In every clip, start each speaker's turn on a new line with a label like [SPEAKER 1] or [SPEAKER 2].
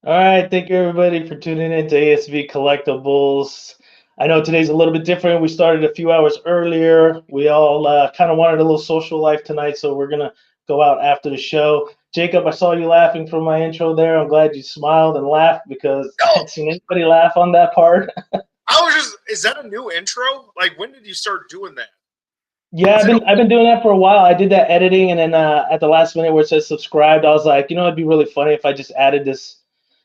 [SPEAKER 1] All right, thank you everybody for tuning in to ASV Collectibles. I know today's a little bit different. We started a few hours earlier. We all kind of wanted a little social life tonight, so we're gonna go out after the show. Jacob, I saw you laughing from my intro there. I'm glad you smiled and laughed because I hadn't seen anybody laugh on that part.
[SPEAKER 2] Is that a new intro? Like, when did you start doing that?
[SPEAKER 1] Yeah, I've been doing that for a while. I did that editing, and then at the last minute where it says subscribed, I was like, it'd be really funny if I just added this.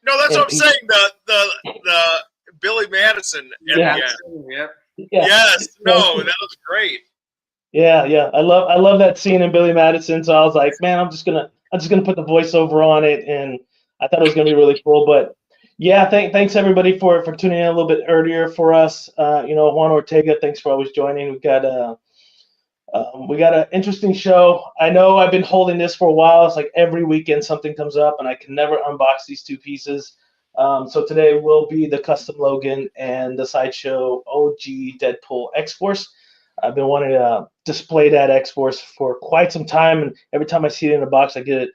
[SPEAKER 2] No, that's what I'm saying. The Billy Madison.
[SPEAKER 1] Yeah.
[SPEAKER 2] Yeah. Yes. No, that was great.
[SPEAKER 1] Yeah. I love that scene in Billy Madison. So I was like, man, I'm just gonna put the voiceover on it, and I thought it was gonna be really cool. But yeah, thanks everybody for tuning in a little bit earlier for us. Juan Ortega, thanks for always joining. We got an interesting show. I know I've been holding this for a while. It's like every weekend something comes up, and I can never unbox these two pieces. So today will be the custom Logan and the Sideshow OG Deadpool X-Force. I've been wanting to display that X-Force for quite some time, and every time I see it in a box, I get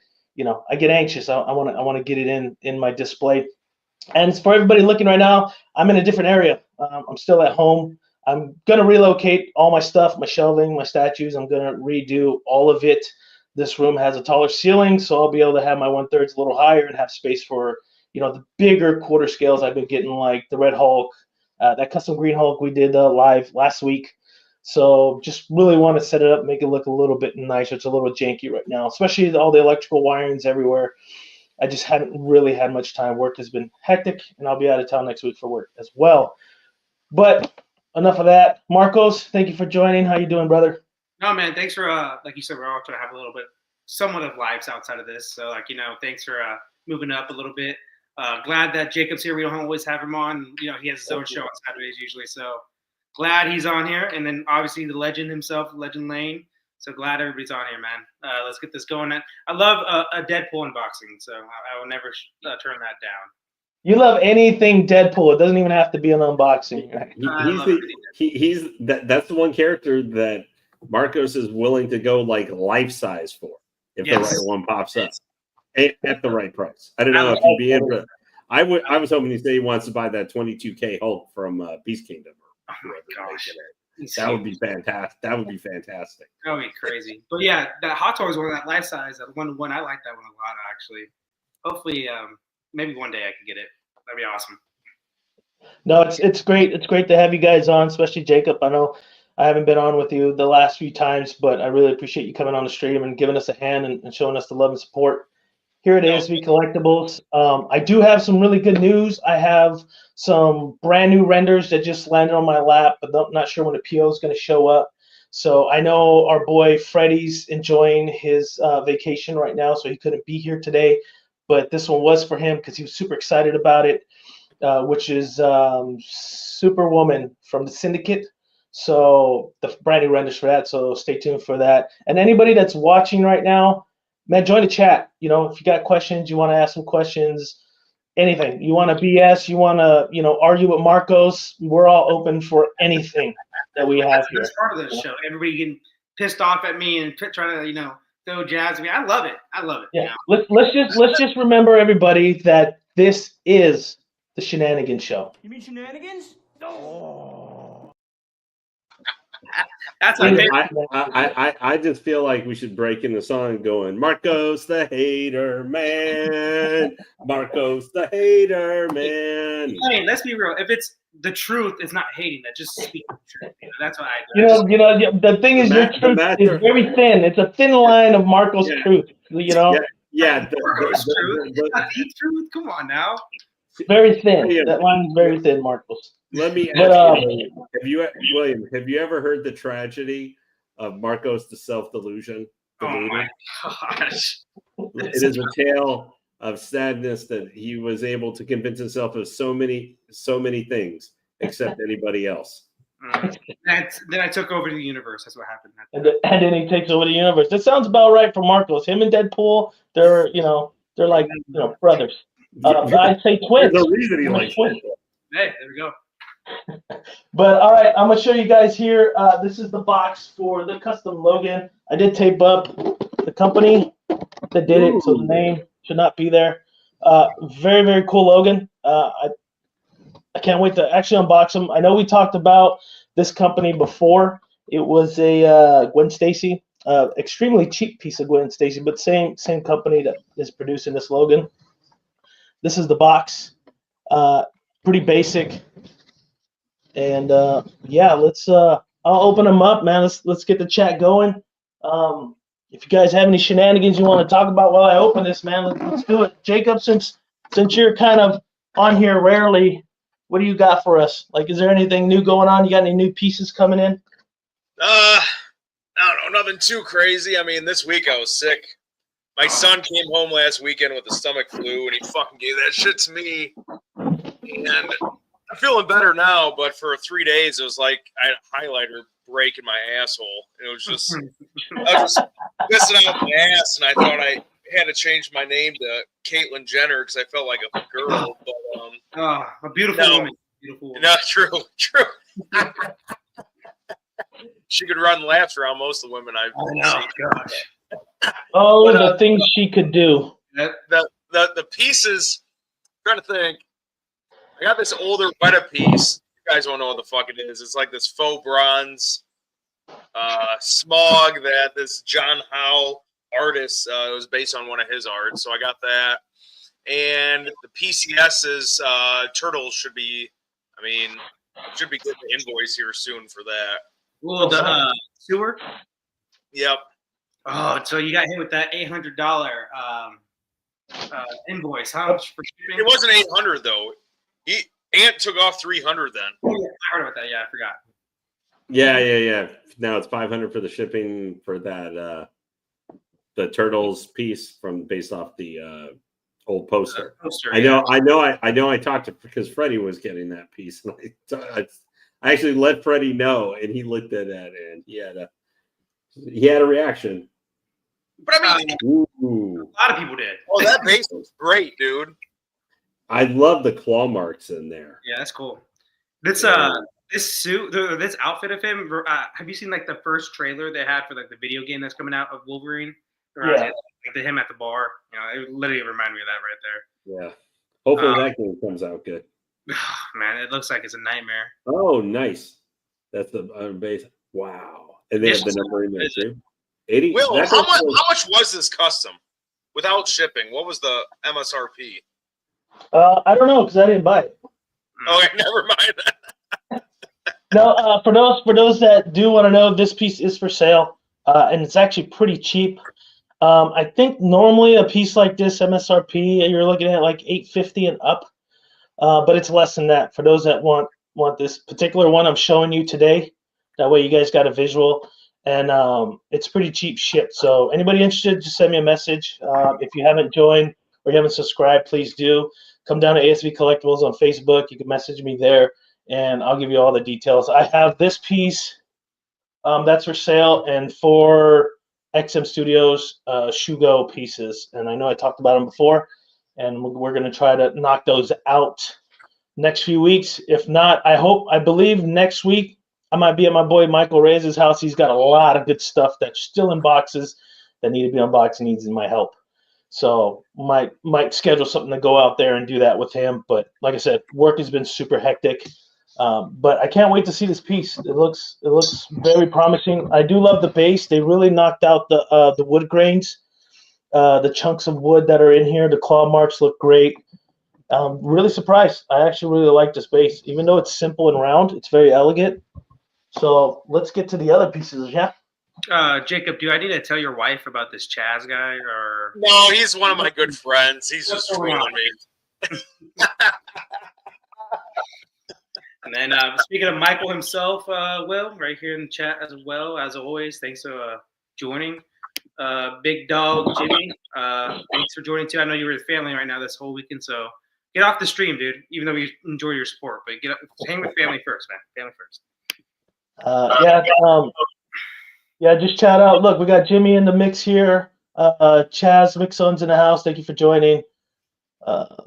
[SPEAKER 1] I get anxious. I want to get it in my display. And for everybody looking right now, I'm in a different area. I'm still at home. I'm going to relocate all my stuff, my shelving, my statues. I'm going to redo all of it. This room has a taller ceiling, so I'll be able to have my 1/3 a little higher and have space for, the bigger quarter scales I've been getting, like the Red Hulk, that custom Green Hulk we did live last week. So just really want to set it up, make it look a little bit nicer. It's a little janky right now, especially all the electrical wirings everywhere. I just haven't really had much time. Work has been hectic, and I'll be out of town next week for work as well. But enough of that. Marcos, thank you for joining. How you doing, brother?
[SPEAKER 3] No, man, thanks for, like you said, we're all trying to have a little bit, somewhat of lives outside of this. So, thanks for moving up a little bit. Glad that Jacob's here. We don't always have him on. He has his own show on Saturdays usually. So glad he's on here. And then obviously the legend himself, Legend Lane. So glad everybody's on here, man. Let's get this going. I love a Deadpool unboxing, so I will never turn that down.
[SPEAKER 1] You love anything Deadpool. It doesn't even have to be an unboxing.
[SPEAKER 4] That's the one character that Marcos is willing to go like life size for if the right one pops up at the right price. I don't know if you'd be able to. I was hoping he say he wants to buy that 22K Hulk from Beast Kingdom.
[SPEAKER 3] Oh my gosh.
[SPEAKER 4] That would be fantastic. That would be fantastic.
[SPEAKER 3] That would be crazy. But yeah, that Hot Toys one, that life size, that one I like that one a lot actually. Hopefully, maybe one day I can get it. That'd be awesome.
[SPEAKER 1] No, it's great. It's great to have you guys on, especially Jacob. I know I haven't been on with you the last few times, but I really appreciate you coming on the stream and giving us a hand and showing us the love and support here at ASV Collectibles. I do have some really good news. I have some brand new renders that just landed on my lap, but I'm not sure when the PO is going to show up. So I know our boy Freddie's enjoying his vacation right now, so he couldn't be here today. But this one was for him because he was super excited about it, which is Superwoman from the Syndicate. So the brand new renders for that. So stay tuned for that. And anybody that's watching right now, man, join the chat. If you got questions, you want to ask some questions, anything. You want to BS, you want to, argue with Marcos, we're all open for anything that we have here.
[SPEAKER 3] That's part of this show. Everybody getting pissed off at me and trying to, throw jabs at me. I love it.
[SPEAKER 1] Yeah. Let's just remember, everybody, that this is the Shenanigans show.
[SPEAKER 5] You mean Shenanigans? No.
[SPEAKER 3] That's
[SPEAKER 4] I just feel like we should break in the song going, Marcos the hater man, Marcos the hater man.
[SPEAKER 3] Hey, let's be real. If it's the truth, it's not hating. That just speak the truth. That's what I do.
[SPEAKER 1] The thing is, your truth is very thin. It's a thin line of Marcos' truth.
[SPEAKER 4] Yeah.
[SPEAKER 3] Marcos' truth. The truth. Come on now.
[SPEAKER 1] Very thin. That line is very thin, Marcos.
[SPEAKER 4] Let me ask you, have you ever heard the tragedy of Marcos the self-delusion?
[SPEAKER 3] Oh my gosh.
[SPEAKER 4] It is a tale of sadness that he was able to convince himself of so many things except anybody else.
[SPEAKER 3] Then I took over the universe. That's what happened.
[SPEAKER 1] And then he takes over the universe. That sounds about right for Marcos. Him and Deadpool, they're like brothers. I'd say twins.
[SPEAKER 4] There's a reason he likes twins.
[SPEAKER 3] Hey, there we go.
[SPEAKER 1] But all right, I'm gonna show you guys here. This is the box for the custom Logan. I did tape up the company that did it, so the name should not be there. Very, very cool Logan. I can't wait to actually unbox them. I know we talked about this company before. It was a Gwen Stacy, extremely cheap piece of Gwen Stacy, but same company that is producing this Logan. This is the box. Pretty basic. And yeah, I'll open them up, man. Let's get the chat going. If you guys have any shenanigans you want to talk about while I open this, man, let's do it. Jacob, since you're kind of on here rarely, what do you got for us? Like, is there anything new going on? You got any new pieces coming in?
[SPEAKER 2] I don't know, nothing too crazy. I mean, this week I was sick. My son came home last weekend with the stomach flu, and he fucking gave that shit to me. And I'm feeling better now, but for 3 days, it was like I had a highlighter break in my asshole. It was just, I was just pissing out my ass, and I thought I had to change my name to Caitlyn Jenner because I felt like a girl. But
[SPEAKER 3] a beautiful woman. Beautiful woman.
[SPEAKER 2] No, true. She could run laps around most of the women I've seen.
[SPEAKER 3] Gosh.
[SPEAKER 1] Oh, but, the things she could do.
[SPEAKER 2] The pieces, I'm trying to think. I got this older Weta piece. You guys won't know what the fuck it is. It's like this faux bronze smog that this John Howe artist was based on one of his arts. So I got that. And the PCS's turtles should be getting the invoice here soon for that.
[SPEAKER 3] Well, the sewer?
[SPEAKER 2] Yep.
[SPEAKER 3] Oh, so you got hit with that $800 invoice, huh? For shipping?
[SPEAKER 2] It wasn't $800 though. Ant took off $300 then.
[SPEAKER 3] Oh, yeah, I heard about that. Yeah, I forgot.
[SPEAKER 4] Yeah. Now it's $500 for the shipping for that the Turtles piece based off the old poster. I know. I talked to because Freddie was getting that piece, and I actually let Freddie know, and he looked at that, and he had a reaction.
[SPEAKER 2] But I mean,
[SPEAKER 3] a lot of people did.
[SPEAKER 2] Oh, that base was great, dude.
[SPEAKER 4] I love the claw marks in there.
[SPEAKER 3] Yeah, that's cool. This suit, this outfit of him. Have you seen like the first trailer they had for like the video game that's coming out of Wolverine?
[SPEAKER 1] Yeah.
[SPEAKER 3] Like him at the bar. You know, it literally reminded me of that right there.
[SPEAKER 4] Yeah. Hopefully that game comes out good.
[SPEAKER 3] Man, it looks like it's a nightmare.
[SPEAKER 4] Oh, nice. That's the base. Wow. And they have the number in there too. 80.
[SPEAKER 2] Will, how much was this custom without shipping? What was the MSRP?
[SPEAKER 1] I don't know because I didn't buy it.
[SPEAKER 2] Okay, never mind that.
[SPEAKER 1] No, for those that do want to know, this piece is for sale, and it's actually pretty cheap. I think normally a piece like this MSRP you're looking at like $850 and up, but it's less than that for those that want this particular one I'm showing you today. That way you guys got a visual, and it's pretty cheap shit. So anybody interested, just send me a message. If you haven't joined or you haven't subscribed, please do. Come down to ASV Collectibles on Facebook. You can message me there, and I'll give you all the details. I have this piece that's for sale, and 4 XM Studios Shugo pieces. And I know I talked about them before, and we're going to try to knock those out next few weeks. If not, I believe next week I might be at my boy Michael Reyes' house. He's got a lot of good stuff that's still in boxes that need to be unboxed and needs my help. So might schedule something to go out there and do that with him. But like I said, work has been super hectic. But I can't wait to see this piece. It looks very promising. I do love the base. They really knocked out the wood grains, the chunks of wood that are in here. The claw marks look great. Really surprised. I actually really like this base. Even though it's simple and round, it's very elegant. So let's get to the other pieces, yeah?
[SPEAKER 3] Jacob, do I need to tell your wife about this Chaz guy? Or
[SPEAKER 2] no, he's one of my good friends. He's just trolling me.
[SPEAKER 3] And then speaking of Michael himself, Will, right here in the chat as well, as always, thanks for joining. Big Dog Jimmy, thanks for joining too. I know you were with family right now this whole weekend, so get off the stream, dude, even though we enjoy your support. But hang with family first, man. Family first.
[SPEAKER 1] Yeah, just shout out. Look, we got Jimmy in the mix here. Chaz Mixon's in the house. Thank you for joining.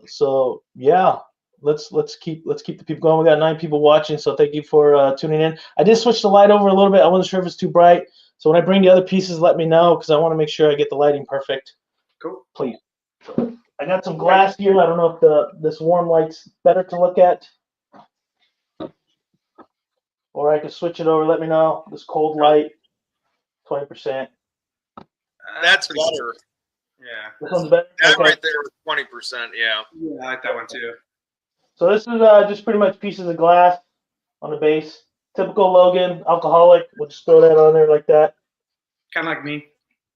[SPEAKER 1] So yeah, let's keep the people going. We got 9 people watching, so thank you for tuning in. I did switch the light over a little bit. I wasn't sure if it's too bright. So when I bring the other pieces, let me know because I want to make sure I get the lighting perfect.
[SPEAKER 3] Cool.
[SPEAKER 1] Please. I got some glass here. I don't know if this warm light's better to look at. Or I can switch it over. Let me know. This cold light, 20%.
[SPEAKER 2] That's better.
[SPEAKER 3] Yeah.
[SPEAKER 1] This one's better.
[SPEAKER 2] That
[SPEAKER 1] Okay.
[SPEAKER 2] right there was 20%. Yeah.
[SPEAKER 3] Yeah, I like that one too.
[SPEAKER 1] So this is just pretty much pieces of glass on the base. Typical Logan, alcoholic. We'll just throw that on there like that.
[SPEAKER 3] Kind of like me.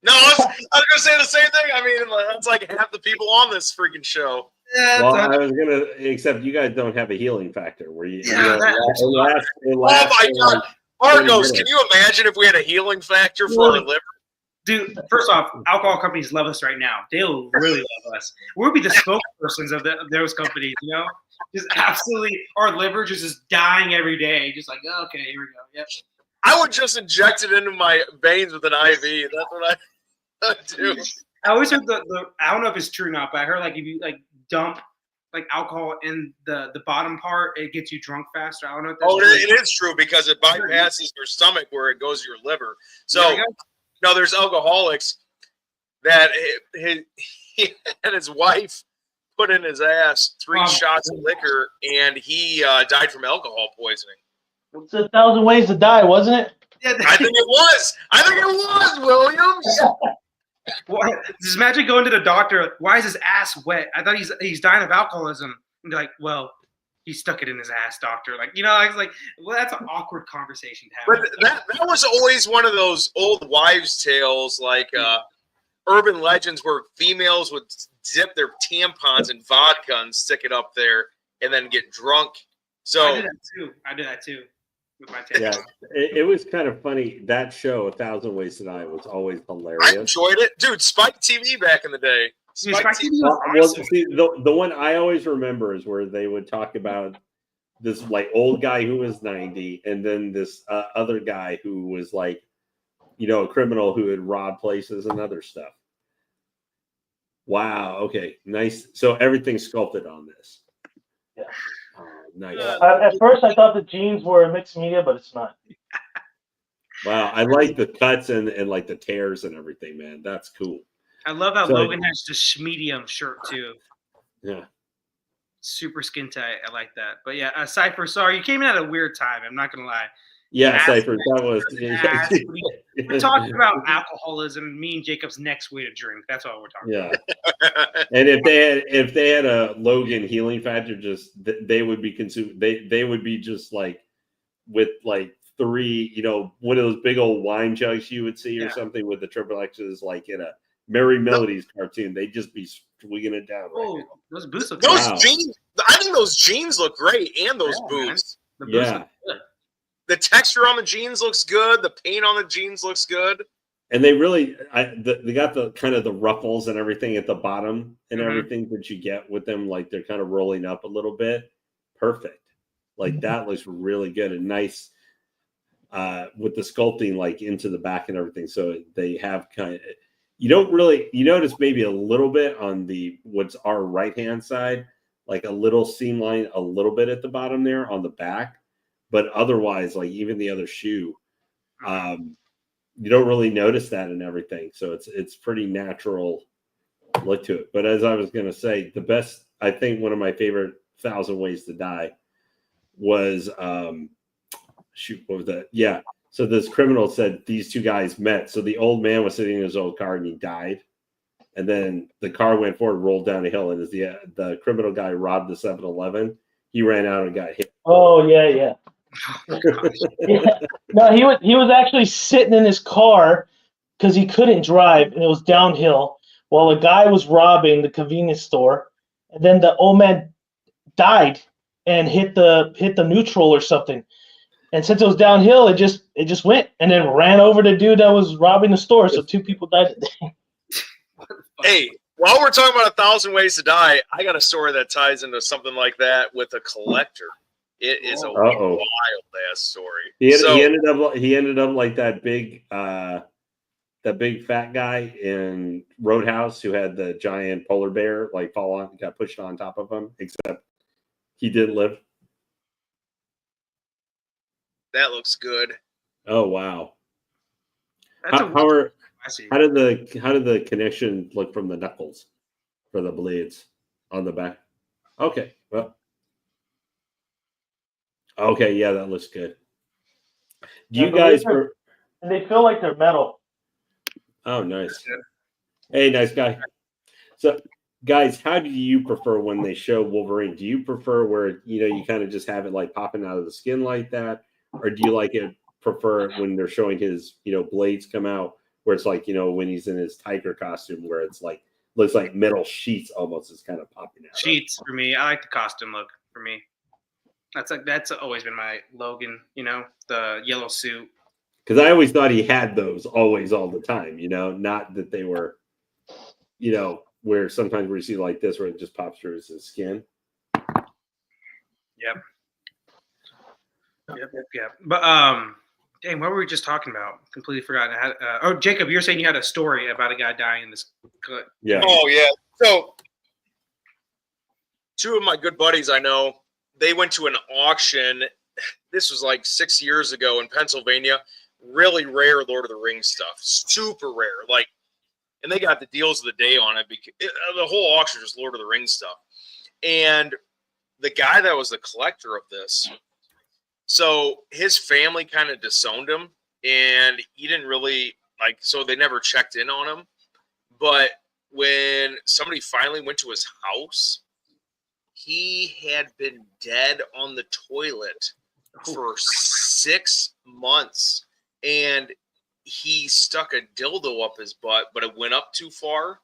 [SPEAKER 2] No, I was gonna say the same thing. I mean, that's like half the people on this freaking show.
[SPEAKER 3] Yeah,
[SPEAKER 4] Well, I was gonna, except you guys don't have a healing factor where you.
[SPEAKER 3] Yeah,
[SPEAKER 2] Oh my God, Marcos, can you imagine if we had a healing factor for our liver?
[SPEAKER 3] dude, first off, alcohol companies love us right now. They'll really love us. We'll be the spokespersons of those companies, you know? Just absolutely, our liver just is dying every day. Just like, oh, okay, here we go. Yep.
[SPEAKER 2] I would just inject it into my veins with an IV. That's what I do.
[SPEAKER 3] I always heard I don't know if it's true or not, but I heard like if you like dump like alcohol in the bottom part, it gets you drunk faster. I don't know if that's
[SPEAKER 2] true. It is true because it bypasses your stomach where it goes to your liver. So, there's alcoholics that he and his wife put in his ass 3 shots of liquor, and he died from alcohol poisoning.
[SPEAKER 1] It's 1,000 Ways to Die, wasn't it?
[SPEAKER 3] Yeah,
[SPEAKER 2] I think it was, Williams.
[SPEAKER 3] Well, just imagine going to the doctor. Why is his ass wet? I thought he's dying of alcoholism. And be like, well, he stuck it in his ass, doctor. Like, I was like, well, that's an awkward conversation to have.
[SPEAKER 2] But that was always one of those old wives' tales, like urban legends, where females would dip their tampons in vodka and stick it up there and then get drunk. So
[SPEAKER 3] I did that too. With my tampon.
[SPEAKER 4] Yeah, it was kind of funny. That show, 1,000 Ways to Die, was always hilarious.
[SPEAKER 2] I enjoyed it, dude. Spike TV back in the day.
[SPEAKER 3] Spike TV
[SPEAKER 4] Well,
[SPEAKER 3] was awesome.
[SPEAKER 4] see, the one I always remember is where they would talk about this like old guy who was 90, and then this other guy who was like, a criminal who had robbed places and other stuff. Wow. Okay. Nice. So everything's sculpted on this.
[SPEAKER 1] Yeah.
[SPEAKER 4] Nice.
[SPEAKER 1] At first, I thought the jeans were mixed media, but it's not.
[SPEAKER 4] Wow. I like the cuts and like the tears and everything, man. That's cool.
[SPEAKER 3] I love how Logan has the medium shirt too.
[SPEAKER 4] Yeah.
[SPEAKER 3] Super skin tight. I like that. But yeah, Cypher, sorry, you came in at a weird time. I'm not gonna lie.
[SPEAKER 4] Yeah, Cypher, that was.
[SPEAKER 3] We're talking about alcoholism, me and Jacob's next way to drink. That's all we're talking about.
[SPEAKER 4] Yeah. And if they had a Logan healing factor, just they would be consumed. They would be just like with like 3, one of those big old wine jugs you would see or something with the triple X's, like in a Merry Melodies cartoon. They'd just be swinging it down.
[SPEAKER 3] Oh, those boots look
[SPEAKER 2] jeans. I think those jeans look great, and those boots.
[SPEAKER 3] The boots look good.
[SPEAKER 2] The texture on the jeans looks good. The paint on the jeans looks good.
[SPEAKER 4] And they really, they got the kind of the ruffles and everything at the bottom and everything that you get with them. Like they're kind of rolling up a little bit. Perfect. Like that looks really good and nice with the sculpting like into the back and everything. So they have kind of, you notice maybe a little bit on what's our right-hand side, like a little seam line, a little bit at the bottom there on the back. But otherwise, like even the other shoe, you don't really notice that and everything. So it's pretty natural look to it. But as I was going to say, the best, I think one of my favorite 1,000 Ways to Die was, what was that? Yeah. So this criminal said these 2 guys met. So the old man was sitting in his old car and he died. And then the car went forward, rolled down a hill. And as the criminal guy robbed the 7-Eleven, he ran out and got hit.
[SPEAKER 1] Oh, yeah. Yeah. No, he was actually sitting in his car because he couldn't drive and it was downhill while a guy was robbing the convenience store, and then the old man died and hit the neutral or something. And since it was downhill, it just went and then ran over the dude that was robbing the store. So 2 people died.
[SPEAKER 2] Hey, while we're talking about 1,000 Ways to Die, I got a story that ties into something like that with a collector. It is a wild ass story.
[SPEAKER 4] He ended up like that big fat guy in Roadhouse who had the giant polar bear like fall on, got pushed on top of him, except he didn't live.
[SPEAKER 2] That looks good.
[SPEAKER 4] Oh wow! How did the connection look from the knuckles for the bleeds on the back. Okay, well, okay, yeah, that looks good. Do you guys?
[SPEAKER 1] And they feel like they're metal.
[SPEAKER 4] Oh, nice. Hey, nice guy. So, guys, how do you prefer when they show Wolverine? Do you prefer where you kind of just have it like popping out of the skin like that, or do you prefer when they're showing his blades come out, where it's like when he's in his tiger costume, where it's like looks like metal sheets almost is kind of popping out.
[SPEAKER 3] Sheets for me. I like the costume look for me. That's always been my Logan. The yellow suit.
[SPEAKER 4] Because I always thought he had those always all the time. Not that they were, where sometimes we see like this where it just pops through his skin.
[SPEAKER 3] Yep. But dang, what were we just talking about? Completely forgotten. Jacob, you're saying you had a story about a guy dying in this.
[SPEAKER 4] Yeah.
[SPEAKER 2] Oh yeah. So, two of my good buddies I know, they went to an auction. This was like 6 years ago in Pennsylvania. Really rare Lord of the Rings stuff, super rare. And they got the deals of the day on it because the whole auction was Lord of the Rings stuff. And the guy that was the collector of this, so his family kind of disowned him, and he didn't really so they never checked in on him. But when somebody finally went to his house, he had been dead on the toilet for 6 months, and he stuck a dildo up his butt, but it went up too far,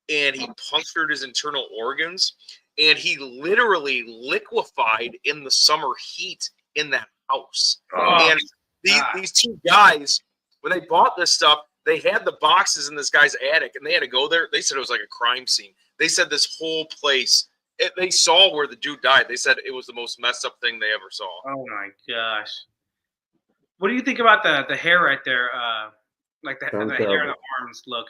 [SPEAKER 2] and he punctured his internal organs, and he literally liquefied in the summer heat in that house. And these two guys, when they bought this stuff, they had the boxes in this guy's attic, and they had to go there. They said it was like a crime scene. They said this whole place, they saw where the dude died. They said it was the most messed up thing they ever saw.
[SPEAKER 3] Oh my gosh. What do you think about the hair right there? Like the hair on the arms look.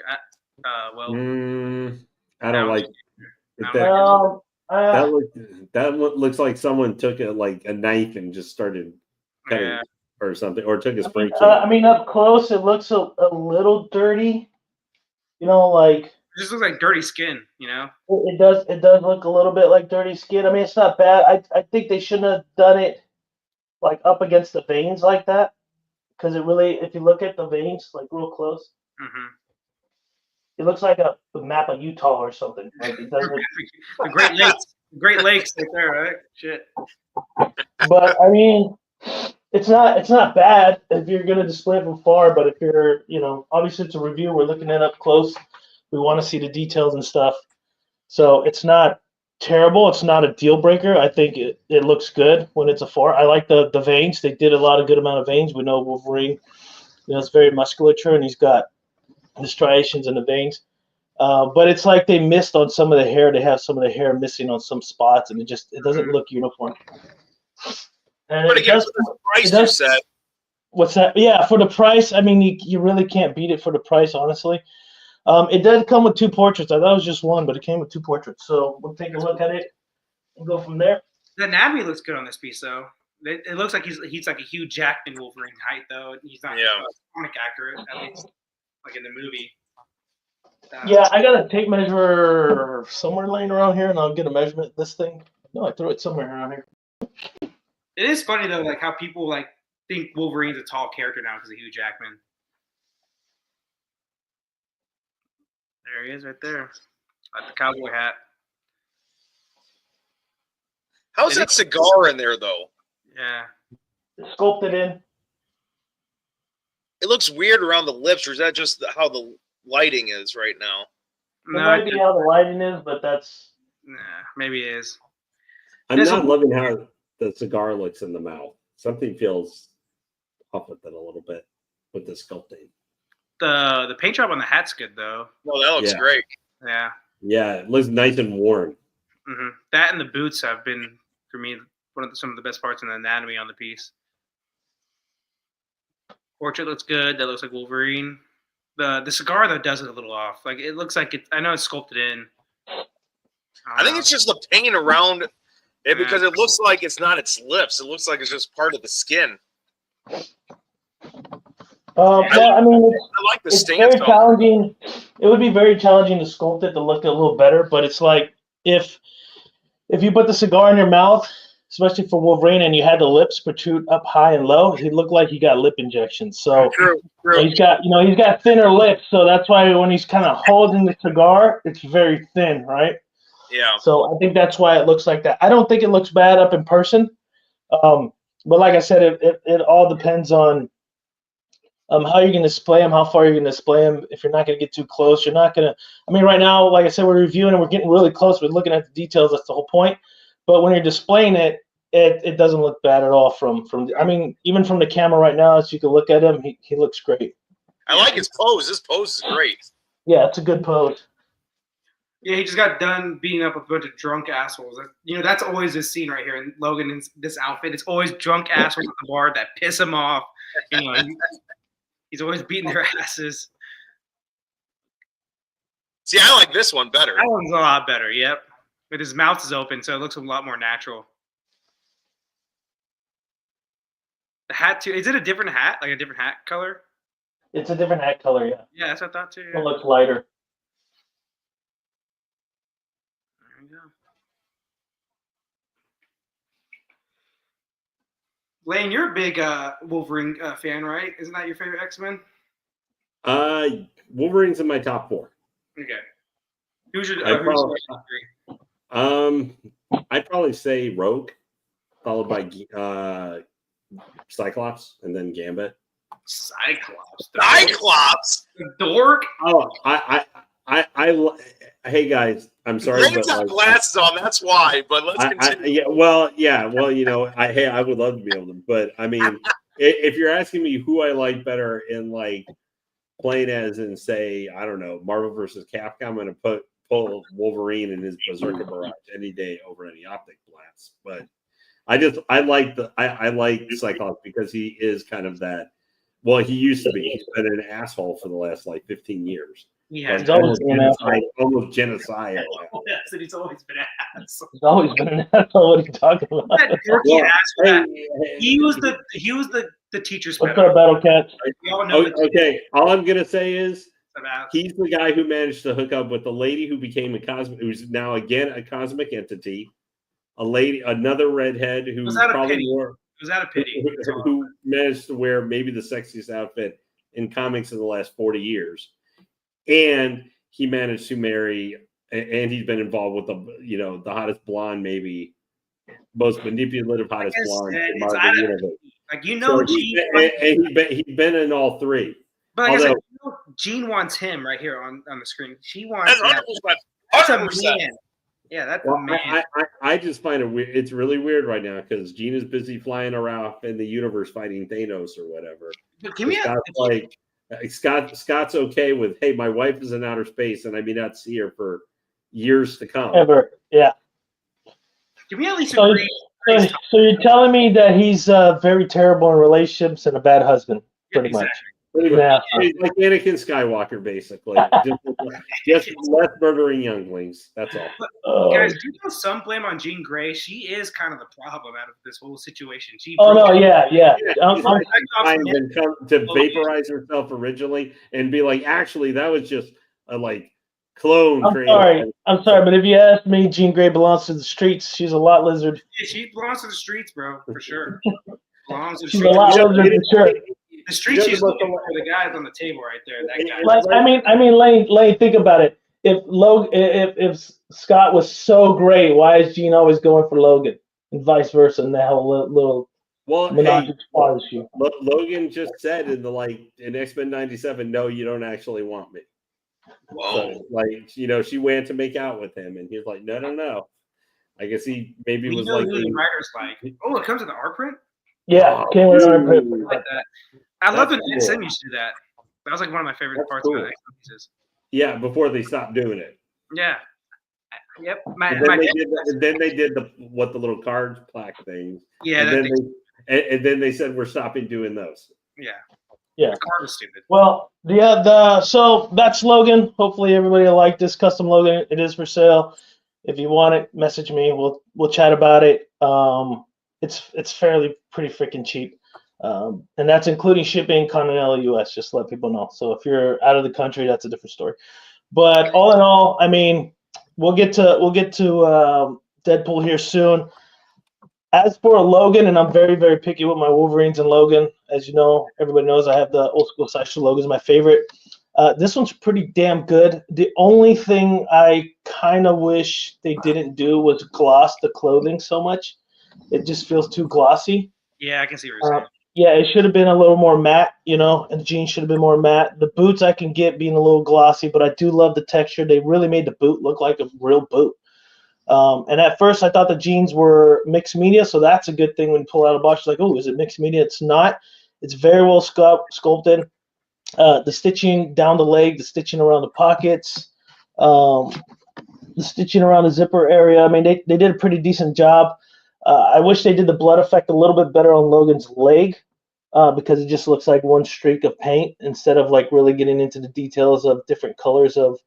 [SPEAKER 4] I don't like that looks like someone took a knife and just started cutting or something, or took a spray can.
[SPEAKER 1] Up close it looks a little dirty.
[SPEAKER 3] It just looks like dirty skin.
[SPEAKER 1] It does look a little bit like dirty skin. It's not bad. I think they shouldn't have done it up against the veins like that, because it really, if you look at the veins real close, it looks like a map of Utah or something. It doesn't.
[SPEAKER 3] The Great Lakes right there, right? Shit.
[SPEAKER 1] But it's not bad if you're gonna display it from far. But if you're, obviously it's a review. We're looking at it up close. We want to see the details and stuff. So it's not terrible. It's not a deal breaker. I think it looks good when it's a 4. I like the veins. They did a lot of good amount of veins. We know Wolverine, it's very musculature, and he's got the striations in the veins. But it's like they missed on some of the hair. They have some of the hair missing on some spots, and it doesn't look uniform. And
[SPEAKER 2] but again, for the price you said.
[SPEAKER 1] What's that? Yeah, for the price, you really can't beat it for the price, honestly. It did come with 2 portraits. I thought it was just 1, but it came with 2 portraits. So we'll take a look at it and go from there.
[SPEAKER 3] The anatomy looks good on this piece, though. It looks like he's like a Hugh Jackman Wolverine height, though. He's not comic accurate, at least like in the movie.
[SPEAKER 1] Yeah, I got a tape measure somewhere laying around here, and I'll get a measurement of this thing. No, I threw it somewhere around here.
[SPEAKER 3] It is funny, though, how people think Wolverine's a tall character now because of Hugh Jackman. There he is right there. Like the cowboy hat.
[SPEAKER 2] How's that cigar in there, though?
[SPEAKER 3] Yeah.
[SPEAKER 1] It's sculpted in.
[SPEAKER 2] It looks weird around the lips, or is that just how the lighting is right now?
[SPEAKER 1] It might be how the lighting is, but that's...
[SPEAKER 3] Nah, maybe it is.
[SPEAKER 4] I'm not loving how the cigar looks in the mouth. Something feels off with it a little bit with the sculpting.
[SPEAKER 3] The paint job on the hat's good, though.
[SPEAKER 2] Oh, that looks great.
[SPEAKER 3] Yeah.
[SPEAKER 4] Yeah, it looks nice and worn.
[SPEAKER 3] Mm-hmm. That and the boots have been, for me, some of the best parts in the anatomy on the piece. Portrait looks good. That looks like Wolverine. The cigar, though, does it a little off. It looks like it. I know it's sculpted in.
[SPEAKER 2] I think it's just the paint around it because it looks like it's not its lips. It looks like it's just part of the skin.
[SPEAKER 1] Well, I mean,
[SPEAKER 2] I like the
[SPEAKER 1] it's
[SPEAKER 2] stance.
[SPEAKER 1] very challenging. It would be very challenging to sculpt it to look a little better, but it's like if you put the cigar in your mouth, especially for Wolverine, and you had the lips protrude up high and low, he looked like he got lip injections. So
[SPEAKER 2] True.
[SPEAKER 1] he's got thinner lips, so that's why when he's kind of holding the cigar, it's very thin, right?
[SPEAKER 2] Yeah.
[SPEAKER 1] So I think that's why it looks like that. I don't think it looks bad up in person, but like I said, it all depends on how you're going to display them, how far you're going to display them. If you're not going to get too close, you're not going to. I mean, right now, like I said, we're reviewing and we're getting really close. We're looking at the details. That's the whole point. But when you're displaying it, it doesn't look bad at all. From I mean, even from the camera right now, as you can look at him, he looks great.
[SPEAKER 2] I like his pose. His pose is great.
[SPEAKER 1] Yeah, it's a good pose.
[SPEAKER 3] Yeah, he just got done beating up a bunch of drunk assholes. That's always this scene right here. And Logan in this outfit, it's always drunk assholes at the bar that piss him off. He's always beating their asses.
[SPEAKER 2] See, I like this one better.
[SPEAKER 3] That one's a lot better, yep. But his mouth is open, so it looks a lot more natural. The hat, too. Is it a different hat? Like a different hat color?
[SPEAKER 1] It's a different hat color, yeah.
[SPEAKER 3] Yeah, that's what I thought, too.
[SPEAKER 1] It looks lighter.
[SPEAKER 3] There we go. Lane, you're a big Wolverine fan, right? Isn't that your favorite X-Men?
[SPEAKER 4] Wolverine's in my top 4.
[SPEAKER 3] Okay. Who's your
[SPEAKER 4] I'd probably say Rogue, followed by Cyclops, and then Gambit.
[SPEAKER 3] Cyclops.
[SPEAKER 2] The
[SPEAKER 3] dork.
[SPEAKER 4] Oh, hey guys, I'm sorry.
[SPEAKER 2] Lane's got glasses on, that's why. But let's continue.
[SPEAKER 4] Well, I would love to be able to, but I mean, if you're asking me who I like better in like playing as in say, I don't know, Marvel versus Capcom, I'm going to pull Wolverine and his Berserker Barrage any day over any Optic Blast. But I like Cyclops because he is kind of that. Well, he used to be. He's been an asshole for the last like 15 years.
[SPEAKER 3] Yeah,
[SPEAKER 1] he's always been an asshole.
[SPEAKER 4] Almost genocide.
[SPEAKER 3] Yes, and he's always been an asshole.
[SPEAKER 1] He's always been an asshole. What are you talking about?
[SPEAKER 3] He was the teacher's
[SPEAKER 1] pet. What's up, Battle Cats?
[SPEAKER 4] Okay, all I'm gonna say is he's the guy who managed to hook up with the lady who became a cosmic, who's now again a cosmic entity. Another redhead who probably wore.
[SPEAKER 3] Was that a pity?
[SPEAKER 4] Who managed to wear maybe the sexiest outfit in comics in the last 40 years. And he managed to marry, and he's been involved with the hottest blonde, maybe most manipulative hottest blonde in Marvel Universe.
[SPEAKER 3] Like
[SPEAKER 4] he's been in all 3.
[SPEAKER 3] But like Jean wants him right here on the screen. She wants that's a man. Yeah, that's a man.
[SPEAKER 4] I just find it weird. It's really weird right now because Jean is busy flying around in the universe fighting Thanos or whatever. Scott's okay with, hey, my wife is in outer space and I may not see her for years to come.
[SPEAKER 1] Ever, yeah.
[SPEAKER 3] Give me at least
[SPEAKER 1] so you're telling me that he's very terrible in relationships and a bad husband, pretty much.
[SPEAKER 4] Yeah. He's like Anakin Skywalker, basically. just less murdering younglings. That's all.
[SPEAKER 3] Guys, do you know some blame on Jean Grey? She is kind of the problem out of this whole situation.
[SPEAKER 1] She's trying
[SPEAKER 4] to vaporize herself originally and be like, actually, that was just a clone.
[SPEAKER 1] I'm sorry, but if you ask me, Jean Grey belongs to the streets. She's a lot lizard.
[SPEAKER 3] Yeah, she belongs to the streets, bro, for sure.
[SPEAKER 1] She's a lot lizard for sure.
[SPEAKER 3] The street she's looking for the guys on the table right there. That guy.
[SPEAKER 1] I mean, Lane, think about it. If Scott was so great, why is Jean always going for Logan, and vice versa? And that whole little
[SPEAKER 4] Logan just said in X-Men '97, no, you don't actually want me.
[SPEAKER 2] Whoa.
[SPEAKER 4] So, she went to make out with him, and he's like, no. I guess he maybe was like.
[SPEAKER 3] The writer's like, oh, it comes with an art print.
[SPEAKER 1] Yeah,
[SPEAKER 3] came with an art print. I like that. I love when Ed Sim used to do that. That was one of my favorite parts of the X-Men pieces.
[SPEAKER 4] Yeah, before they stopped doing it.
[SPEAKER 3] Yeah. Yep.
[SPEAKER 4] Then they did the little card plaque things.
[SPEAKER 3] Yeah.
[SPEAKER 4] And then they said we're stopping doing those.
[SPEAKER 3] Yeah.
[SPEAKER 1] Yeah.
[SPEAKER 3] The card was stupid.
[SPEAKER 1] Well, so that's Logan. Hopefully everybody will like this custom Logan. It is for sale. If you want it, message me. We'll chat about it. It's fairly pretty freaking cheap. And that's including shipping continental U.S. Just to let people know. So if you're out of the country, that's a different story. But all in all, I mean, we'll get to Deadpool here soon. As for Logan, and I'm very, very picky with my Wolverines and Logan. As you know, everybody knows I have the old school Sideshow Logan, my favorite. This one's pretty damn good. The only thing I kind of wish they didn't do was gloss the clothing so much. It just feels too glossy.
[SPEAKER 3] Yeah, I can see what you're saying.
[SPEAKER 1] Yeah, it should have been a little more matte, and the jeans should have been more matte. The boots I can get being a little glossy, but I do love the texture. They really made the boot look like a real boot. And at first I thought the jeans were mixed media, so that's a good thing when you pull out a box. You're like, oh, is it mixed media? It's not. It's very well sculpted. The stitching down the leg, the stitching around the pockets, the stitching around the zipper area. I mean, they did a pretty decent job. I wish they did the blood effect a little bit better on Logan's leg because it just looks like one streak of paint instead of like really getting into the details of different colors of,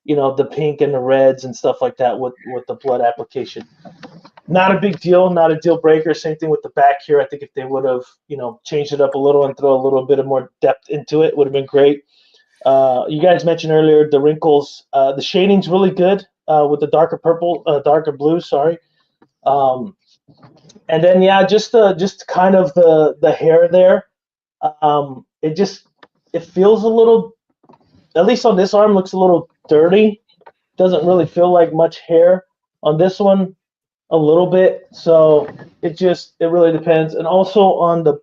[SPEAKER 1] the pink and the reds and stuff like that with the blood application. Not a big deal, not a deal breaker. Same thing with the back here. I think if they would have, changed it up a little and throw a little bit of more depth into it, would have been great. You guys mentioned earlier the wrinkles. The shading's really good with the darker blue, sorry. And then just kind of the hair there. It feels a little, at least on this arm, looks a little dirty. Doesn't really feel like much hair on this one. A little bit, so it really depends. And also on the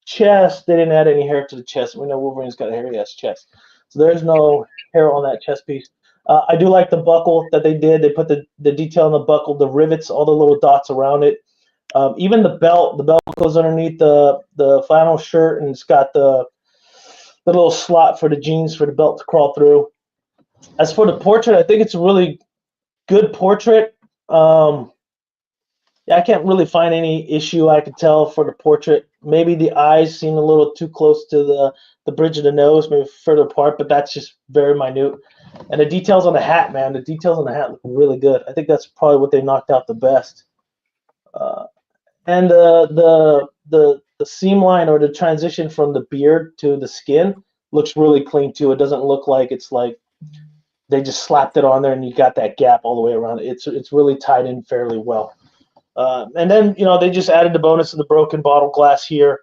[SPEAKER 1] chest, they didn't add any hair to the chest. We know Wolverine's got a hairy ass chest, so there's no hair on that chest piece. I do like the buckle that they did. They put the detail on the buckle, the rivets, all the little dots around it. Even the belt goes underneath the flannel shirt, and it's got the little slot for the jeans for the belt to crawl through. As for the portrait, I think it's a really good portrait. I can't really find any issue I could tell for the portrait. Maybe the eyes seem a little too close to the bridge of the nose, maybe further apart, but that's just very minute. And the details on the hat, man, the details on the hat look really good. I think that's probably what they knocked out the best. And the seam line or the transition from the beard to the skin looks really clean too. It doesn't look like it's like they just slapped it on there and you got that gap all the way around it. It's really tied in fairly well. And then, they just added the bonus of the broken bottle glass here.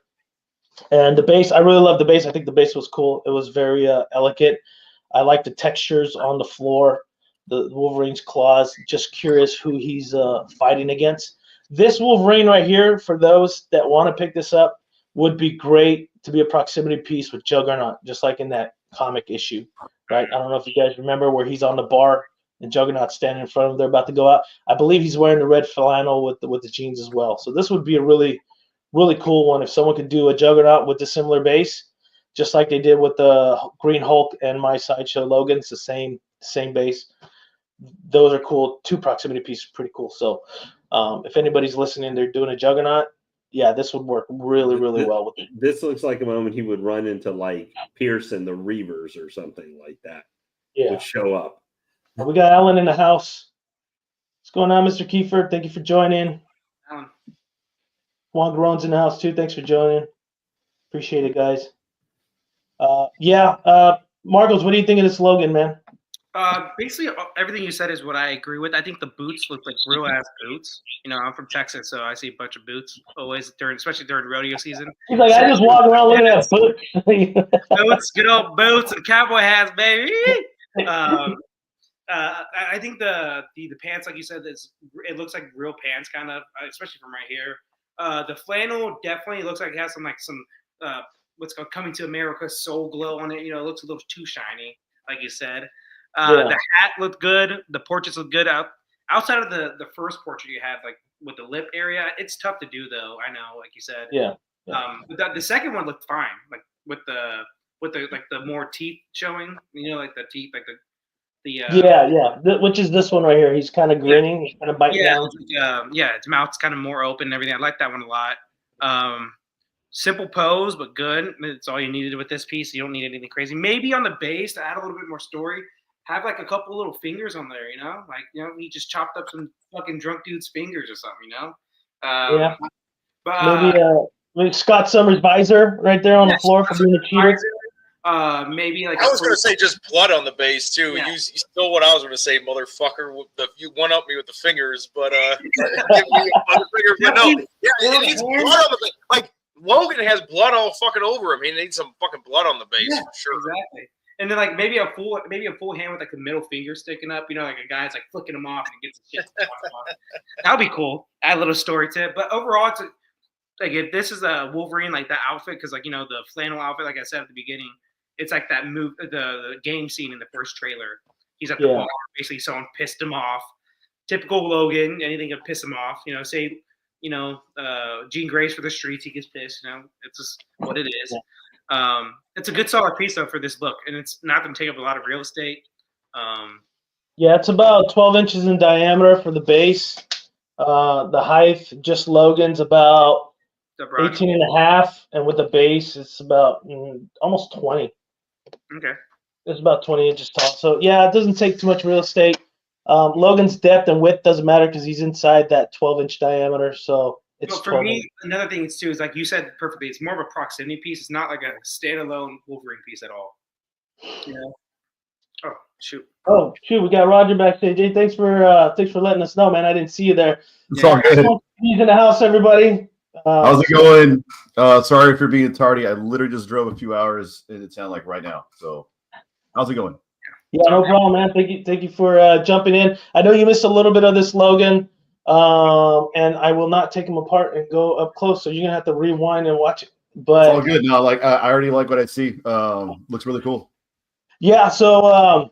[SPEAKER 1] And the base, I really love the base. I think the base was cool. It was very elegant. I like the textures on the floor, the Wolverine's claws. Just curious who he's fighting against. This Wolverine right here, for those that want to pick this up, would be great to be a proximity piece with Juggernaut, just like in that comic issue, right? I don't know if you guys remember where he's on the bar and Juggernaut standing in front of them. They're about to go out. I believe he's wearing the red flannel with the jeans as well. So this would be a really, really cool one if someone could do a Juggernaut with a similar base, just like they did with the Green Hulk and my Sideshow Logan. It's the same base. Those are cool. Two proximity pieces, pretty cool. So if anybody's listening, they're doing a Juggernaut. Yeah, this would work really, really well with it.
[SPEAKER 4] This looks like a moment he would run into like Pearson, the Reavers, or something like that.
[SPEAKER 1] Yeah,
[SPEAKER 4] would show up.
[SPEAKER 1] We got Alan in the house. What's going on, Mr. Kiefer? Thank you for joining.
[SPEAKER 3] Alan.
[SPEAKER 1] Juan Garon's in the house too. Thanks for joining. Appreciate it, guys. Marcos, what do you think of this Logan, man?
[SPEAKER 3] Basically, everything you said is what I agree with. I think the boots look like real ass boots. I'm from Texas, so I see a bunch of boots always especially during rodeo season.
[SPEAKER 1] He's like, I just walk around looking at boots.
[SPEAKER 3] Boots, good old boots and cowboy hats, baby. I think the pants, like you said, it looks like real pants, kind of, especially from right here. The flannel definitely looks like it has some what's called Coming to America soul glow on it. It looks a little too shiny, like you said. The hat looked good. The portraits look good. Outside of the first portrait you had, like with the lip area, it's tough to do though. I know, like you said.
[SPEAKER 1] Yeah.
[SPEAKER 3] But the second one looked fine, like with the more teeth showing. Like the teeth, like the.
[SPEAKER 1] Which is this one right here. He's kind of grinning. He's kind of biting down.
[SPEAKER 3] His mouth's kind of more open and everything. I like that one a lot. Simple pose, but good. It's all you needed with this piece. You don't need anything crazy. Maybe on the base to add a little bit more story, have like a couple little fingers on there. He just chopped up some fucking drunk dude's fingers or something.
[SPEAKER 1] But maybe Like Scott Summers' visor right there on the floor for being a cheater.
[SPEAKER 3] Maybe like
[SPEAKER 2] I was going to say just blood on the base too.
[SPEAKER 3] Yeah.
[SPEAKER 2] You stole what I was going to say, motherfucker. You one up me with the fingers, but give me other fingers. But no, yeah, it needs blood on the base. Like Logan has blood all fucking over him. He needs some fucking blood on the base for sure.
[SPEAKER 3] Exactly. And then like maybe a full hand with like the middle finger sticking up. You know, like a guy's like flicking him off and gets the shit off. That'd be cool. Add a little story to it. But overall, it's like if this is a Wolverine, like that outfit, because like the flannel outfit, like I said at the beginning. It's like that move, the game scene in the first trailer. He's at the bar, basically someone pissed him off. Typical Logan, anything to piss him off. Say, Jean Grey's for the streets, he gets pissed. It's just what it is. It's a good solid piece though for this look, and it's not going to take up a lot of real estate.
[SPEAKER 1] It's about 12 inches in diameter for the base. The height, just Logan's about 18 and a half, and with the base, it's about almost 20.
[SPEAKER 3] Okay.
[SPEAKER 1] It's about 20 inches tall. So, yeah, it doesn't take too much real estate. Logan's depth and width doesn't matter because he's inside that 12-inch diameter. So, it's
[SPEAKER 3] for me, another thing too is like you said perfectly, it's more of a proximity piece. It's not like a standalone Wolverine piece at all. Oh, shoot.
[SPEAKER 1] We got Roger backstage. Hey, thanks for letting us know, man. I didn't see you there.
[SPEAKER 6] It's all good.
[SPEAKER 1] He's in the house, everybody.
[SPEAKER 6] How's it going? Sorry for being tardy. I literally just drove a few hours into town like right now. So how's it going?
[SPEAKER 1] Yeah, no problem, man. Thank you for jumping in. I know you missed a little bit of this, Logan, and I will not take him apart and go up close, so you're going to have to rewind and watch it. But
[SPEAKER 6] it's all good. No, like I already like what I see. Looks really cool.
[SPEAKER 1] Yeah, so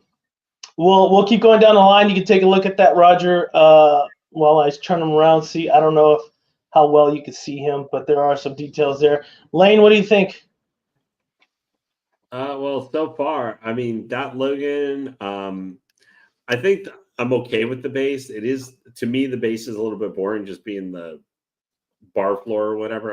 [SPEAKER 1] we'll keep going down the line. You can take a look at that, Roger, while I turn him around. See, I don't know how well you can see him, but there are some details there. Lane, what do you think?
[SPEAKER 4] Well, so far, I mean, that Logan, I think I'm okay with the base. It is, to me, the base is a little bit boring, just being the bar floor or whatever.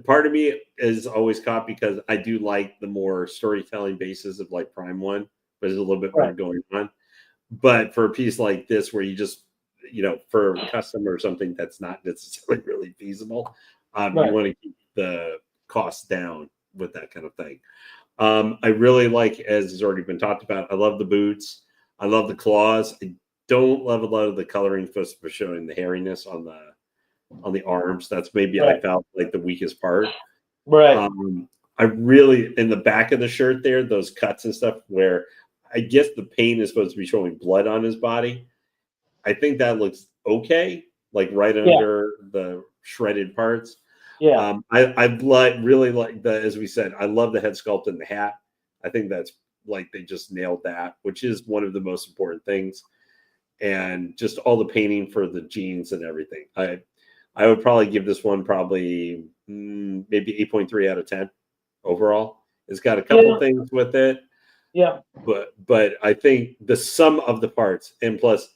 [SPEAKER 4] Part of me is always caught because I do like the more storytelling bases of like Prime One, but there's a little bit more going on. But for a piece like this, where you just, for custom or something that's not necessarily really feasible, you want to keep the costs down with that kind of thing. I really like, as has already been talked about, I love the boots. I love the claws. I don't love a lot of the coloring supposed to be showing the hairiness on the arms. That's maybe I felt like the weakest part.
[SPEAKER 1] Right.
[SPEAKER 4] I really, in the back of the shirt there, those cuts and stuff where I guess the paint is supposed to be showing blood on his body. I think that looks okay, like right under the shredded parts.
[SPEAKER 1] Yeah.
[SPEAKER 4] I really like as we said, I love the head sculpt and the hat. I think that's like they just nailed that, which is one of the most important things. And just all the painting for the jeans and everything. I would probably give this one probably maybe 8.3 out of 10 overall. It's got a couple things with it.
[SPEAKER 1] Yeah.
[SPEAKER 4] But I think the sum of the parts, and plus,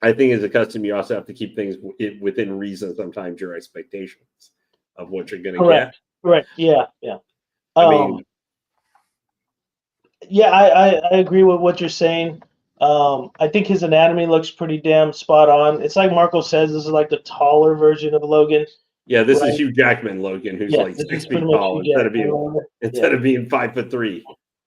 [SPEAKER 4] I think as a custom, you also have to keep things within reason. Sometimes your expectations of what you're going to get.
[SPEAKER 1] Correct. Yeah.
[SPEAKER 4] I
[SPEAKER 1] agree with what you're saying. I think his anatomy looks pretty damn spot on. It's like Marco says, this is like the taller version of Logan.
[SPEAKER 4] Yeah, this is Hugh Jackman Logan, who's like 6 feet tall instead of being 5'3"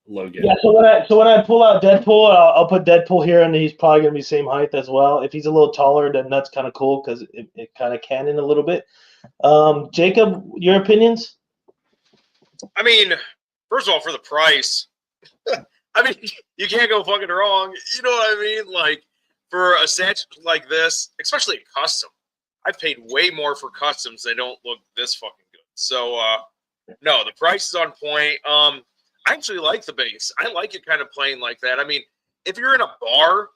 [SPEAKER 4] Logan.
[SPEAKER 1] Yeah, so when I pull out Deadpool, I'll put Deadpool here, and he's probably gonna be same height as well. If he's a little taller, then that's kind of cool because it kind of canon a little bit. Jacob, your opinions?
[SPEAKER 2] I mean, first of all, for the price, I mean, you can't go fucking wrong. You know what I mean? Like for a set like this, especially a custom, I've paid way more for customs. They don't look this fucking good. So no, the price is on point. I actually like the base. I like it kind of plain like that. I mean, if you're in a bar,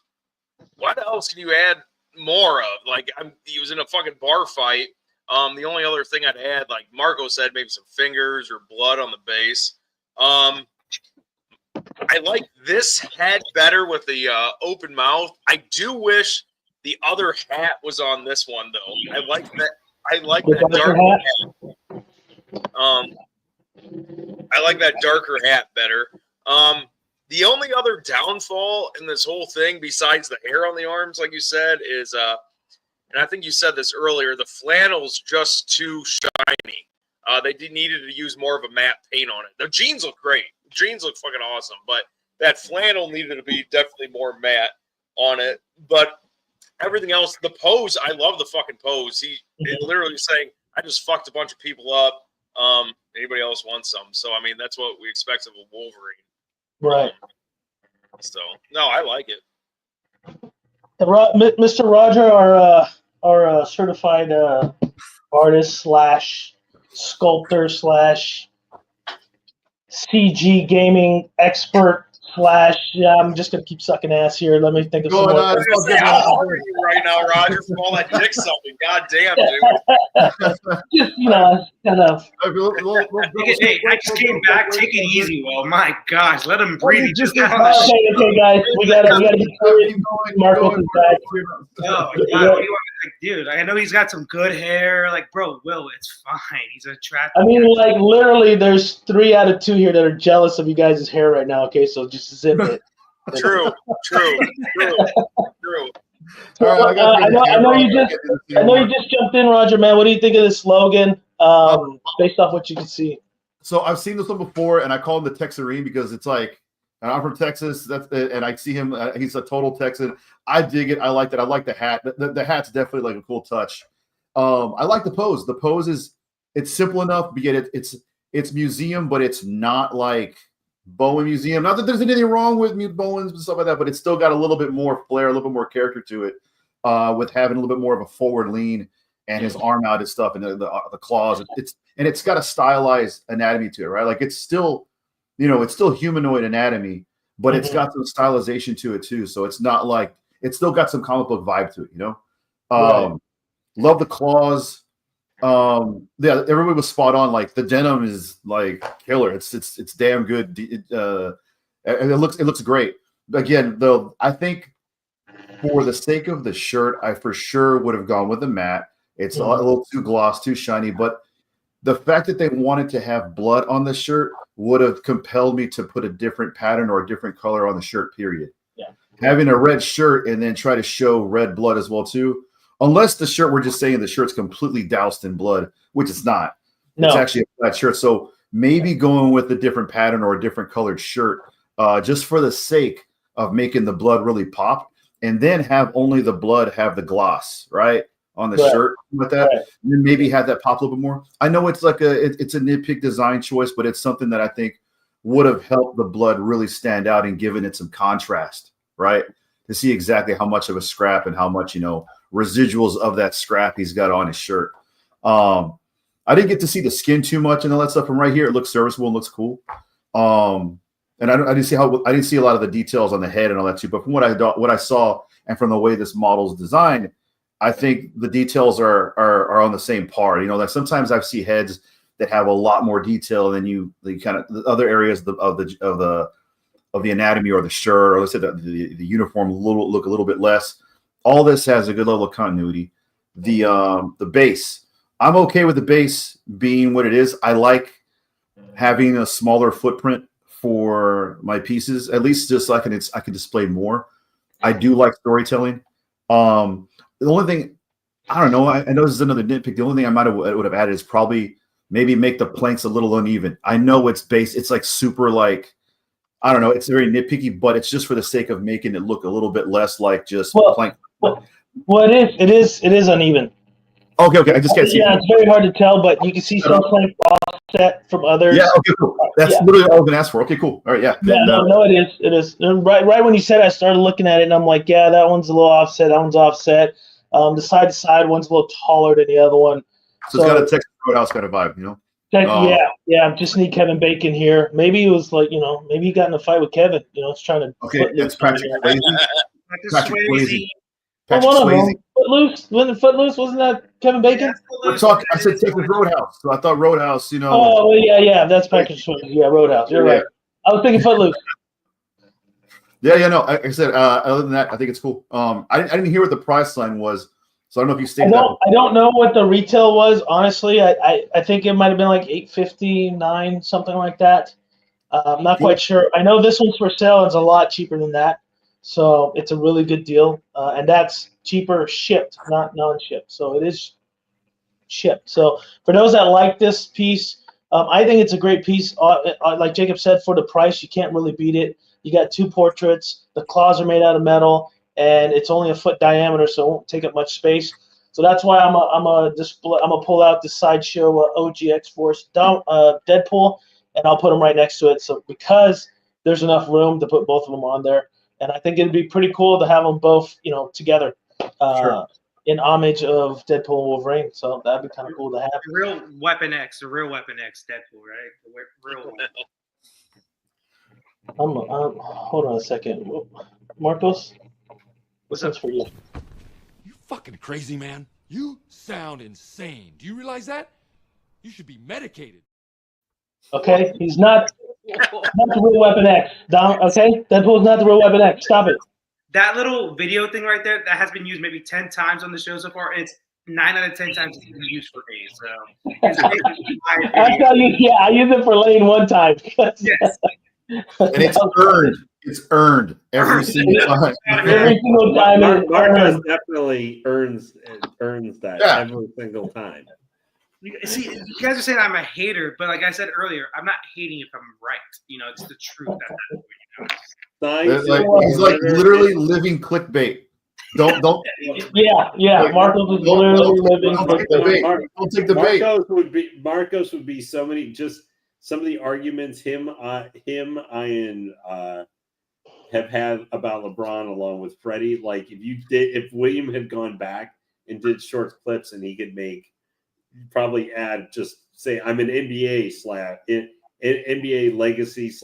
[SPEAKER 2] what else can you add more of? Like, he was in a fucking bar fight. The only other thing I'd add, like Marco said, maybe some fingers or blood on the base. I like this head better with the open mouth. I do wish the other hat was on this one, though. I like that. I like that dark hat. I like that darker hat better. The only other downfall in this whole thing, besides the hair on the arms, like you said, is and I think you said this earlier, the flannel's just too shiny. They needed to use more of a matte paint on it. The jeans look great. The jeans look fucking awesome, but that flannel needed to be definitely more matte on it. But everything else, the pose, I love the fucking pose. He literally saying, I just fucked a bunch of people up. Anybody else wants some? So, I mean, that's what we expect of a Wolverine.
[SPEAKER 1] Right.
[SPEAKER 2] So, no, I like it.
[SPEAKER 1] Mr. Roger, our certified artist / sculptor / CG gaming expert / I'm just gonna keep sucking ass here. Let me think of some more.
[SPEAKER 2] How hard are you right now, Roger, from all that dick sucking? God damn, dude.
[SPEAKER 1] Just kind of.
[SPEAKER 3] Hey, I just came back. Take it easy, Will. My gosh, let him breathe. He just got on
[SPEAKER 1] Okay, guys, we gotta get serious. Marcos is back.
[SPEAKER 3] Oh my God, dude, I know he's got some good hair. Like, bro, Will, it's fine. He's attractive.
[SPEAKER 1] I mean, like, literally, there's 3 out of 2 here that are jealous of you guys' hair right now. Okay, so just zip it.
[SPEAKER 2] True.
[SPEAKER 1] Well, I know you just jumped in, Roger. Man, what do you think of this slogan? Based off what you can see.
[SPEAKER 6] So I've seen this one before, and I call him the Texarine because it's like, and I'm from Texas. And I see him. He's a total Texan. I dig it. I like that. I like the hat. The hat's definitely like a cool touch. I like the pose. The pose it's simple enough. But yet it's museum, but it's not like Bowen Museum. Not that there's anything wrong with Bowens and stuff like that, but it's still got a little bit more flair, a little bit more character to it, with having a little bit more of a forward lean and his arm out and stuff, and the claws. It's got a stylized anatomy to it, right? Like it's still, it's still humanoid anatomy, but it's got some stylization to it too. So it's not like it's still got some comic book vibe to it,
[SPEAKER 1] Right.
[SPEAKER 6] Love the claws. Yeah, everybody was spot on. Like the denim is like killer. It's damn good. It looks great. Again, though, I think for the sake of the shirt, I for sure would have gone with the matte. It's a little too gloss, too shiny, but the fact that they wanted to have blood on the shirt would have compelled me to put a different pattern or a different color on the shirt, period.
[SPEAKER 1] Yeah.
[SPEAKER 6] Having a red shirt and then try to show red blood as well, too. Unless the shirt, we're just saying the shirt's completely doused in blood, which it's not. No. It's actually a flat shirt. So maybe going with a different pattern or a different colored shirt, just for the sake of making the blood really pop, and then have only the blood have the gloss, right, on the shirt with that, and then maybe have that pop a little bit more. I know it's like it's a nitpick design choice, but it's something that I think would have helped the blood really stand out and given it some contrast, right, to see exactly how much of a scrap and how much, residuals of that scrap he's got on his shirt. I didn't get to see the skin too much and all that stuff from right here. It looks serviceable and looks cool. And I didn't see a lot of the details on the head and all that too. But from what I saw and from the way this model's designed, I think the details are on the same par. Like sometimes I see heads that have a lot more detail than the kind of the other areas of the anatomy or the shirt, or let's say the uniform look a little bit less. All this has a good level of continuity. The base, I'm okay with the base being what it is. I like having a smaller footprint for my pieces, at least just so I can display more. I do like storytelling. The only thing, I don't know, I know this is another nitpick. The only thing I would have added is probably maybe make the planks a little uneven. I know it's base, it's like super like, I don't know, it's very nitpicky, but it's just for the sake of making it look a little bit less like just plank.
[SPEAKER 1] Well, it is uneven.
[SPEAKER 6] Okay, I just can't see.
[SPEAKER 1] Yeah, it's very hard to tell, but you can see some plank offset from others.
[SPEAKER 6] Yeah, okay, cool. That's literally all I was gonna ask for. Okay, cool. All right, yeah.
[SPEAKER 1] Yeah, no, it is. And right when you said it, I started looking at it, and I'm like, yeah, that one's a little offset. That one's offset. The side to side one's a little taller than the other one.
[SPEAKER 6] So it's got a Texas Roadhouse kind of vibe,
[SPEAKER 1] Yeah. Just need Kevin Bacon here. Maybe it was like, maybe he got in a fight with Kevin. It's trying to.
[SPEAKER 6] Okay, that's Patrick Swayze. Patrick Swayze.
[SPEAKER 1] Footloose? Footloose, wasn't that Kevin Bacon?
[SPEAKER 6] I said Texas Roadhouse, so I thought Roadhouse,
[SPEAKER 1] Oh, yeah, that's Patrick Swayze. Yeah, Roadhouse. You're right. I was thinking Footloose.
[SPEAKER 6] No. Like I said, other than that, I think it's cool. I didn't hear what the price line was, so I don't know if you stated that.
[SPEAKER 1] I don't know what the retail was, honestly. I think it might have been like $8.59, something like that. I'm not quite sure. I know this one's for sale. It's a lot cheaper than that. So it's a really good deal. And that's cheaper shipped, not non-shipped. So it is shipped. So for those that like this piece, I think it's a great piece. Like Jacob said, for the price, you can't really beat it. You got 2 portraits. The claws are made out of metal, and it's only a foot diameter, so it won't take up much space. So that's why I'm gonna pull out the Sideshow OG X-Force Deadpool, and I'll put them right next to it. So because there's enough room to put both of them on there, and I think it'd be pretty cool to have them both, together, in homage of Deadpool and Wolverine. So that'd be kind of cool to have.
[SPEAKER 3] The real Weapon X Deadpool, right? The real one.
[SPEAKER 1] Hold on a second, Marcos.
[SPEAKER 3] What's
[SPEAKER 1] This one's for you.
[SPEAKER 7] You fucking crazy, man. You sound insane. Do you realize that? You should be medicated.
[SPEAKER 1] Okay, he's not the real Weapon X. Okay, Deadpool's not the real Weapon X. Stop it.
[SPEAKER 3] That little video thing right there, that has been used maybe 10 times on the show so far. It's 9 out of 10 times it's been used for me. So
[SPEAKER 1] I used it for Lane one time.
[SPEAKER 3] yes.
[SPEAKER 6] And it's earned. It's earned every single time.
[SPEAKER 1] Every single time.
[SPEAKER 4] Marcos definitely earns that every single time.
[SPEAKER 3] See, you guys are saying I'm a hater, but like I said earlier, I'm not hating if I'm right. It's the truth.
[SPEAKER 6] He's like literally living clickbait. Don't.
[SPEAKER 1] Yeah. Marcos is literally living clickbait.
[SPEAKER 6] Don't take the bait.
[SPEAKER 4] Marcos would be so many. Just some of the arguments I have had about LeBron along with Freddie. Like if William had gone back and did short clips, and he could probably add, just say I'm an NBA legacy /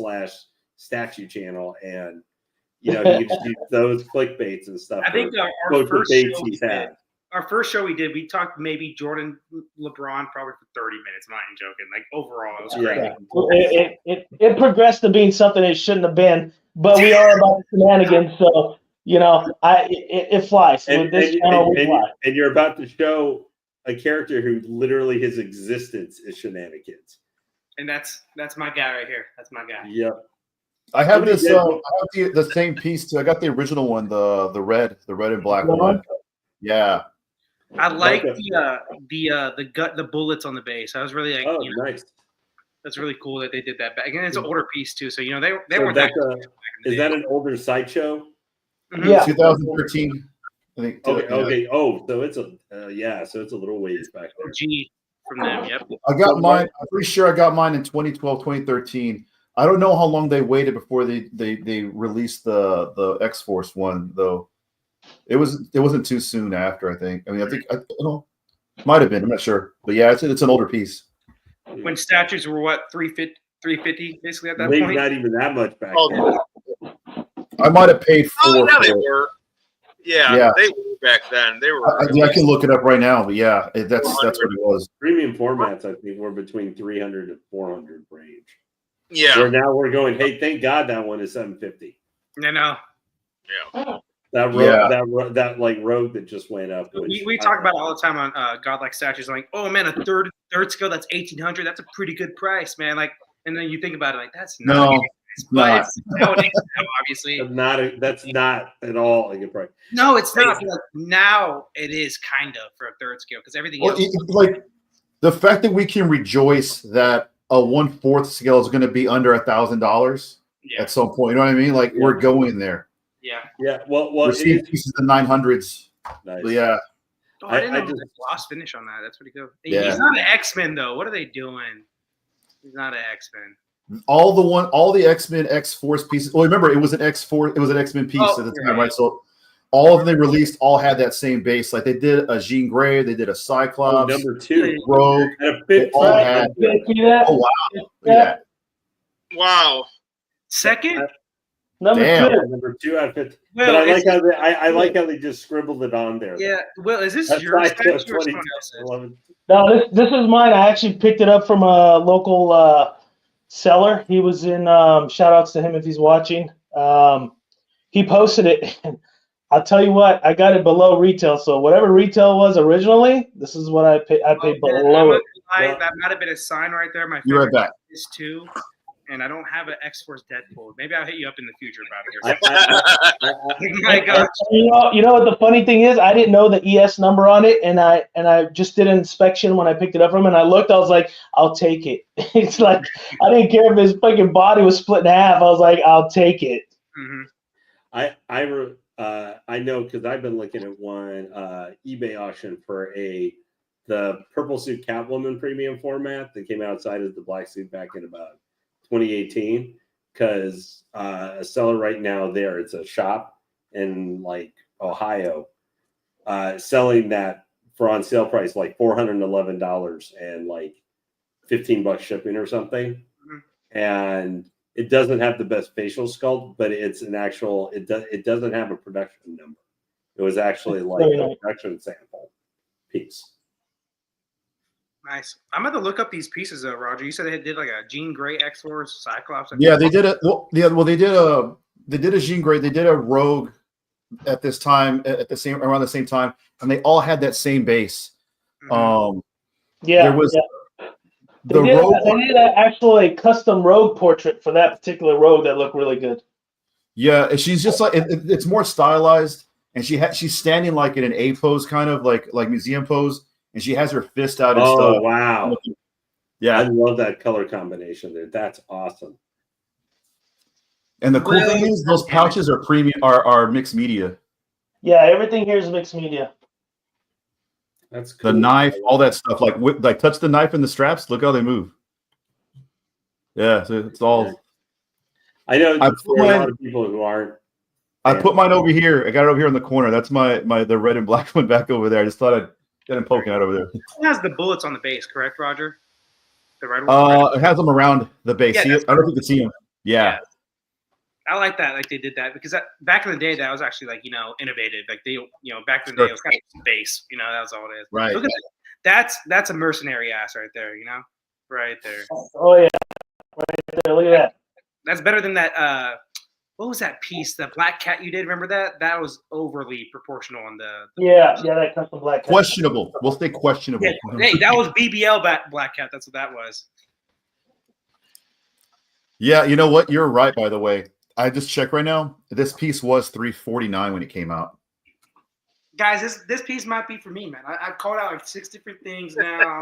[SPEAKER 4] statue channel, and you could just use those clickbaits and stuff.
[SPEAKER 3] I think our first show we did, we talked maybe Jordan, LeBron probably for 30 minutes. I'm not even joking. Like overall, it was crazy.
[SPEAKER 1] It progressed to being something it shouldn't have been, but we are about the shenanigans, so it flies.
[SPEAKER 4] And you're about to show a character who literally his existence is shenanigans.
[SPEAKER 3] And that's my guy right here. That's my guy.
[SPEAKER 4] Yep.
[SPEAKER 6] I have this. I have the same piece too. I got the original one, the red and black one. Yeah.
[SPEAKER 3] I like the bullets on the base. I was really like,
[SPEAKER 4] nice.
[SPEAKER 3] That's really cool that they did that back. And it's an older piece too, so they
[SPEAKER 4] so
[SPEAKER 3] weren't that.
[SPEAKER 4] Is that an older Sideshow?
[SPEAKER 3] Mm-hmm.
[SPEAKER 1] Yeah,
[SPEAKER 6] 2013. I think.
[SPEAKER 4] Okay. Oh, so it's a little ways back there.
[SPEAKER 3] G from them. Yep.
[SPEAKER 6] I got mine. I'm pretty sure I got mine in 2012, 2013. I don't know how long they waited before they released the X-Force one though. It wasn't too soon after. I think. I don't know. Might have been. I'm not sure. But yeah, it's an older piece.
[SPEAKER 3] When statues were what, 350 basically at that
[SPEAKER 4] Maybe
[SPEAKER 3] point.
[SPEAKER 4] not even that much back then.
[SPEAKER 6] I might have paid $4.
[SPEAKER 2] Yeah, they were. Yeah, they were back then. They were.
[SPEAKER 6] I can look it up right now, but yeah, that's what it was.
[SPEAKER 4] Premium formats, I think, were between 300 and 400 range.
[SPEAKER 2] Yeah.
[SPEAKER 4] Where now we're going, hey, thank God that one is 750.
[SPEAKER 3] I know.
[SPEAKER 2] Yeah.
[SPEAKER 4] That rogue that just went up.
[SPEAKER 3] We talk about it all the time on Godlike Statues. Like, oh man, a third scale, that's 1,800. That's a pretty good price, man. Like, and then you think about it, like that's not.
[SPEAKER 6] Not.
[SPEAKER 3] Obviously.
[SPEAKER 4] That's not at all a good price.
[SPEAKER 3] No, it's not. Like, now it is kind of for a third scale because everything else.
[SPEAKER 6] Like the fact that we can rejoice that a 1/4 scale is going to be under $1,000 at some point. You know what I mean? Like we're going there.
[SPEAKER 3] Yeah.
[SPEAKER 4] Yeah. Well,
[SPEAKER 6] we're seeing pieces in the 900s.
[SPEAKER 4] Nice.
[SPEAKER 6] But yeah.
[SPEAKER 3] Oh, I didn't know just lost finish on that. That's pretty good.
[SPEAKER 6] Yeah.
[SPEAKER 3] He's not an X-Men though. What are they doing? He's not an X-Men.
[SPEAKER 6] All the X-Men X-Force pieces. Well, remember it was an X-Force. It was an X-Men piece at the time, right? So all of them they released all had that same base. Like they did a Jean Grey, they did a Cyclops,
[SPEAKER 4] number 2,
[SPEAKER 6] Rogue.
[SPEAKER 1] Oh wow!
[SPEAKER 6] Yeah.
[SPEAKER 2] Wow.
[SPEAKER 3] Second.
[SPEAKER 4] Number 2 out of 50.
[SPEAKER 3] Well,
[SPEAKER 4] but I like how they just scribbled it on there.
[SPEAKER 3] Yeah. Well, is this your
[SPEAKER 4] statue
[SPEAKER 3] or someone else's?
[SPEAKER 1] No, this is mine. I actually picked it up from a local seller. He was in. Shout outs to him if he's watching. He posted it. I'll tell you what, I got it below retail. So whatever retail was originally, this is what I paid. I paid below it.
[SPEAKER 3] That might have been a sign right there. My
[SPEAKER 6] You're right back.
[SPEAKER 3] is too. and I don't have an X-Force Deadpool. Maybe I'll hit you up in the future about it. My gosh.
[SPEAKER 1] You know what the funny thing is? I didn't know the ES number on it, and I just did an inspection when I picked it up from him, and I looked. I was like, I'll take it. It's like I didn't care if his fucking body was split in half. I was like, I'll take it.
[SPEAKER 3] Mm-hmm.
[SPEAKER 4] I know because I've been looking at one eBay auction for the purple suit Catwoman premium format that came outside as the black suit back in about 2018. Because a seller right now there, it's a shop in like Ohio, selling that for on sale price like $411 and like $15 shipping or something. Mm-hmm. And it doesn't have the best facial sculpt, but it's an actual. It doesn't have a production number. It was actually like a production sample piece.
[SPEAKER 3] Nice. I'm going to look up these pieces though, Roger. You said they did like a Jean Grey X-Force Cyclops.
[SPEAKER 6] Yeah, they did it. Well, they did a Jean Grey. They did a Rogue at this time around the same time, and they all had that same base.
[SPEAKER 3] Mm-hmm.
[SPEAKER 6] There was.
[SPEAKER 1] Yeah. They did an actual custom Rogue portrait for that particular Rogue that looked really good.
[SPEAKER 6] Yeah, and she's just like it's more stylized, and she's standing like in an A pose, kind of like museum pose, and she has her fist out and stuff.
[SPEAKER 4] Oh wow!
[SPEAKER 6] Yeah,
[SPEAKER 4] I love that color combination there. That's awesome.
[SPEAKER 6] And the cool thing is, those pouches are premium, are mixed media.
[SPEAKER 1] Yeah, everything here is mixed media.
[SPEAKER 4] That's cool.
[SPEAKER 6] The knife, all that stuff. Like touch the knife and the straps. Look how they move. Yeah, so it's all.
[SPEAKER 4] I know there are a lot of people who aren't.
[SPEAKER 6] I put mine over here. I got it over here in the corner. That's the red and black one back over there. I just thought I'd get him poking out over there.
[SPEAKER 3] It has the bullets on the base, correct, Roger? The red one.
[SPEAKER 6] It has them around the base.
[SPEAKER 3] Yeah,
[SPEAKER 6] I don't know if you can see them. Yeah.
[SPEAKER 3] I like that. Like they did that because back in the day, that was actually innovative. Like they, back in the day, it was kind of space. That was all it is.
[SPEAKER 6] Right.
[SPEAKER 3] Look at that. That's a mercenary ass right there. Right there.
[SPEAKER 1] Oh yeah, right there. Look at that.
[SPEAKER 3] That's better than that. What was that piece? The black cat you did. Remember that? That was overly proportional on the
[SPEAKER 1] yeah, that custom black cat.
[SPEAKER 6] Questionable. We'll say questionable.
[SPEAKER 3] Yeah. Hey, that was BBL black cat. That's what that was.
[SPEAKER 6] Yeah, you know what? You're right. By the way, I just checked right now. This piece was $349 when it came out.
[SPEAKER 3] Guys, this piece might be for me, man. I've called out like 6 different things now.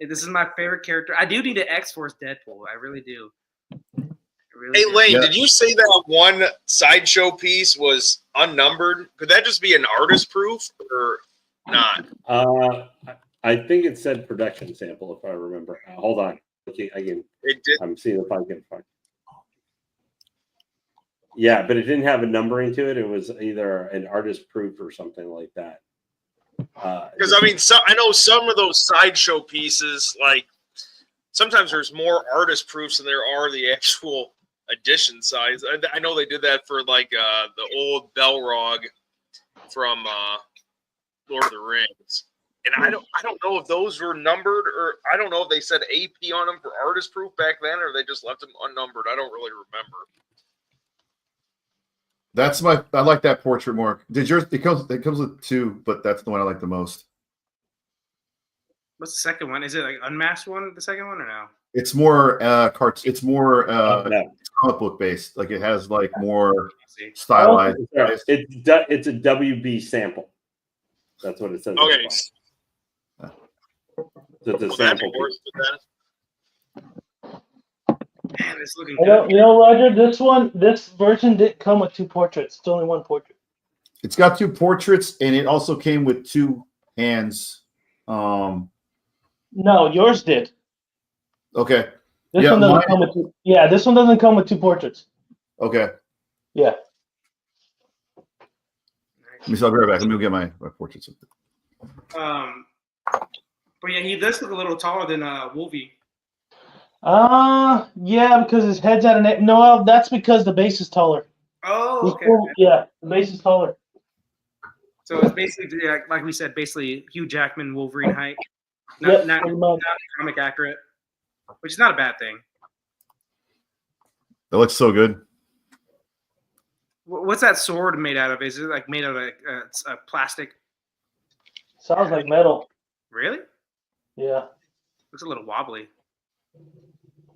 [SPEAKER 3] This is my favorite character. I do need an X-Force Deadpool. I really do.
[SPEAKER 2] Hey, Lane, did you say that one Sideshow piece was unnumbered? Could that just be an artist proof or not?
[SPEAKER 4] I think it said production sample, if I remember. Hold on. Okay, again,
[SPEAKER 2] it did.
[SPEAKER 4] I'm seeing if I can find. Yeah, but it didn't have a numbering to it. It was either an artist proof or something like that.
[SPEAKER 2] Because I know some of those Sideshow pieces, like sometimes there's more artist proofs than there are the actual edition size. I know they did that for like the old Belrog from Lord of the Rings, and I don't know if those were numbered, or I don't know if they said AP on them for artist proof back then, or they just left them unnumbered. I don't really remember.
[SPEAKER 6] I like that portrait more. Did yours? It comes with 2, but that's the one I like the most.
[SPEAKER 3] What's the second one? Is it like unmasked one? The second one or no?
[SPEAKER 6] It's more It's more comic book based. Like it has like more stylized.
[SPEAKER 4] It's a WB sample. That's what it says.
[SPEAKER 2] Okay.
[SPEAKER 4] So it's a sample.
[SPEAKER 3] Man, it's looking
[SPEAKER 1] good. Roger, this version didn't come with 2 portraits. It's only 1 portrait.
[SPEAKER 6] It's got 2 portraits, and it also came with 2 hands.
[SPEAKER 1] No, yours did.
[SPEAKER 6] Okay.
[SPEAKER 1] This one doesn't come with 2. Yeah, this one doesn't come with 2 portraits.
[SPEAKER 6] Okay.
[SPEAKER 1] Yeah.
[SPEAKER 6] Let me stop right back. Let me get my portraits.
[SPEAKER 3] But yeah, he does look a little taller than Wolvie.
[SPEAKER 1] Yeah, because his head's at an. No, that's because the base is taller.
[SPEAKER 3] Oh, okay.
[SPEAKER 1] Yeah, the base is taller.
[SPEAKER 3] So it's basically, like we said, basically Hugh Jackman Wolverine height. Not comic accurate, which is not a bad thing.
[SPEAKER 6] That looks so good.
[SPEAKER 3] What's that sword made out of? Is it like made out of a plastic?
[SPEAKER 1] Sounds like metal.
[SPEAKER 3] Really?
[SPEAKER 1] Yeah.
[SPEAKER 3] Looks a little wobbly.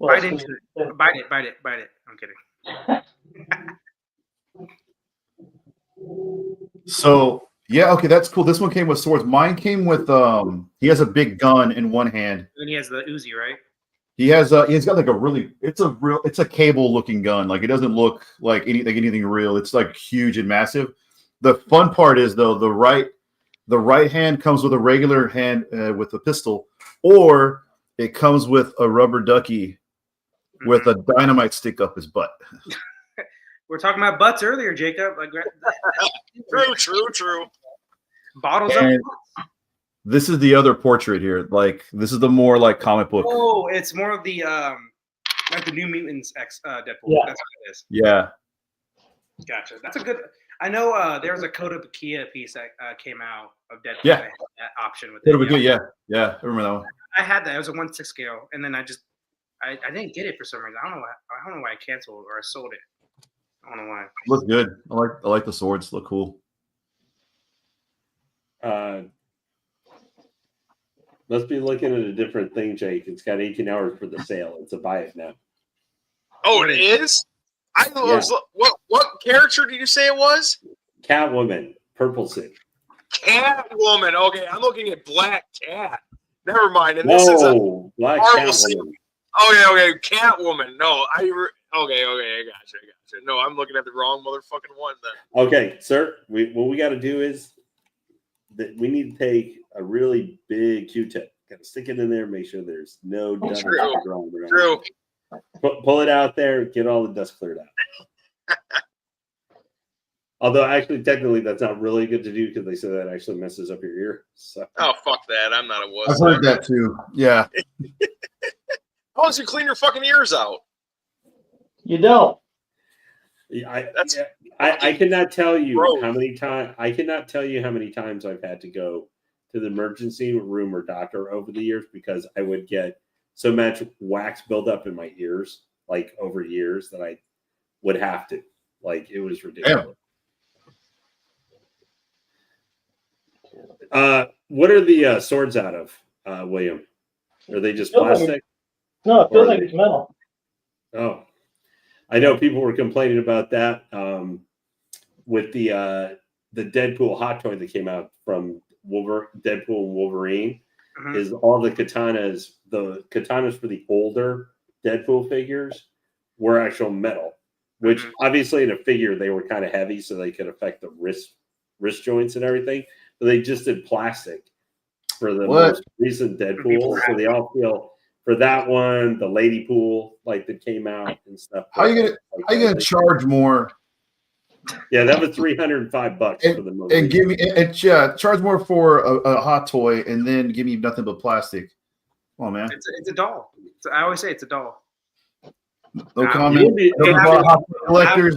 [SPEAKER 1] Well,
[SPEAKER 3] Bite into it. Bite it. I'm kidding.
[SPEAKER 6] So yeah, okay, that's cool. This one came with swords. Mine came with he has a big gun in one hand.
[SPEAKER 3] And he has the Uzi, right?
[SPEAKER 6] He's got like it's a cable looking gun. Like it doesn't look like anything real. It's like huge and massive. The fun part is though the right hand comes with a regular hand with a pistol, or it comes with a rubber ducky with a dynamite stick up his butt.
[SPEAKER 3] We're talking about butts earlier, Jacob. Like,
[SPEAKER 2] True.
[SPEAKER 3] Bottles
[SPEAKER 6] And
[SPEAKER 3] up.
[SPEAKER 6] this is the other portrait here. Like this is the more like comic book.
[SPEAKER 3] Oh, it's more of the like the New Mutants X Deadpool.
[SPEAKER 1] Yeah.
[SPEAKER 3] That's what it is.
[SPEAKER 6] Yeah.
[SPEAKER 3] Gotcha. That's a good. I know there was a Coda Bakia piece that came out of Deadpool.
[SPEAKER 6] Yeah.
[SPEAKER 3] That had that option with
[SPEAKER 6] It'll be
[SPEAKER 3] it.
[SPEAKER 6] good. Yeah. I remember that one.
[SPEAKER 3] I had that. It was a 1/6 scale, and then I didn't get it for some reason. I don't know why I canceled or I sold it. I don't know why.
[SPEAKER 6] Look good. I like the swords. Look cool.
[SPEAKER 4] Must be looking at a different thing, Jake. It's got 18 hours for the sale. It's a buy it now.
[SPEAKER 2] Oh, it is? What character did you say it was?
[SPEAKER 4] Catwoman, purple suit.
[SPEAKER 2] Catwoman. Okay, I'm looking at Black Cat. Never mind. And this is a
[SPEAKER 4] Black
[SPEAKER 2] Marvel
[SPEAKER 4] Catwoman.
[SPEAKER 2] Okay, Catwoman. No, I gotcha. No, I'm looking at the wrong motherfucking one then.
[SPEAKER 4] Okay, sir. What we got to do is that we need to take a really big Q-tip, got to stick it in there, make sure there's no dust growing around.
[SPEAKER 2] True.
[SPEAKER 4] Pull it out there, get all the dust cleared out. Although, actually, technically, that's not really good to do because they say that actually messes up your ear. So.
[SPEAKER 2] Oh, fuck that. I'm not a wuss.
[SPEAKER 6] I've heard that too. Yeah.
[SPEAKER 2] How else you clean your fucking ears out?
[SPEAKER 1] You don't.
[SPEAKER 4] I cannot tell you
[SPEAKER 2] gross.
[SPEAKER 4] how many times. I cannot tell you how many times I've had to go to the emergency room or doctor over the years because I would get so much wax buildup in my ears, like over years, that I would have to. Like it was ridiculous. What are the swords out of, William? Are they just plastic?
[SPEAKER 1] No, it feels like it's metal.
[SPEAKER 4] Oh, I know people were complaining about that with the Deadpool hot toy that came out from Deadpool and Wolverine.
[SPEAKER 3] Mhm.
[SPEAKER 4] Is all the katanas for the older Deadpool figures were actual metal, which obviously in a figure they were kind of heavy, so they could affect the wrist joints and everything. But they just did plastic for the most recent Deadpool, so they all feel. For that one, the Lady Pool that came out and stuff.
[SPEAKER 6] How you gonna charge more?
[SPEAKER 4] Yeah, that was $305 for the movie.
[SPEAKER 6] And give me charge more for a hot toy and then give me nothing but plastic. Come on, man.
[SPEAKER 3] It's a doll. I always say it's a doll.
[SPEAKER 6] No comment. Collectors.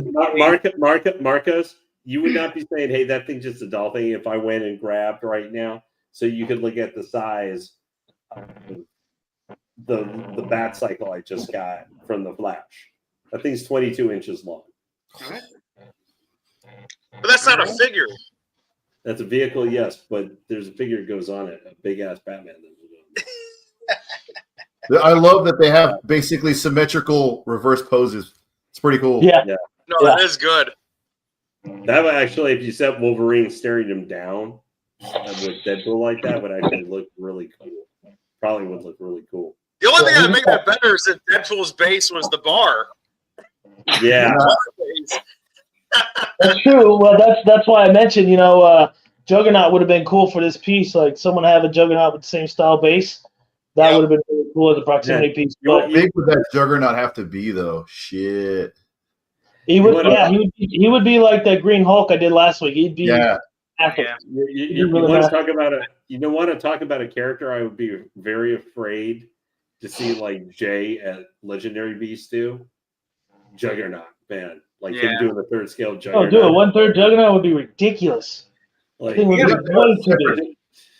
[SPEAKER 4] Marcos, you would not be saying, "Hey, that thing's just a doll thing." If I went and grabbed right now, so you could look at the size. The bat cycle I just got from the Flash. That thing's 22 inches long.
[SPEAKER 2] But that's not a figure.
[SPEAKER 4] That's a vehicle, yes, but there's a figure that goes on it, a big ass Batman.
[SPEAKER 6] I love that they have basically symmetrical reverse poses. It's pretty cool.
[SPEAKER 1] Yeah.
[SPEAKER 2] No, that is good.
[SPEAKER 4] That would actually, if you set Wolverine staring him down with Deadpool like that, would actually look really cool. Probably would look really cool.
[SPEAKER 2] The only thing that made that better is that Deadpool's base was the bar.
[SPEAKER 4] Yeah.
[SPEAKER 1] That's true. Well, that's why I mentioned, Juggernaut would have been cool for this piece. Like someone have a Juggernaut with the same style base. That would have been really cool as a proximity piece.
[SPEAKER 6] How big would that Juggernaut have to be, though? Shit.
[SPEAKER 1] He would be like that Green Hulk I did last week. He'd be epic.
[SPEAKER 4] You want to talk about a character I would be very afraid to see like Jay at Legendary Beast do? Juggernaut, man. Like him doing the third scale Juggernaut.
[SPEAKER 1] Oh, do it. 1/3 Juggernaut would be ridiculous.
[SPEAKER 4] Like,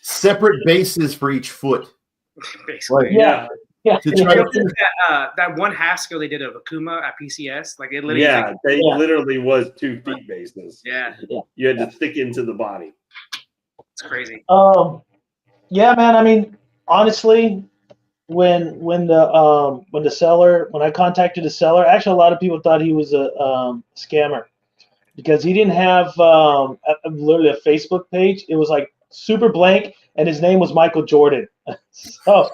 [SPEAKER 6] separate bases for each foot.
[SPEAKER 3] Basically.
[SPEAKER 1] Yeah.
[SPEAKER 3] That 1/2 scale they did of Akuma at PCS, like it literally.
[SPEAKER 4] Literally was 2 feet bases.
[SPEAKER 3] Yeah.
[SPEAKER 4] You had to stick into the body.
[SPEAKER 3] It's crazy.
[SPEAKER 1] Yeah, man. I mean, honestly, when I contacted the seller, actually a lot of people thought he was a scammer because he didn't have literally a Facebook page. It was like super blank, and his name was Michael Jordan. So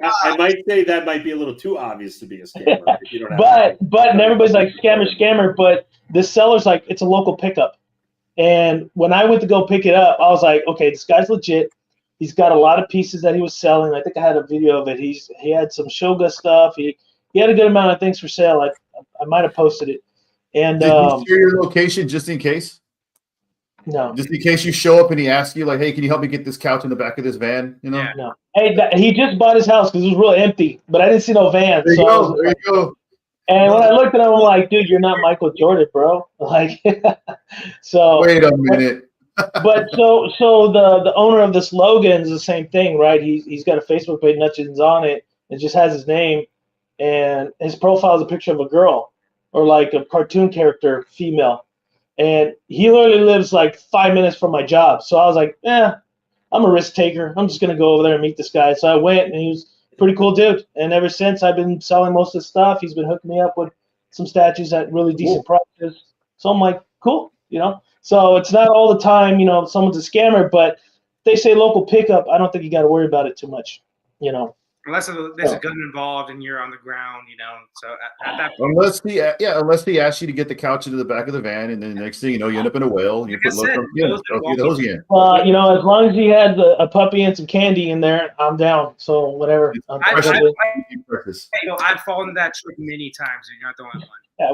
[SPEAKER 4] I might say that might be a little too obvious to be a scammer. If you don't have
[SPEAKER 1] but and everybody's like scammer. But this seller's like, it's a local pickup. And when I went to go pick it up, I was like, okay, this guy's legit. He's got a lot of pieces that he was selling. I think I had a video of it. He had some Shoga stuff. He had a good amount of things for sale. I might have posted it. And
[SPEAKER 6] did you share your location just in case?
[SPEAKER 1] No.
[SPEAKER 6] Just in case you show up and he asks you, like, hey, can you help me get this couch in the back of this van? You know?
[SPEAKER 3] Yeah.
[SPEAKER 1] No. Hey, he just bought his house because it was really empty, but I didn't see no van.
[SPEAKER 6] There you go. There you go.
[SPEAKER 1] And when I looked at him, I'm like, dude, you're not Michael Jordan, bro. Like, so.
[SPEAKER 6] Wait a minute.
[SPEAKER 1] But so the owner of this Logan is the same thing, right? He's got a Facebook page, nothing's on it. It just has his name, and his profile is a picture of a girl or like a cartoon character, female. And he literally lives like 5 minutes from my job. So I was like, I'm a risk taker. I'm just going to go over there and meet this guy. So I went, and he was a pretty cool dude. And ever since, I've been selling most of the stuff. He's been hooking me up with some statues at really decent prices. So I'm like, cool, you know. So it's not all the time, you know, someone's a scammer, but they say local pickup. I don't think you got to worry about it too much, you know.
[SPEAKER 3] Unless there's a gun involved and you're on the ground, you know. So at that point,
[SPEAKER 6] unless he asks you to get the couch into the back of the van, and then the next thing you know, you end up in a whale, and you put those again.
[SPEAKER 1] You know, as long as he had a puppy and some candy in there, I'm down. So whatever.
[SPEAKER 3] I've fallen that trick many times, and you're not the only one.
[SPEAKER 1] Yeah,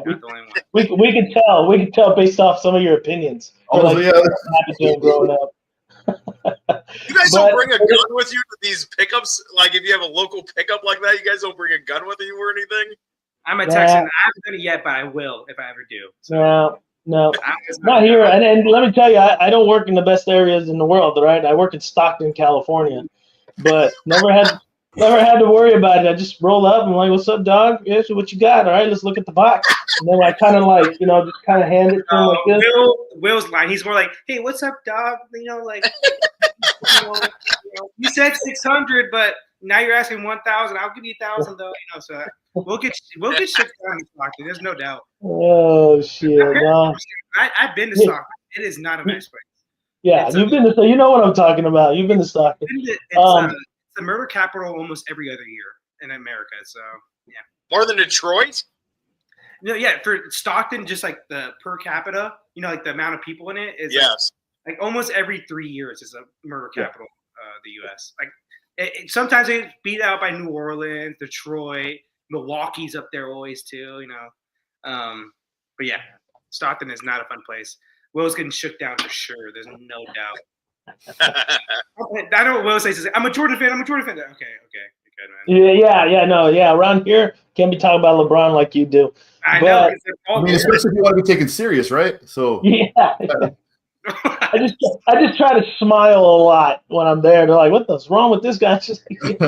[SPEAKER 1] we can tell. We can tell based off some of your opinions.
[SPEAKER 6] Oh, yeah.
[SPEAKER 1] Happened to him growing up.
[SPEAKER 2] You guys don't bring a gun with you to these pickups? Like, if you have a local pickup like that, you guys don't bring a gun with you or anything?
[SPEAKER 3] I'm a Texan. I haven't done it yet, but I will if I ever do.
[SPEAKER 1] So. No, not here. And let me tell you, I don't work in the best areas in the world, right? I work in Stockton, California, but never had to worry about it. I just roll up and I'm like, "What's up, dog? Yeah, so what you got? All right, let's look at the box." And then I kind of like, you know, just kind of hand it to him like this.
[SPEAKER 3] Will's line. He's more like, "Hey, what's up, dog?" You know, like, you said 600, but now you're asking 1,000. I'll give you 1,000 though. You know, so we'll get shit done in Stockton. There's no doubt.
[SPEAKER 1] Oh shit! No.
[SPEAKER 3] I've been to Stockton. It is not a nice place.
[SPEAKER 1] Yeah, you've been to. So you know what I'm talking about. You've been to Stockton.
[SPEAKER 3] It's the murder capital almost every other year in America. So yeah.
[SPEAKER 2] More than Detroit?
[SPEAKER 3] No, yeah. For Stockton, just like the per capita, you know, like the amount of people in it is like almost every 3 years is a murder capital. The U.S. Like sometimes they beat out by New Orleans, Detroit, Milwaukee's up there always too. You know, but yeah, Stockton is not a fun place. Will's getting shook down for sure. There's no doubt. I know what Will says. I'm a Jordan fan. Okay, good, man.
[SPEAKER 1] Yeah. Around here, can't be talking about LeBron like you do.
[SPEAKER 6] I know, especially if you want to be taken serious, right? So
[SPEAKER 1] yeah. I just try to smile a lot when I'm there. They're like, "What's wrong with this guy?" Just like,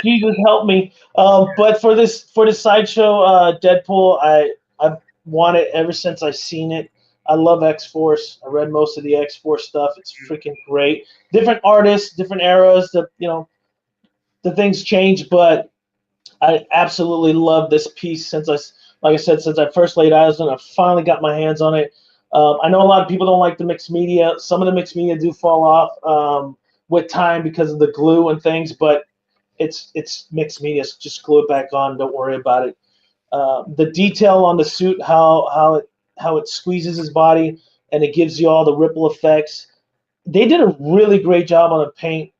[SPEAKER 1] Jesus help me. But for this sideshow Deadpool, I've wanted ever since I've seen it. I love X-Force. I read most of the X-Force stuff. It's freaking great. Different artists, different eras. The things change, but I absolutely love this piece since I first laid eyes on it. I finally got my hands on it. I know a lot of people don't like the mixed media. Some of the mixed media do fall off with time because of the glue and things, but it's mixed media. So just glue it back on. Don't worry about it. The detail on the suit, how it squeezes his body and it gives you all the ripple effects. They did a really great job on the paint.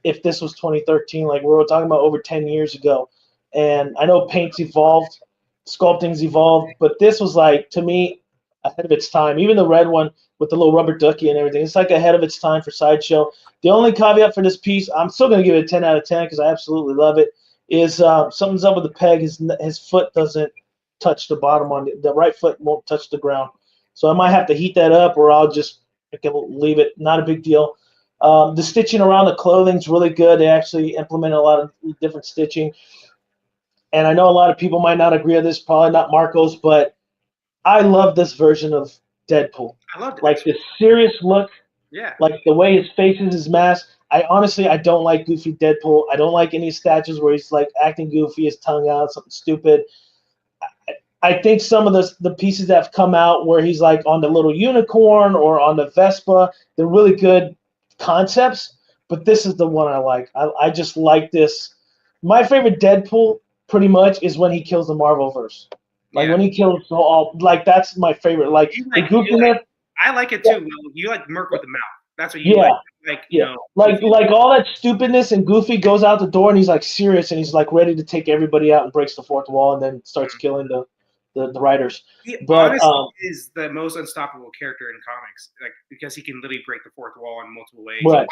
[SPEAKER 1] If this was 2013, like we were talking about over 10 years ago, and I know paint's evolved, sculpting's evolved, but this was like, to me, ahead of its time. Even the red one with the little rubber ducky and everything, it's like ahead of its time for Sideshow. The only caveat for this piece, I'm still going to give it a 10 out of 10 because I absolutely love it, is something's up with the peg. His foot doesn't touch the bottom on it. The right foot won't touch the ground. So I might have to heat that up, or I can leave it. Not a big deal. The stitching around the clothing's really good. They actually implemented a lot of different stitching. And I know a lot of people might not agree with this, probably not Marcos, but I love this version of Deadpool.
[SPEAKER 3] I loved it.
[SPEAKER 1] Like this serious look,
[SPEAKER 3] Yeah.
[SPEAKER 1] Like the way his face is, his mask. I don't like goofy Deadpool. I don't like any statues where he's like acting goofy, his tongue out, something stupid. I think some of the pieces that have come out where he's like on the little unicorn or on the Vespa, they're really good concepts. But this is the one I like. I just like this. My favorite Deadpool pretty much is when he kills the Marvelverse. Like when he kills all, like that's my favorite. Like the goofiness.
[SPEAKER 3] I like it too. You like Merc with the mouth. That's what you like. Like you know,
[SPEAKER 1] like all that stupidness and Goofy goes out the door and he's like serious and he's like ready to take everybody out and breaks the fourth wall and then starts killing the writers.
[SPEAKER 3] He
[SPEAKER 1] but
[SPEAKER 3] honestly is the most unstoppable character in comics, like because he can literally break the fourth wall in multiple ways.
[SPEAKER 1] Right.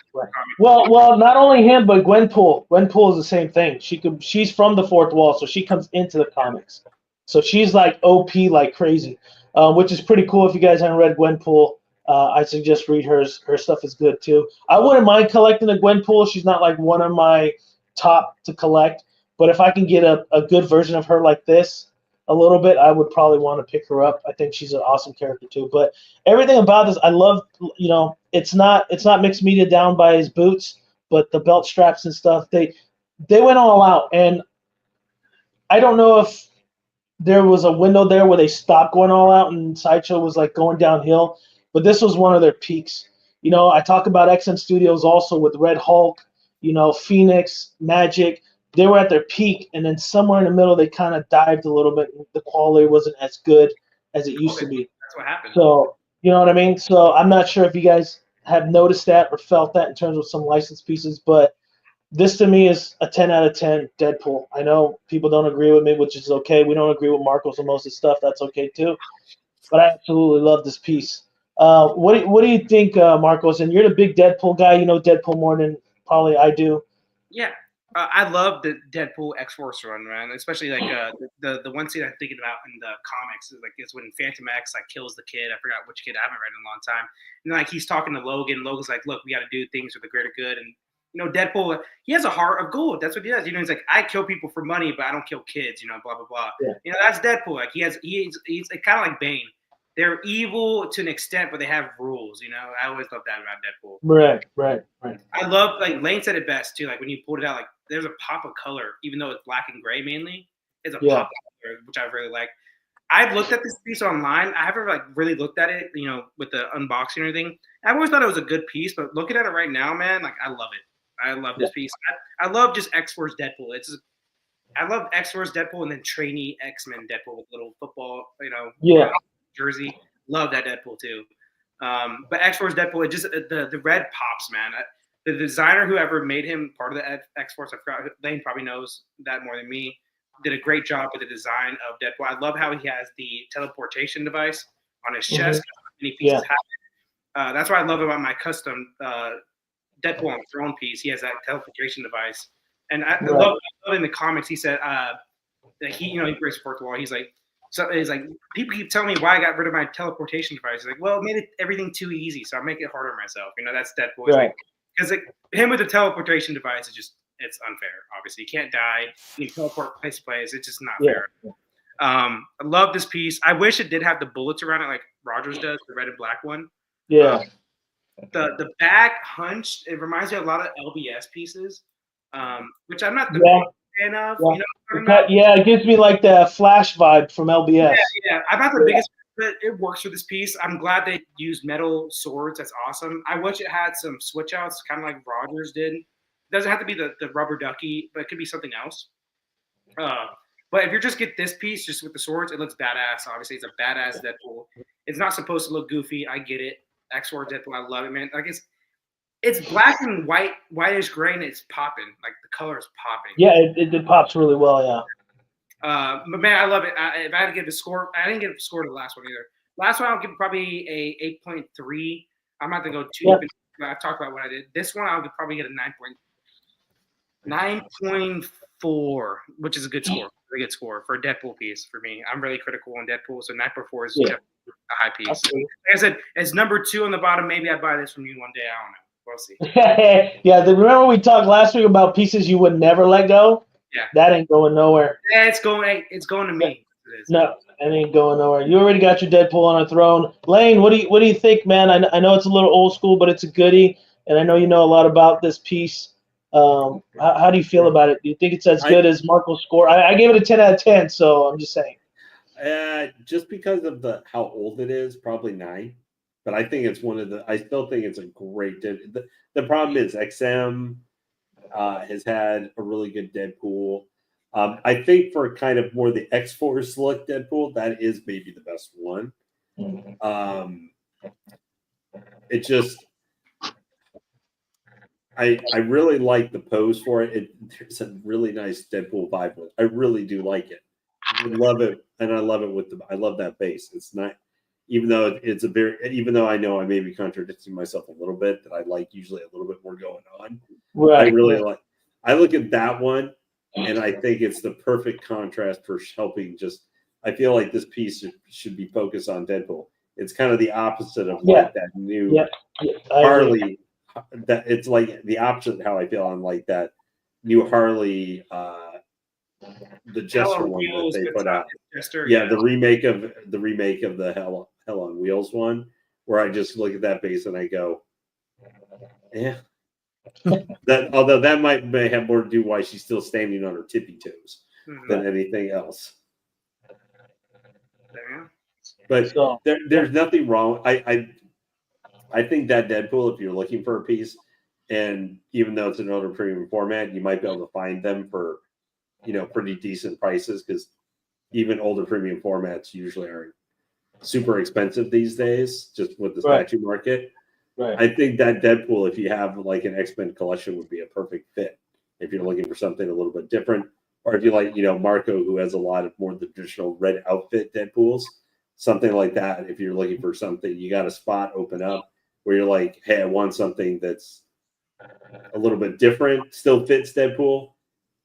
[SPEAKER 1] Well, not only him, but Gwenpool. Gwenpool is the same thing. She's from the fourth wall, so she comes into the comics. So she's like OP like crazy, which is pretty cool. If you guys haven't read Gwenpool, I suggest read hers. Her stuff is good too. I wouldn't mind collecting a Gwenpool. She's not like one of my top to collect, but if I can get a good version of her like this, a little bit, I would probably want to pick her up. I think she's an awesome character too. But everything about this, I love. You know, it's not mixed media down by his boots, but the belt straps and stuff, they went all out. And I don't know if there was a window there where they stopped going all out and Sideshow was like going downhill, but this was one of their peaks. You know, I talk about XM Studios also with Red Hulk, you know, Phoenix, Magic. They were at their peak, and then somewhere in the middle, they kind of dived a little bit. The quality wasn't as good as it used to be.
[SPEAKER 3] That's what happened.
[SPEAKER 1] So, you know what I mean? So I'm not sure if you guys have noticed that or felt that in terms of some licensed pieces, but this to me is a 10 out of 10 Deadpool. I know people don't agree with me, which is okay. We don't agree with Marcos on most of the stuff. That's okay too. But I absolutely love this piece. What do you think, Marcos? And you're the big Deadpool guy. You know Deadpool more than probably I do.
[SPEAKER 3] Yeah. I love the Deadpool X-Force run, man. Especially like the one scene I'm thinking about in the comics is like it's when Phantom X like kills the kid. I forgot which kid. I haven't read in a long time. And like he's talking to Logan. Logan's like, "Look, we got to do things for the greater good." And you know, Deadpool, he has a heart of gold. That's what he does. You know, he's like, "I kill people for money, but I don't kill kids." You know, blah blah blah.
[SPEAKER 1] Yeah.
[SPEAKER 3] You know, that's Deadpool. Like he's kind of like Bane. They're evil to an extent, but they have rules. You know, I always love that about Deadpool.
[SPEAKER 1] Right.
[SPEAKER 3] I love, like Lane said it best too. Like when you pulled it out, like there's a pop of color, even though it's black and gray mainly. It's a pop of color, which I really like. I've looked at this piece online. I haven't like really looked at it, you know, with the unboxing and everything. I've always thought it was a good piece, but looking at it right now, man, like I love it. I love this piece. I love just X-Force Deadpool. I love X-Force Deadpool and then trainee X-Men Deadpool with little football, you know, jersey. Love that Deadpool too. But X-Force Deadpool, it just the red pops, man. The designer, whoever made him part of the X-Force, I forgot. Lane probably knows that more than me. Did a great job with the design of Deadpool. I love how he has the teleportation device on his chest. Many pieces have it. That's what I love about my custom Deadpool on Throne piece. He has that teleportation device, and I love in the comics. He said that he breaks the fourth wall. He's like. So it's like people keep telling me why I got rid of my teleportation device. He's like, well, it made everything too easy, so I make it harder on myself. You know, that's Deadpool. Right. Because like, him with the teleportation device is it's unfair. Obviously, you can't die. You can teleport place to place. It's just not fair. I love this piece. I wish it did have the bullets around it like Rogers does, the red and black one.
[SPEAKER 1] Yeah.
[SPEAKER 3] The back hunched. It reminds me of a lot of LBS pieces, which I'm not the biggest fan of. You know
[SPEAKER 1] it gives me like the Flash vibe from LBS.
[SPEAKER 3] Yeah. I'm not the biggest, but it works for this piece. I'm glad they used metal swords. That's awesome. I wish it had some switch outs, kind of like Rogers did. It doesn't have to be the rubber ducky, but it could be something else. But if you just get this piece just with the swords, it looks badass. Obviously, it's a badass Deadpool. It's not supposed to look goofy. I get it. X-Force Deadpool, I love it, man. Like it's black and white, whitish gray, and it's popping. Like the color is popping. Yeah,
[SPEAKER 1] it pops really well. Yeah.
[SPEAKER 3] But man, I love it. If I had to give a score, I didn't give a score to the last one either. Last one, I'll give probably a 8.3. I'm not gonna go too. I've talked about what I did. This one, I'll probably get a 9.4, which is a good score. Really good score for a Deadpool piece for me. I'm really critical on Deadpool, so 9.4 is a high piece. Like I said, it's number 2 on the bottom. Maybe I'd buy this from you one day. I don't know. We'll see.
[SPEAKER 1] Remember we talked last week about pieces you would never let go?
[SPEAKER 3] Yeah.
[SPEAKER 1] That ain't going nowhere.
[SPEAKER 3] Yeah, it's going to me.
[SPEAKER 1] No. It ain't going nowhere. You already got your Deadpool on a throne. Lane, what do you think, man? I know it's a little old school, but it's a goodie, and I know you know a lot about this piece. How do you feel about it? Do you think it's as good as Marco's score? I gave it a 10 out of 10, so I'm just saying.
[SPEAKER 4] Just because of how old it is, probably 9. But I think it's I still think it's a great. The problem is XM has had a really good Deadpool. I think for kind of more the X-Force look Deadpool, that is maybe the best one. It just, I really like the pose for it. There's a really nice Deadpool vibe with it. I really do like it. I love it, and I love it I love that base. It's not, even though even though I know I may be contradicting myself a little bit, that I like usually a little bit more going on. Right. I really like. I look at that one, and I think it's the perfect contrast for helping. I feel like this piece should be focused on Deadpool. It's kind of the opposite of like that new Harley. That it's like the opposite of how I feel on like that new Harley. The Jester one that they put out, the remake of the Hell on Wheels one, where I just look at that base and I go, yeah. Although that may have more to do why she's still standing on her tippy toes than anything else. But there's nothing wrong. I think that Deadpool, if you're looking for a piece, and even though it's an older premium format, you might be able to find them for pretty decent prices, because even older premium formats usually aren't super expensive these days, just with the statue market. Right. I think that Deadpool, if you have like an X-Men collection, would be a perfect fit if you're looking for something a little bit different, or if you like, Marco, who has a lot of more the traditional red outfit Deadpools, something like that. If you're looking for something, you got a spot open up where you're like, hey, I want something that's a little bit different, still fits Deadpool,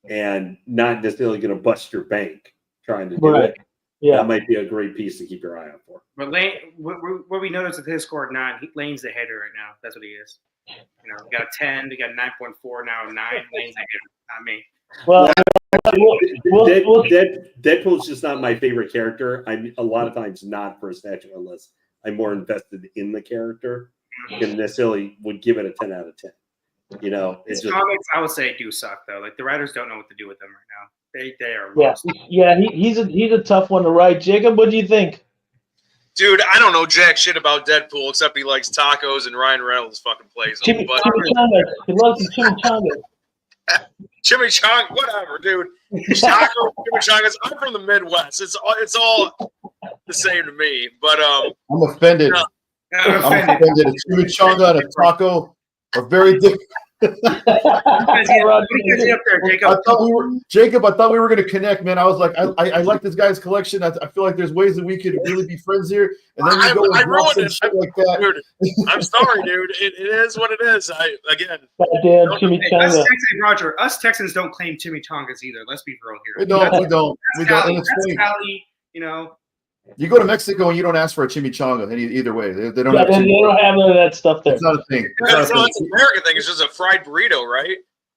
[SPEAKER 4] and not necessarily going to bust your bank trying to do it. Yeah, that might be a great piece to keep your eye out for.
[SPEAKER 3] But Lane, what we noticed with his score 9, Lane's the hater right now. That's what he is. We got a 10, we got 9.4 now, 9. Lane's the hater, not me.
[SPEAKER 1] Well,
[SPEAKER 4] Deadpool's just not my favorite character. I'm a lot of times not for a statue unless I'm more invested in the character, and necessarily would give it a 10 out of 10. It's just,
[SPEAKER 3] comics, I would say, do suck though. Like the writers don't know what to do with them right now. They are lost.
[SPEAKER 1] He's a tough one to write. Jacob, what do you think?
[SPEAKER 2] Dude, I don't know jack shit about Deadpool except he likes tacos and Ryan Reynolds fucking plays him.
[SPEAKER 1] Chimichanga. He loves the chimichanga.
[SPEAKER 2] Chimichanga, whatever, dude. Tacos, chimichangas. I'm from the Midwest. It's all the same to me. But
[SPEAKER 6] I'm offended. I'm offended. A chimichanga and a taco are very different.
[SPEAKER 3] What do you guys up there, Jacob?
[SPEAKER 6] I thought we were going to connect, man. I was like, I like this guy's collection. I feel like there's ways that we could really be friends here. And then you go and drop some shit like that.
[SPEAKER 2] Dude, I'm sorry, dude. It is what it is.
[SPEAKER 3] Roger, us Texans don't claim chimichangas either. Let's be real here.
[SPEAKER 6] We don't.
[SPEAKER 3] That's Cali,
[SPEAKER 6] You go to Mexico and you don't ask for a chimichanga either way. They don't have
[SPEAKER 1] they don't have none of that stuff there.
[SPEAKER 6] It's not a thing.
[SPEAKER 2] It's an American thing. It's just a fried burrito, right?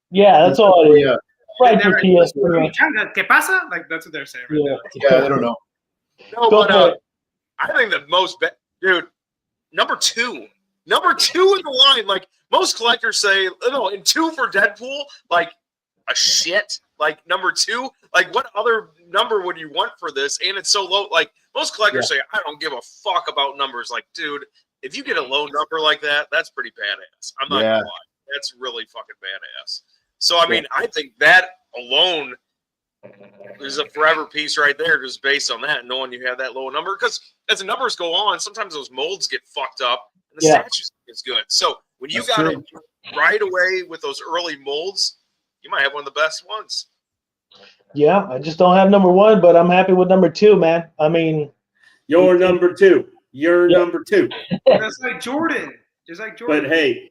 [SPEAKER 1] Yeah, that's all it is. Yeah. Fried tortillas.
[SPEAKER 3] ¿Qué pasa? Like, that's what they're saying right now.
[SPEAKER 6] Yeah, they don't know.
[SPEAKER 2] No, but I think the most dude, number two in the line. Like, most collectors say, in 2 for Deadpool, like a shit. Like, number 2, like, what other number would you want for this? And it's so low. Like, most collectors say, I don't give a fuck about numbers. Like, dude, if you get a low number like that, that's pretty badass. I'm not gonna lie. That's really fucking badass. So, I mean, I think that alone is a forever piece right there, just based on that, knowing you have that low number. Because as the numbers go on, sometimes those molds get fucked up, and the statues is good. So, when you got it right away with those early molds, you might have one of the best ones.
[SPEAKER 1] Yeah, I just don't have number 1, but I'm happy with number 2, man. I mean,
[SPEAKER 4] you're number 2. You're number 2.
[SPEAKER 3] That's like Jordan. Just like Jordan.
[SPEAKER 4] But hey,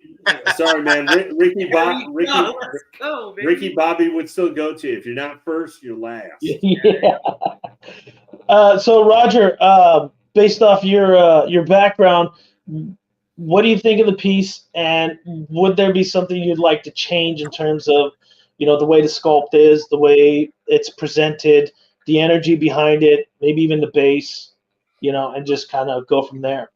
[SPEAKER 4] sorry, man. Ricky Bobby would still go to you. If you're not first, you're last.
[SPEAKER 1] Yeah. So Roger, based off your background, what do you think of the piece, and would there be something you'd like to change in terms of, the way the sculpt is, the way it's presented, the energy behind it, maybe even the base, and just kind of go from there.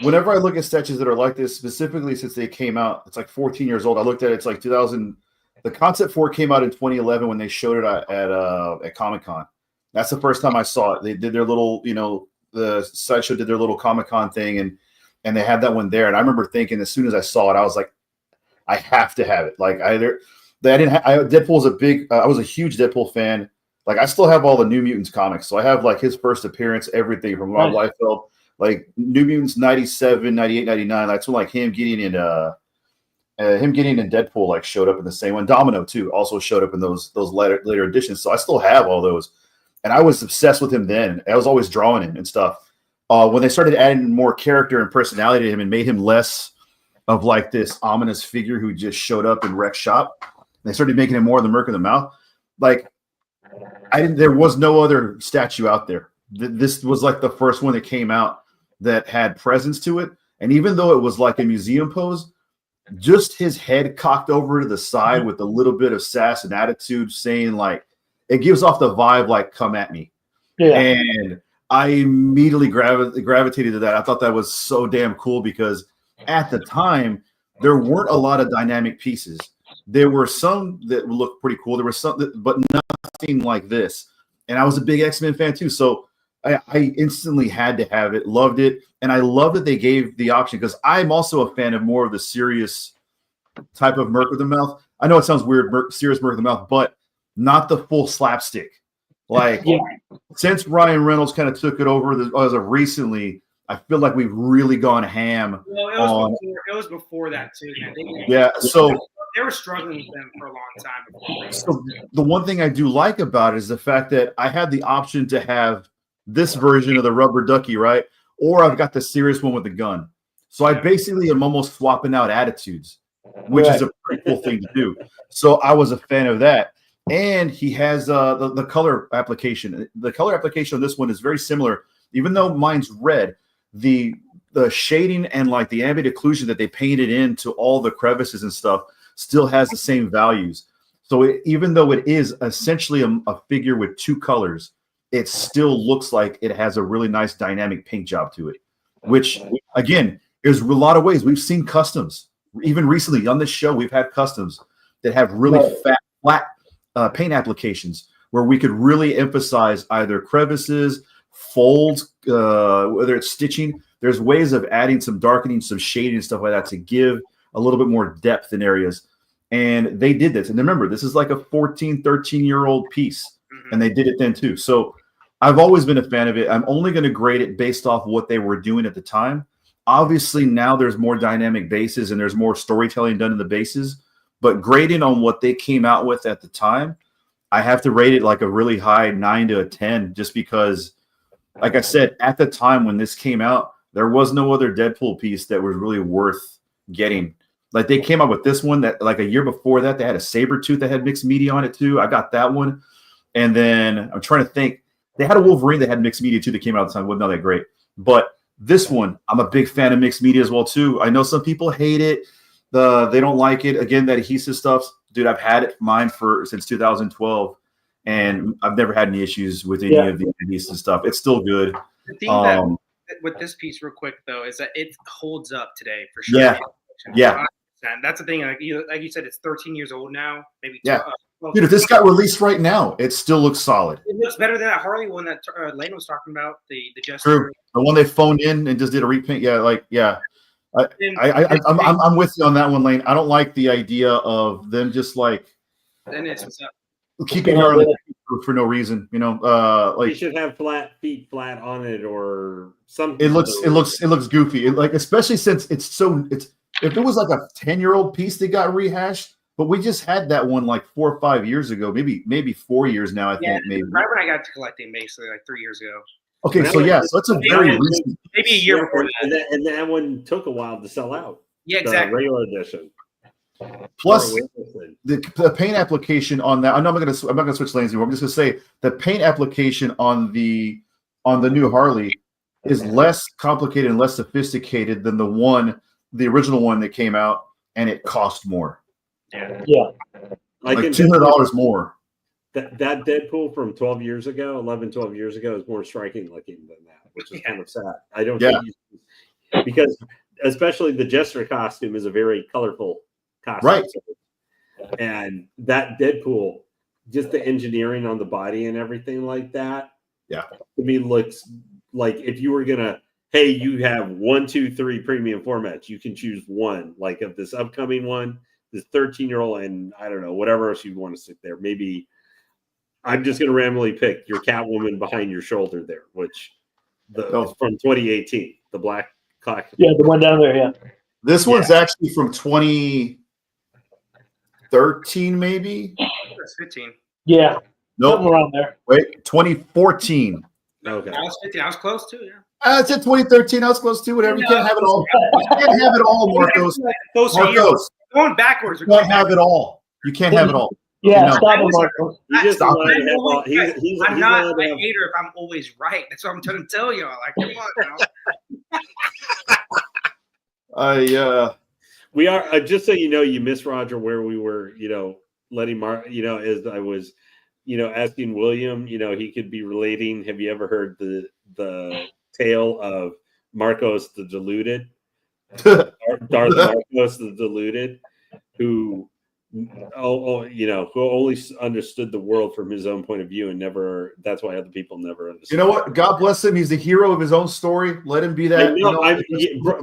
[SPEAKER 6] Whenever I look at sketches that are like this, specifically since they came out, it's like 14 years old. I looked at it, it's like 2000. The concept 4 came out in 2011 when they showed it at Comic-Con. That's the first time I saw it. They did their little, the Sideshow did their little Comic-Con thing, and they had that one there. And I remember thinking, as soon as I saw it, I was like, I have to have it. Like Deadpool was I was a huge Deadpool fan. Like I still have all the New Mutants comics. So I have like his first appearance, everything from Rob Liefeld, like New Mutants 97, 98, 99. That's when like him getting in Deadpool like showed up in the same one. Domino too also showed up in those later editions. So I still have all those. And I was obsessed with him then. I was always drawing him and stuff. When they started adding more character and personality to him and made him less of like this ominous figure who just showed up and wrecked shop, and they started making him more of the Merc of the Mouth. Like there was no other statue out there. This was like the first one that came out that had presence to it. And even though it was like a museum pose, just his head cocked over to the side with a little bit of sass and attitude, saying like, it gives off the vibe like, come at me. Yeah. And I immediately gravitated to that. I thought that was so damn cool because at the time, there weren't a lot of dynamic pieces. There were some that looked pretty cool. There were some but nothing like this. And I was a big X-Men fan too. So I instantly had to have it, loved it. And I love that they gave the option because I'm also a fan of more of the serious type of Merc with the Mouth. I know it sounds weird, serious Merc with the Mouth, but not the full slapstick. Like since Ryan Reynolds kind of took it over as of recently, I feel like we've really gone ham.
[SPEAKER 3] Well, it was before that too, man.
[SPEAKER 6] So
[SPEAKER 3] they were struggling with them for a long time before.
[SPEAKER 6] So the one thing I do like about it is the fact that I had the option to have this version of the rubber ducky, right? Or I've got the serious one with the gun. So I basically am almost swapping out attitudes, which is a pretty cool thing to do. So I was a fan of that. And he has the color application. The color application on this one is very similar. Even though mine's red, the shading and like the ambient occlusion that they painted into all the crevices and stuff still has the same values. So even though it is essentially a figure with two colors, it still looks like it has a really nice dynamic paint job to it, which again, there's a lot of ways. We've seen customs. Even recently on this show, we've had customs that have really flat paint applications where we could really emphasize either crevices, folds, whether it's stitching. There's ways of adding some darkening, some shading and stuff like that to give a little bit more depth in areas. And they did this. And remember, this is like a 14, 13-year-old piece. And they did it then too. So I've always been a fan of it. I'm only going to grade it based off what they were doing at the time. Obviously, now there's more dynamic bases and there's more storytelling done in the bases. But grading on what they came out with at the time, I have to rate it like a really high 9 to a 10 just because, like I said, at the time when this came out, there was no other Deadpool piece that was really worth getting. Like they came out with this one that like a year before that, they had a Sabretooth that had mixed media on it too. I got that one. And then I'm trying to think. They had a Wolverine that had mixed media too that came out at the time. Wasn't all that great. But this one, I'm a big fan of mixed media as well too. I know some people hate it. They don't like it. Again, that adhesive stuff. Dude, I've had it mine since 2012. And I've never had any issues with any of the adhesive stuff. It's still good.
[SPEAKER 3] The thing that with this piece real quick though is that it holds up today for sure.
[SPEAKER 6] Yeah.
[SPEAKER 3] And that's the thing. Like you said, it's 13 years old now. Maybe.
[SPEAKER 6] Dude, if this got released right now, it still looks solid.
[SPEAKER 3] It looks better than that Harley one that Lane was talking about. The
[SPEAKER 6] True. The one they phoned in and just did a repaint. I'm with you on that one, Lane. I don't like the idea of them just like keeping her on the for no reason. Like
[SPEAKER 4] you should have feet flat on it or something.
[SPEAKER 6] It looks goofy. Especially since it's if it was like a 10-year-old piece that got rehashed. But we just had that one like 4 or 5 years ago, maybe 4 years now. I think maybe
[SPEAKER 3] right when I got to collecting, basically like 3 years ago.
[SPEAKER 6] Okay, so it's a very recent,
[SPEAKER 3] maybe a year before that.
[SPEAKER 4] And that one took a while to sell out.
[SPEAKER 3] Yeah, exactly.
[SPEAKER 4] The regular edition.
[SPEAKER 6] Plus the paint application on that. I'm not going to switch lanes anymore. I'm just going to say the paint application on the new Harley is less complicated and less sophisticated than the original one that came out, and it cost more.
[SPEAKER 1] Yeah,
[SPEAKER 6] like $200 more.
[SPEAKER 4] that Deadpool from 12 years ago, 11, 12 years ago, is more striking looking than that, which is kind of sad. I don't think because especially the Jester costume is a very colorful costume.
[SPEAKER 6] Right.
[SPEAKER 4] And that Deadpool, just the engineering on the body and everything like that, to me looks like if you were gonna, hey, you have 1, 2, 3 premium formats, you can choose one, like of this upcoming one, this 13-year-old, and I don't know, whatever else you want to stick there. Maybe I'm just gonna randomly pick your Catwoman behind your shoulder there, which from 2018, the black clock.
[SPEAKER 1] Yeah, the one down there,
[SPEAKER 6] This one's actually from 2013, maybe.
[SPEAKER 3] That's 15.
[SPEAKER 1] Yeah.
[SPEAKER 6] Nope.
[SPEAKER 1] Something around there.
[SPEAKER 6] Wait, 2014.
[SPEAKER 4] Okay.
[SPEAKER 3] I was 15. I was close too. Yeah.
[SPEAKER 6] I said 2013. I was close to whatever. You can't have it all. You can't have it all, Marcos.
[SPEAKER 3] Marcos, going backwards.
[SPEAKER 6] You can't have it all. You can't have it all.
[SPEAKER 1] Yeah,
[SPEAKER 6] No.
[SPEAKER 1] stop it, Marco.
[SPEAKER 3] I'm not a hater if I'm always right. That's what I'm trying to tell y'all. Like, come on now.
[SPEAKER 4] We are just so you know, you missed Roger where we were, letting Mark, as I was, asking William, he could be relating. Have you ever heard the tale of Marcos the Deluded? Darth Marcos the Deluded, who who only understood the world from his own point of view and never. That's why other people never understood.
[SPEAKER 6] You know what? God bless him. He's the hero of his own story. Let him be that.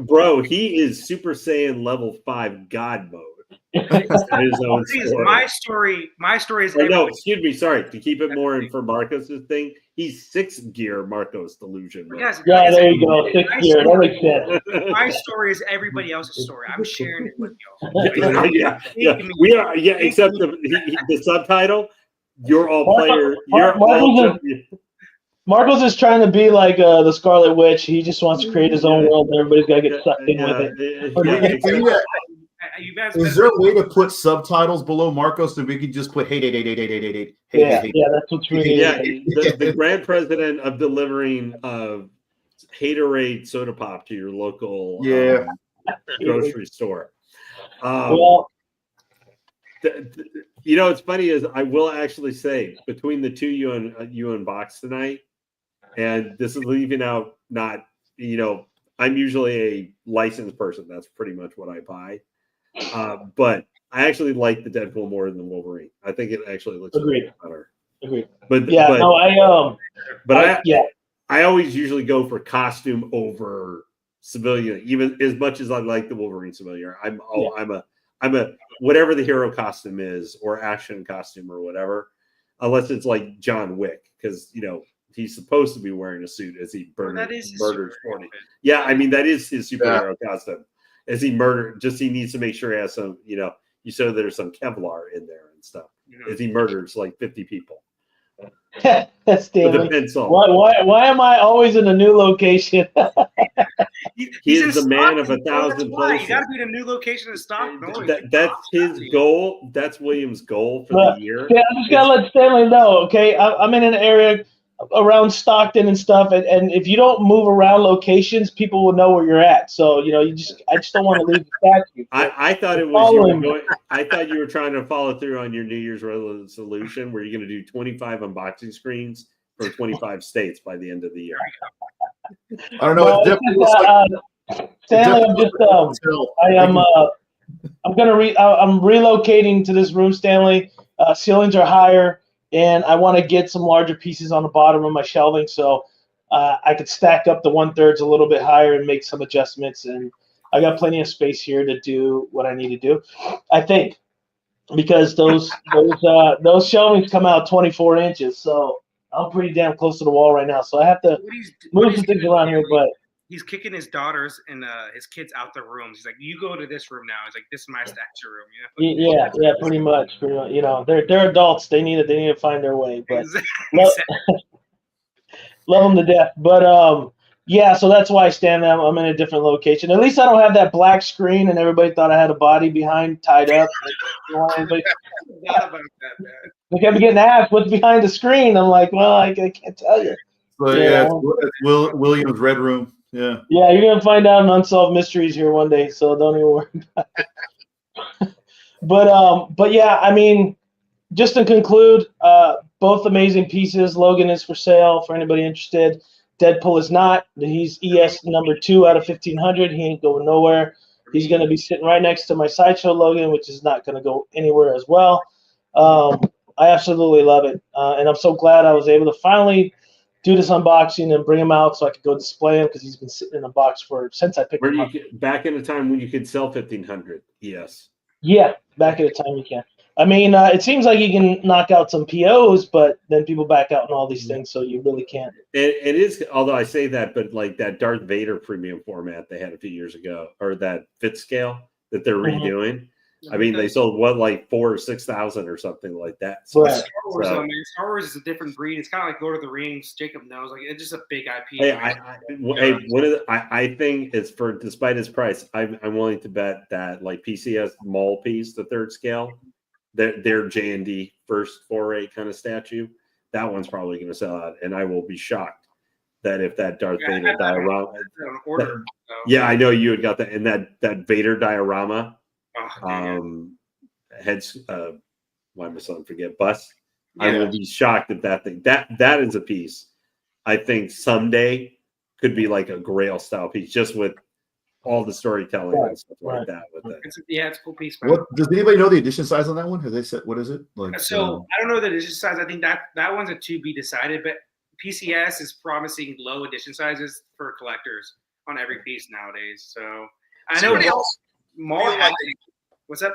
[SPEAKER 4] Bro, he is Super Saiyan level 5 God mode. His own story.
[SPEAKER 3] My story is.
[SPEAKER 4] No, excuse me. Sorry, to keep it more in for Marcos's thing. He's 6th gear Marcos delusion.
[SPEAKER 1] Yeah, there you go. 6th gear. That makes sense.
[SPEAKER 3] My story is everybody else's story. I'm sharing it with y'all.
[SPEAKER 4] Yeah. We are. Yeah, except the subtitle. You're all player.
[SPEAKER 1] Marcos is trying to be like the Scarlet Witch. He just wants to create his own world, and everybody's got to get sucked in with it.
[SPEAKER 6] Is there a way to put subtitles below Marcos so we can just put hate?
[SPEAKER 1] Yeah, that's what's really.
[SPEAKER 4] Yeah, the grand president of delivering Haterade soda pop to your local grocery store. It's funny is I will actually say between the two you unboxed tonight, and this is leaving out not I'm usually a licensed person. That's pretty much what I buy. But I actually like the Deadpool more than the Wolverine. I think it actually looks better.
[SPEAKER 1] Agreed.
[SPEAKER 4] I always usually go for costume over civilian, even as much as I like the Wolverine civilian. I'm a whatever the hero costume is or action costume or whatever, unless it's like John Wick, because he's supposed to be wearing a suit as he murders 40. Yeah, I mean that is his superhero costume. As he murdered, he needs to make sure he has some, you saw there's some Kevlar in there and stuff. As he murders like 50 people.
[SPEAKER 1] That's
[SPEAKER 4] with a pencil.
[SPEAKER 1] Why am I always in a new location?
[SPEAKER 4] He's the man of 1,000 places.
[SPEAKER 3] You got to be in a new location to stop.
[SPEAKER 4] That's his goal. That's William's goal for the year.
[SPEAKER 1] Yeah, I just gotta let Stanley know. Okay, I'm in an area around Stockton and stuff, and if you don't move around locations, people will know where you're at. So I just don't want to leave the statue.
[SPEAKER 4] I thought it was I thought you were trying to follow through on your New Year's resolution where you're going to do 25 unboxing screens from 25 states by the end of the year.
[SPEAKER 6] I don't know.
[SPEAKER 1] Stanley, I'm relocating to this room, Stanley. Ceilings are higher. And I want to get some larger pieces on the bottom of my shelving so I could stack up the 1/3 a little bit higher and make some adjustments. And I got plenty of space here to do what I need to do, I think, because those shelvings come out 24 inches. So I'm pretty damn close to the wall right now. So I have to move some things around here. But
[SPEAKER 3] he's kicking his daughters and his kids out the rooms. He's like, "You go to this room now." He's like, "This is my statue room."
[SPEAKER 1] Yeah, pretty much. They're adults. They need to find their way. But love them to death. But so that's why I stand there. I'm in a different location. At least I don't have that black screen, and everybody thought I had a body behind tied up. They kept getting asked what's behind the screen. I'm like, well, I can't tell you.
[SPEAKER 6] So it's William's Red Room. Yeah,
[SPEAKER 1] you're gonna find out unsolved mysteries here one day, so don't even worry about it. But yeah, I mean, just to conclude, both amazing pieces. Logan is for sale for anybody interested. Deadpool is not. He's ES number 2 out of 1,500. He ain't going nowhere. He's going to be sitting right next to my Sideshow Logan, which is not going to go anywhere as well. I absolutely love it. And I'm so glad I was able to finally do this unboxing and bring him out so I could go display him because he's been sitting in a box since I picked him up.
[SPEAKER 4] Back in a time when you could sell 1,500. Yes.
[SPEAKER 1] Yeah, back at a time you can. I mean, it seems like you can knock out some POs, but then people back out and all these things, so you really can't.
[SPEAKER 4] It is, although I say that, but like that Darth Vader premium format they had a few years ago, or that fit scale that they're redoing. I mean, they sold like 4,000 or 6,000 or something like that. So,
[SPEAKER 1] Right.
[SPEAKER 3] Star Wars, though, man. Star Wars is a different breed. It's kind of like Lord of the Rings. Jacob knows, like it's just a big IP.
[SPEAKER 4] I think it's for, despite its price, I'm willing to bet that like PCS Maul piece, the 3rd scale, their J&D first foray kind of statue, that one's probably going to sell out, and I will be shocked that if that Darth Vader diorama, I know you had got that, and that Vader diorama. Heads why am I so forget bus? Yeah. I will be shocked if that thing that is a piece I think someday could be like a Grail style piece, just with all the storytelling and stuff like that with it.
[SPEAKER 3] It's a cool piece.
[SPEAKER 6] What does anybody know the edition size on that one? Have they said what is it? Like
[SPEAKER 3] so I don't know the edition size. I think that one's a to be decided, but PCS is promising low edition sizes for collectors on every piece nowadays. So I know what's up?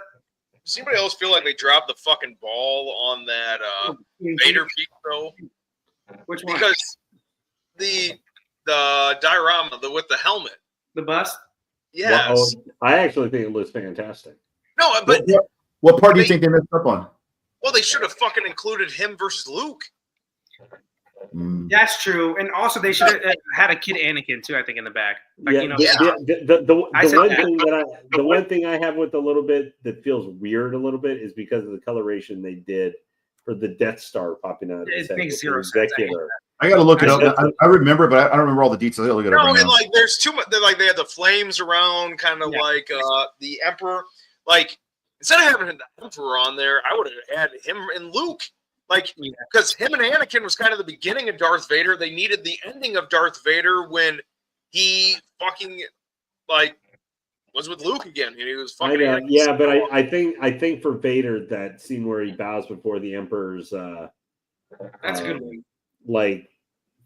[SPEAKER 2] Does anybody else feel like they dropped the fucking ball on that Vader piece though?
[SPEAKER 3] Which one?
[SPEAKER 2] Because the diorama with the helmet,
[SPEAKER 3] the bust.
[SPEAKER 2] Yes,
[SPEAKER 4] well, I actually think it looks fantastic.
[SPEAKER 2] No, but
[SPEAKER 6] what part do you think they messed up on?
[SPEAKER 2] Well, they should have fucking included him versus Luke.
[SPEAKER 3] That's true, and also they should have had a kid Anakin too. I think in the back. Like,
[SPEAKER 4] the one thing I have with a little bit that feels weird a little bit is because of the coloration they did for the Death Star popping out.
[SPEAKER 3] It makes zero sense.
[SPEAKER 6] I got to look it up. I remember, but I don't remember all the details. I'll look it up right now.
[SPEAKER 2] Like there's too much. Like they had the flames around, kind of like the Emperor. Like instead of having the Emperor on there, I would have had him and Luke. Like, because him and Anakin was kind of the beginning of Darth Vader. They needed the ending of Darth Vader when he fucking like was with Luke again. And he was fucking.
[SPEAKER 4] But I think for Vader, that scene where he bows before the Emperor's.
[SPEAKER 3] That's a good one.
[SPEAKER 4] Like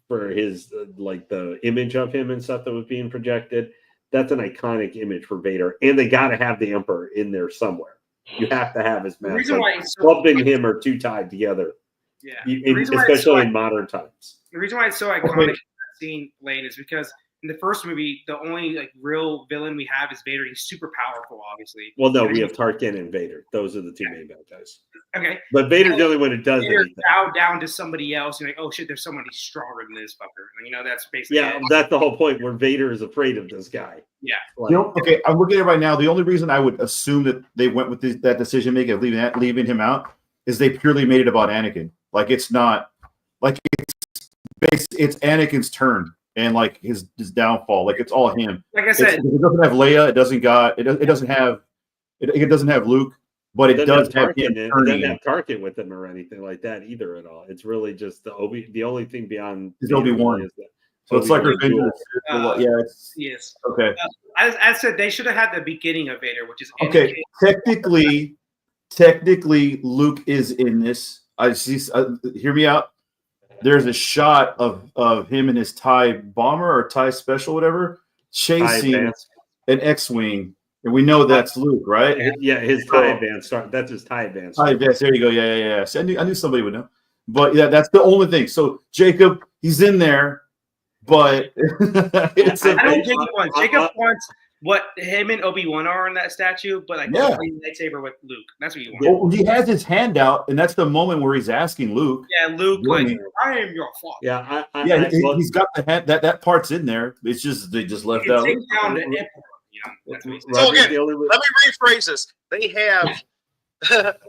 [SPEAKER 4] for his like the image of him and stuff that was being projected. That's an iconic image for Vader, and they got to have the Emperor in there somewhere. You have to have his mask. Club and him are too tied together.
[SPEAKER 3] Yeah.
[SPEAKER 4] Especially in modern times.
[SPEAKER 3] The reason why it's so iconic that scene, Lane, is because in the first movie, the only like real villain we have is Vader. He's super powerful, obviously.
[SPEAKER 4] Well, no, we have Tarkin and Vader. Those are the two main bad guys.
[SPEAKER 3] Okay.
[SPEAKER 4] But Vader's the only one who does anything.
[SPEAKER 3] Bow down to somebody else. You're like, oh shit, there's somebody stronger than this fucker. And, that's basically
[SPEAKER 4] that's the whole point where Vader is afraid of this guy.
[SPEAKER 3] Yeah.
[SPEAKER 6] Okay, I'm looking at it right now. The only reason I would assume that they went with that decision making of leaving him out is they purely made it about Anakin. Like it's not like it's Anakin's turn and like his downfall. Like it's all him.
[SPEAKER 3] Like I said,
[SPEAKER 6] it doesn't have Leia. It doesn't have Luke. But it does have
[SPEAKER 4] Tarkin. It doesn't have Tarkin with him or anything like that either at all. It's really just the only thing beyond
[SPEAKER 6] is Obi-Wan. So it's like Revenge of the Sith.
[SPEAKER 3] Yes.
[SPEAKER 6] Okay.
[SPEAKER 3] I said they should have had the beginning of Vader, which is
[SPEAKER 6] okay. Technically, Luke is in this. I see. Hear me out. There's a shot of him and his TIE bomber or TIE special, whatever, chasing an X-wing. And we know that's Luke, right?
[SPEAKER 4] Yeah, his TIE advance. That's his TIE advance.
[SPEAKER 6] TIE advance. There you go. Yeah. See, I knew somebody would know. But yeah, that's the only thing. So Jacob, he's in there, but it's
[SPEAKER 3] I know Jacob wants. Jacob wants what him and Obi-Wan are in that statue, but like lightsaber with Luke. That's what you want.
[SPEAKER 6] Well, he has his hand out, and that's the moment where he's asking Luke.
[SPEAKER 3] Yeah, Luke, like, I am your father.
[SPEAKER 4] Yeah,
[SPEAKER 6] he's got the hand. That part's in there. It's just they just left out.
[SPEAKER 3] Take down the Emperor.
[SPEAKER 2] So again, let me rephrase this. They have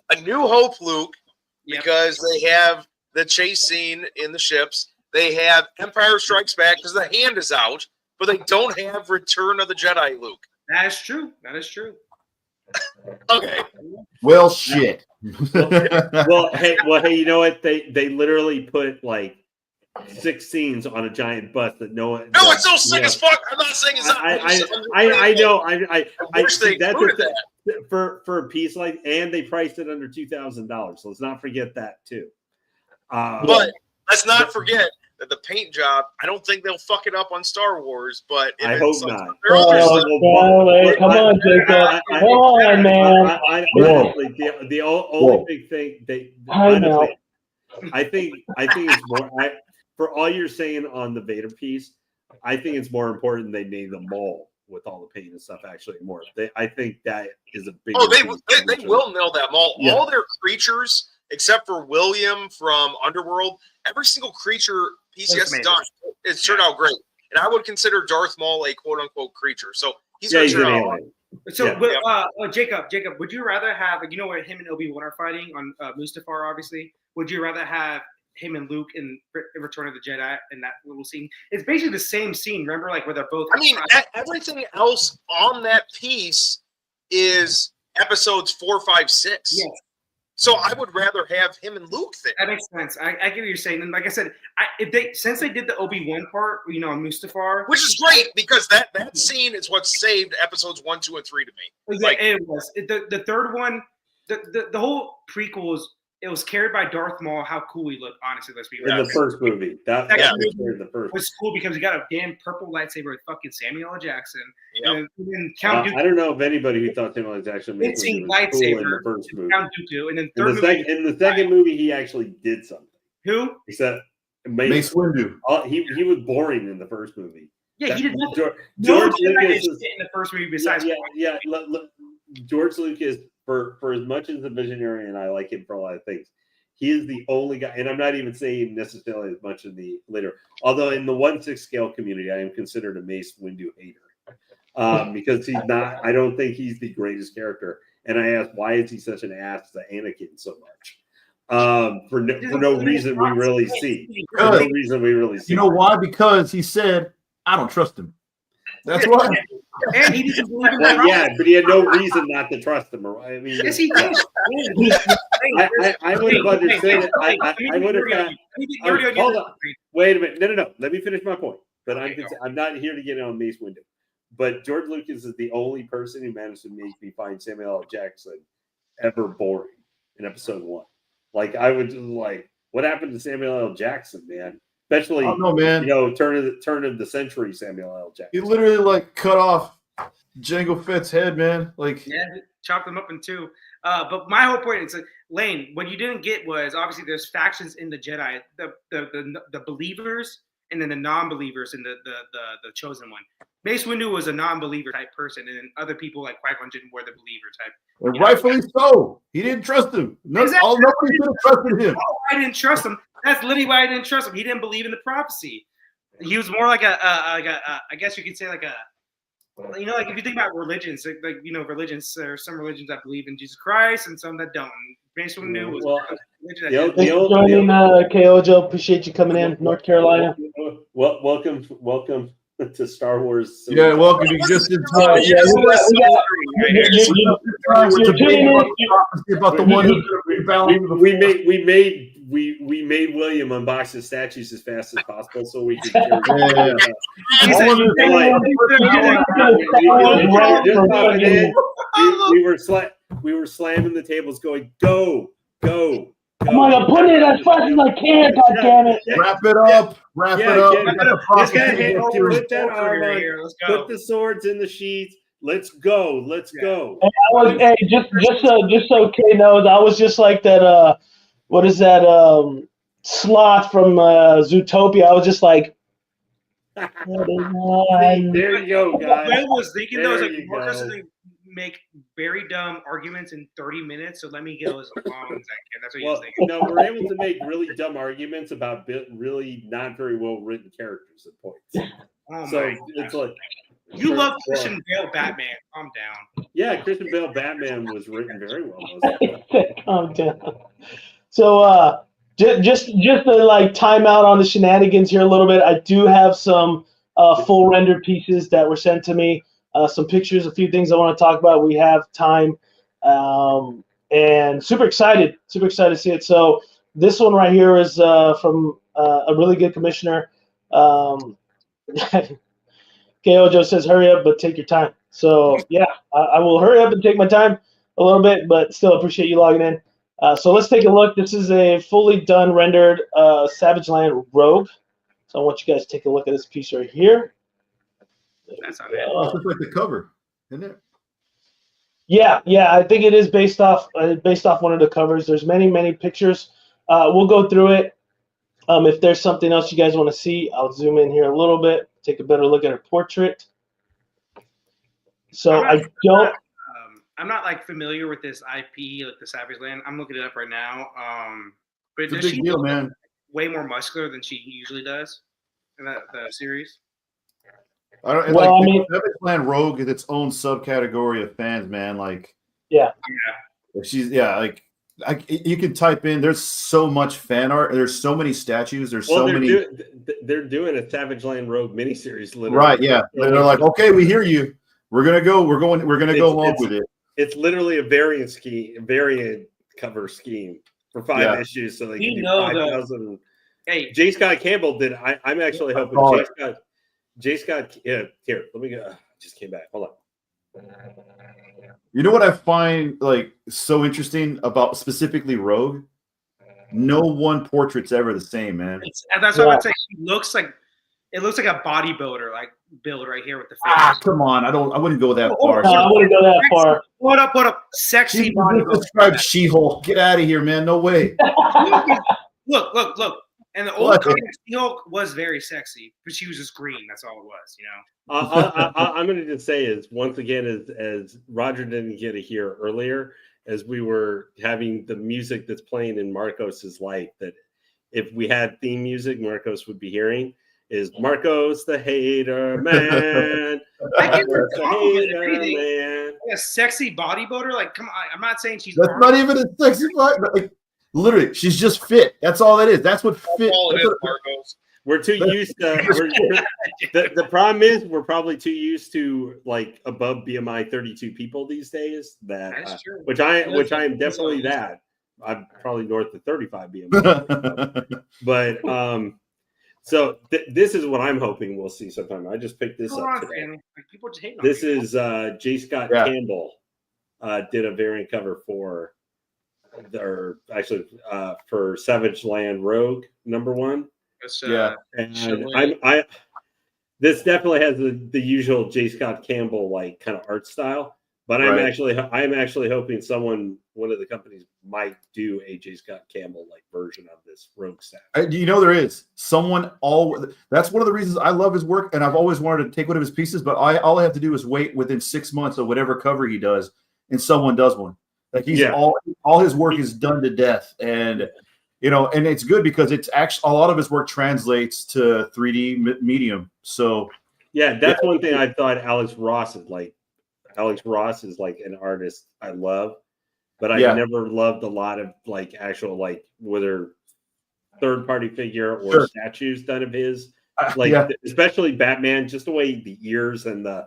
[SPEAKER 2] a New Hope Luke because they have the chase scene in the ships. They have Empire Strikes Back because the hand is out, but they don't have Return of the Jedi Luke.
[SPEAKER 3] That is true.
[SPEAKER 2] Okay.
[SPEAKER 6] Well, shit.
[SPEAKER 4] Well, hey, you know what? They literally put like 6 scenes on a giant bus that no one.
[SPEAKER 2] No, it's so sick as fuck. I'm not saying it's not.
[SPEAKER 4] I know. I
[SPEAKER 2] wish they included
[SPEAKER 4] that for a piece like, and they priced it under $2,000. So let's not forget that too.
[SPEAKER 2] But let's not forget that the paint job. I don't think they'll fuck it up on Star Wars. But
[SPEAKER 4] I hope not.
[SPEAKER 1] Come on, Jacob. Come on, man.
[SPEAKER 4] Honestly, the only big thing honestly, I think it's more. For all you're saying on the Vader piece, I think it's more important they made the mall with all the paint and stuff. Actually, more. I think that is a big.
[SPEAKER 2] Oh, they will nail that mall. Yeah. All their creatures, except for William from Underworld, every single creature PCS done, it's turned out great. And I would consider Darth Maul a quote unquote creature. So he's going to turn out.
[SPEAKER 3] So, Jacob, would you rather have, you know, where him and Obi-Wan are fighting on Mustafar? Obviously, would you rather have him and Luke in Return of the Jedi in that little scene? It's basically the same scene. Remember, like where they're both.
[SPEAKER 2] I mean, everything else on that piece is episodes 4, 5, 6.
[SPEAKER 3] Yes.
[SPEAKER 2] So I would rather have him and Luke there.
[SPEAKER 3] That makes sense. I get what you're saying. And like I said, since they did the Obi-Wan part, you know, on Mustafar,
[SPEAKER 2] which is great because that scene is what saved episodes 1, 2, and 3 to me.
[SPEAKER 3] Yeah, it was the third one. The whole prequel it was carried by Darth Maul. How cool he looked, honestly. Let's be
[SPEAKER 4] honest. In the first movie, that
[SPEAKER 3] the first was cool because he got a damn purple lightsaber with fucking Samuel L. Jackson. Yep. And then Count Dooku.
[SPEAKER 4] I don't know if anybody who thought Samuel L. Jackson was
[SPEAKER 3] lightsaber cool in the first movie. Count Dooku, and then
[SPEAKER 4] in the second movie, he actually did something.
[SPEAKER 3] Who?
[SPEAKER 4] He said
[SPEAKER 6] Mace Windu.
[SPEAKER 4] He was boring in the first movie.
[SPEAKER 3] Yeah, he did nothing.
[SPEAKER 4] George Lucas
[SPEAKER 3] in the first movie besides.
[SPEAKER 4] Yeah. George Lucas, for as much as a visionary, and I like him for a lot of things. He is the only guy, and I'm not even saying necessarily as much in the later. Although in the 1/6 scale community, I am considered a Mace Windu hater because he's not. I don't think he's the greatest character. And I asked, why is he such an ass to Anakin so much? For no reason we really see. For no reason we really see.
[SPEAKER 6] You know why? Because he said, "I don't trust him." That's why.
[SPEAKER 3] And he didn't believe in
[SPEAKER 4] but he had no reason not to trust him. I mean,
[SPEAKER 3] yes, he did.
[SPEAKER 4] I would have understood it. I would have. Hold on. Wait a minute. No. Let me finish my point. But I'm not here to get on Mace Windu. But George Lucas is the only person who managed to make me find Samuel L. Jackson ever boring in episode 1. Like I would just like, what happened to Samuel L. Jackson, man? Especially,
[SPEAKER 6] man.
[SPEAKER 4] You know, turn of the century Samuel L. Jackson.
[SPEAKER 6] He literally like cut off Jango Fett's head, man. Like,
[SPEAKER 3] yeah, chopped them up in two. But my whole point is, like, Lane, what you didn't get was obviously there's factions in the Jedi, the believers and then the non-believers in the chosen one. Mace Windu was a non-believer type person, and then other people like Qui-Gon Jinn were the believer type.
[SPEAKER 6] And rightfully so. He didn't trust him. Nobody should have trusted him.
[SPEAKER 3] Oh, I didn't trust him. That's literally why I didn't trust him. He didn't believe in the prophecy. He was more like I guess you could say like you know, like if you think about religions, like you know, religions. There are some religions that believe in Jesus Christ and some that don't. Mace Windu was
[SPEAKER 1] Thanks for joining, KOJO. Appreciate you coming in, North Carolina.
[SPEAKER 4] Well, welcome to Star Wars.
[SPEAKER 6] Yeah, welcome. You just in time. About the one
[SPEAKER 4] we made William unbox his statues as fast as possible so we could. We were slamming the tables, going go.
[SPEAKER 1] I'm gonna put it as fast as I can. God damn it!
[SPEAKER 6] Wrap it up. Put
[SPEAKER 4] the swords in the sheath. Let's go.
[SPEAKER 1] Hey, just so Kay knows, I was just like that. What is that? Sloth from Zootopia. I was just like.
[SPEAKER 4] There you go, guys.
[SPEAKER 3] I was thinking those like Marcus make very dumb arguments in 30 minutes, so let me go as long as I can. That's what you're thinking.
[SPEAKER 4] No, we're able to make really dumb arguments about really not very well written characters at points.
[SPEAKER 3] Oh
[SPEAKER 4] so
[SPEAKER 3] my
[SPEAKER 4] it's like
[SPEAKER 3] you love Christian Bale Batman. Calm down.
[SPEAKER 4] Yeah, Christian Bale Batman was written very well.
[SPEAKER 1] Calm down. So just to like time out on the shenanigans here a little bit, I do have some full render pieces that were sent to me. Some pictures, a few things I want to talk about. We have time. and super excited to see it. So this one right here is from a really good commissioner. KOJO says, hurry up, but take your time. So, yeah, I will hurry up and take my time a little bit, but still appreciate you logging in. So let's take a look. This is a fully done rendered Savage Land Rogue. So I want you guys to take a look at this piece right here.
[SPEAKER 3] That's not
[SPEAKER 6] It's just like the cover, isn't it?
[SPEAKER 1] Yeah, I think it is based off one of the covers. There's many pictures. We'll go through it. If there's something else you guys want to see, I'll zoom in here a little bit, take a better look at her portrait. So
[SPEAKER 3] I'm not like familiar with this IP, like the Savage Land. I'm looking it up right now. But
[SPEAKER 6] It's a
[SPEAKER 3] does
[SPEAKER 6] big
[SPEAKER 3] she
[SPEAKER 6] deal,
[SPEAKER 3] look
[SPEAKER 6] man.
[SPEAKER 3] way more muscular than she usually does in the series?
[SPEAKER 6] Savage Land Rogue is its own subcategory of fans, man. Like,
[SPEAKER 1] yeah.
[SPEAKER 6] You can type in. There's so much fan art. There's so many statues. There's many.
[SPEAKER 4] They're doing a Savage Land Rogue miniseries, literally.
[SPEAKER 6] Right? Yeah. They're like, okay, we hear you. We're gonna go. We're gonna go along with it.
[SPEAKER 4] It's literally a variant cover scheme for 5 issues, so they can do 5,000.
[SPEAKER 3] Hey,
[SPEAKER 4] J. Scott Campbell did. I'm actually hoping J. Scott. Yeah, here. Let me go. Just came back. Hold on.
[SPEAKER 6] You know what I find like so interesting about specifically Rogue? No one portrait's ever the same, man.
[SPEAKER 3] That's what I'd say. It looks like a bodybuilder, like build right here with the face.
[SPEAKER 6] Come on. I wouldn't go that far.
[SPEAKER 1] No, I wouldn't go that far.
[SPEAKER 3] Hold up. Sexy bodybuilder.
[SPEAKER 6] Describe She-Hulk. Get out of here, man. No way.
[SPEAKER 3] Look. And the old She-Hulk was very sexy, but she was just green. That's all it was, you know.
[SPEAKER 4] I'm going to just say is once again, as Roger didn't get to hear earlier, as we were having the music that's playing in Marcos's life, that if we had theme music, Marcos would be hearing is Marcos the hater man.
[SPEAKER 3] Marcos the hater man. A sexy bodybuilder, like come on. I'm not saying she's.
[SPEAKER 6] That's not even a sexy body. Like, literally, she's just fit. That's all it is. That's what fit.
[SPEAKER 4] We're too used to. The problem is we're probably too used to like above BMI 32 people these days. That's true. Which I am definitely that. I'm probably north of 35 BMI. But so this is what I'm hoping we'll see sometime. I just picked this up today.
[SPEAKER 3] People just hate
[SPEAKER 4] this is J. Scott Campbell did a variant cover for. Or actually, for Savage Land Rogue #1. And I this definitely has the usual J. Scott Campbell like kind of art style, but I'm actually hoping one of the companies might do a J. Scott Campbell like version of this Rogue set.
[SPEAKER 6] You know there is someone that's one of the reasons I love his work, and I've always wanted to take one of his pieces, but all I have to do is wait within 6 months of whatever cover he does, and someone does one. Like he's all his work is done to death, and and it's good because it's actually a lot of his work translates to 3D medium. So
[SPEAKER 4] that's one thing I thought Alex Ross is like. Alex Ross is like an artist I love, but I never loved a lot of like actual like whether third party figure or statues done of his, like especially Batman, just the way the ears and the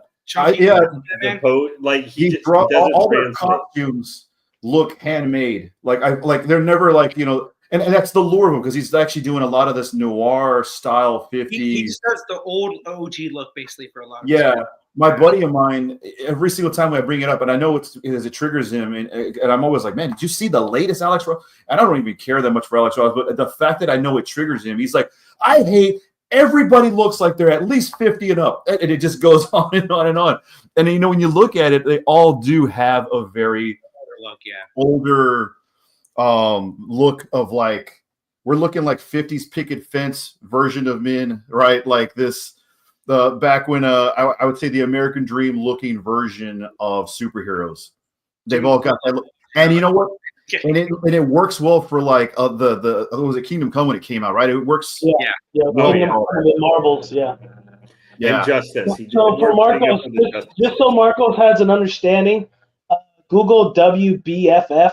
[SPEAKER 4] coat, like
[SPEAKER 6] he brought all their costumes. Look handmade, like they're never like and that's the lure of him because he's actually doing a lot of this noir style 50s.
[SPEAKER 3] He just does the old OG look basically for a lot of
[SPEAKER 6] stuff. My buddy of mine, every single time I bring it up, and I know it triggers him, and I'm always like, man, did you see the latest Alex Ross? And I don't even care that much for Alex Ross, but the fact that I know it triggers him, he's like, I hate everybody looks like they're at least 50 and up, and it just goes on and on and on. And when you look at it, they all do have a very older look of like we're looking like 50s picket fence version of men, right? Like this back when I would say the American Dream looking version of superheroes. They've all got that look. And you know what? And it works well for like the was it Kingdom Come when it came out, right? It works.
[SPEAKER 1] Marvels,
[SPEAKER 4] Injustice.
[SPEAKER 1] So for Marcos, just so Marcos has an understanding, Google WBFF,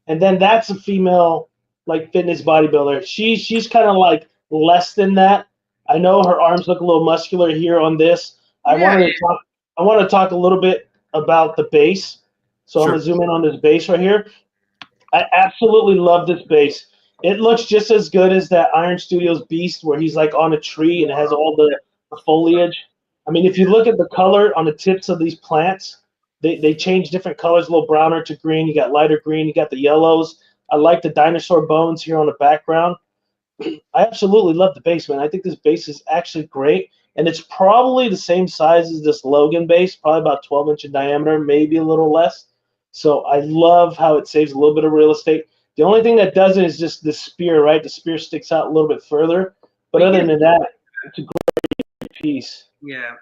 [SPEAKER 1] and then that's a female like fitness bodybuilder. She's kind of like less than that. I know her arms look a little muscular here on this. I want to talk a little bit about the base. So I'm gonna zoom in on this base right here. I absolutely love this base. It looks just as good as that Iron Studios Beast where he's like on a tree and has all the foliage. I mean, if you look at the color on the tips of these plants, they change different colors, a little browner to green. You got lighter green, you got the yellows. I like the dinosaur bones here on the background. I absolutely love the base, man. I think this base is actually great. And it's probably the same size as this Logan base, probably about 12-inch in diameter, maybe a little less. So I love how it saves a little bit of real estate. The only thing that doesn't is just the spear, right? The spear sticks out a little bit further. But other than that, it's a great piece.
[SPEAKER 3] Yeah.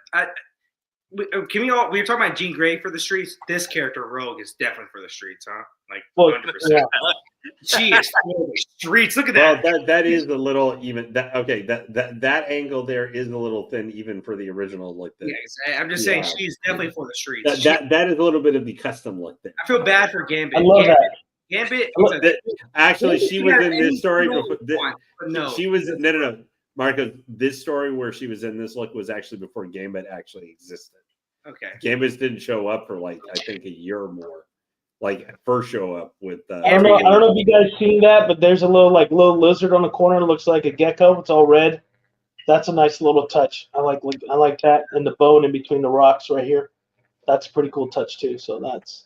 [SPEAKER 3] We were talking about Jean Grey for the streets. This character, Rogue, is definitely for the streets, huh? Like 100%.
[SPEAKER 1] Yeah.
[SPEAKER 3] She is for the streets. Look at that.
[SPEAKER 4] Well, that is a little even. That angle there is a little thin, even for the original look.
[SPEAKER 3] Yeah, I'm just saying she's definitely for the streets.
[SPEAKER 4] That is a little bit of the custom look there.
[SPEAKER 3] I feel bad for Gambit.
[SPEAKER 1] I love that.
[SPEAKER 3] Gambit.
[SPEAKER 4] Actually, she was in this story.
[SPEAKER 3] No,
[SPEAKER 4] she was no. Marco, this story where she was in this look was actually before Gambit actually existed.
[SPEAKER 3] Okay.
[SPEAKER 4] Gambit didn't show up for like I think a year or more. Like first show up with.
[SPEAKER 1] I don't know if you guys seen that, but there's a little lizard on the corner. It looks like a gecko. It's all red. That's a nice little touch. I like that, and the bone in between the rocks right here. That's a pretty cool touch too. So that's.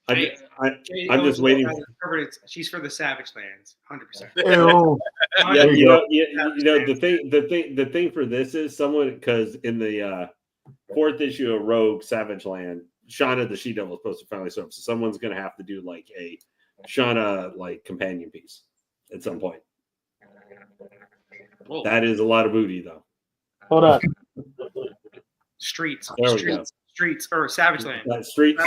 [SPEAKER 4] I'm just waiting.
[SPEAKER 3] She's for the Savage Lands, 100%.
[SPEAKER 4] The thing for this is someone because in the fourth issue of Rogue Savage Land, Shauna the She-Devil is supposed to finally show up. So someone's going to have to do like a Shauna like companion piece at some point. Whoa. That is a lot of booty though.
[SPEAKER 1] Hold on.
[SPEAKER 3] Streets or Savage Land.
[SPEAKER 4] Streets.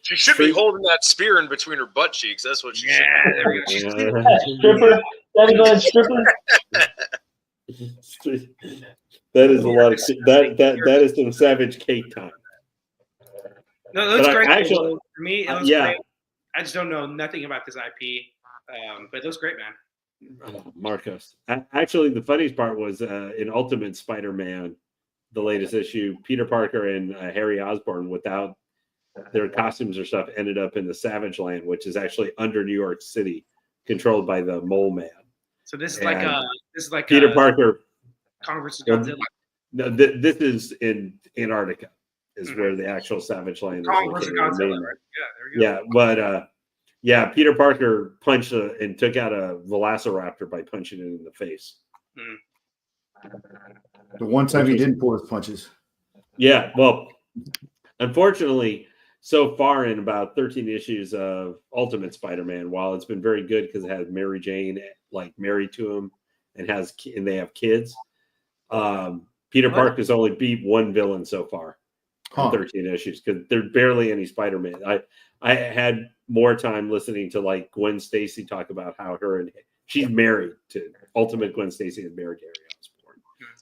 [SPEAKER 2] She should be holding that spear in between her butt cheeks. That's what she should.
[SPEAKER 3] There we go.
[SPEAKER 1] Stripper. Stripper.
[SPEAKER 4] That is a lot of that is some Savage Cake time.
[SPEAKER 3] No, it looks great.
[SPEAKER 4] Actually,
[SPEAKER 3] for me, it looks great. I just don't know nothing about this IP, but it looks great, man.
[SPEAKER 4] Marcos. Actually, the funniest part was in Ultimate Spider-Man, the latest issue, Peter Parker and Harry Osborn, without their costumes or stuff, ended up in the Savage Land, which is actually under New York City, controlled by the Mole Man.
[SPEAKER 3] So this is like
[SPEAKER 4] Peter Parker.
[SPEAKER 3] Congress Godzilla.
[SPEAKER 4] No, this is in Antarctica. Is where the actual Savage Land is located.
[SPEAKER 3] Right? Yeah,
[SPEAKER 4] but Peter Parker punched and took out a velociraptor by punching it in the face.
[SPEAKER 6] The one time he didn't pull his punches.
[SPEAKER 4] Yeah, well, unfortunately, so far in about 13 issues of Ultimate Spider-Man, while it's been very good because it has Mary Jane like married to him and they have kids, Peter Parker's only beat one villain so far. 13 issues because there's barely any Spider-Man. I had more time listening to like Gwen Stacy talk about how she's married to Ultimate Gwen Stacy and married Harry Osborn.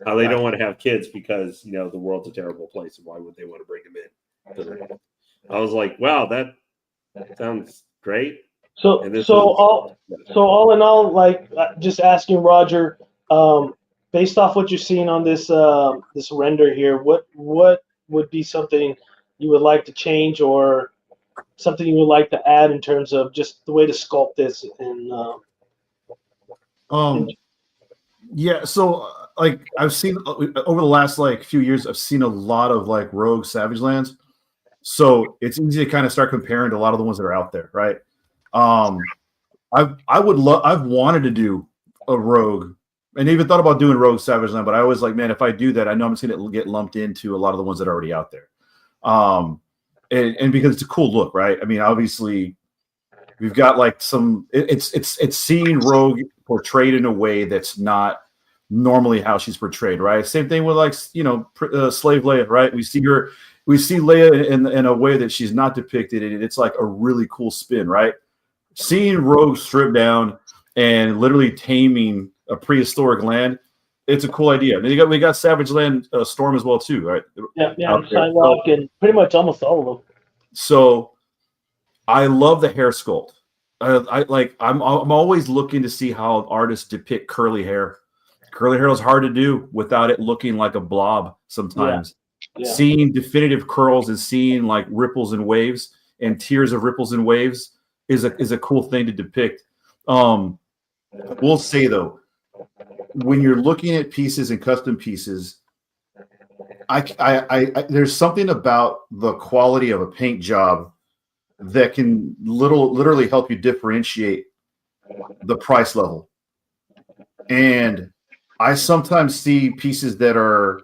[SPEAKER 4] How they don't want to have kids because the world's a terrible place and why would they want to bring them in? I was like, wow, that sounds great.
[SPEAKER 1] So all in all, like just asking Roger, based off what you're seeing on this this render here, what would be something you would like to change or something you would like to add in terms of just the way to sculpt this
[SPEAKER 6] so like I've seen over the last like few years, I've seen a lot of like Rogue Savage Lands, so it's easy to kind of start comparing to a lot of the ones that are out there, right? I've wanted to do a Rogue. And even thought about doing Rogue Savage Land, but I was like, man, if I do that, I know I'm just going to get lumped into a lot of the ones that are already out there. And because it's a cool look, right? I mean, obviously, we've got like it's seeing Rogue portrayed in a way that's not normally how she's portrayed, right? Same thing with like Slave Leia, right? We see Leia in a way that she's not depicted, and it's like a really cool spin, right? Seeing Rogue stripped down and literally taming a prehistoric land, it's a cool idea. And we got Savage Land Storm as well too, right?
[SPEAKER 1] Yeah, Psylocke and pretty much almost all of them.
[SPEAKER 6] So I love the hair sculpt. I'm always looking to see how artists depict curly hair. Curly hair is hard to do without it looking like a blob sometimes. Yeah. Seeing definitive curls and seeing like ripples and waves and tiers of ripples and waves is a cool thing to depict. We'll say though, when you're looking at pieces and custom pieces, I there's something about the quality of a paint job that can literally help you differentiate the price level. And I sometimes see pieces that are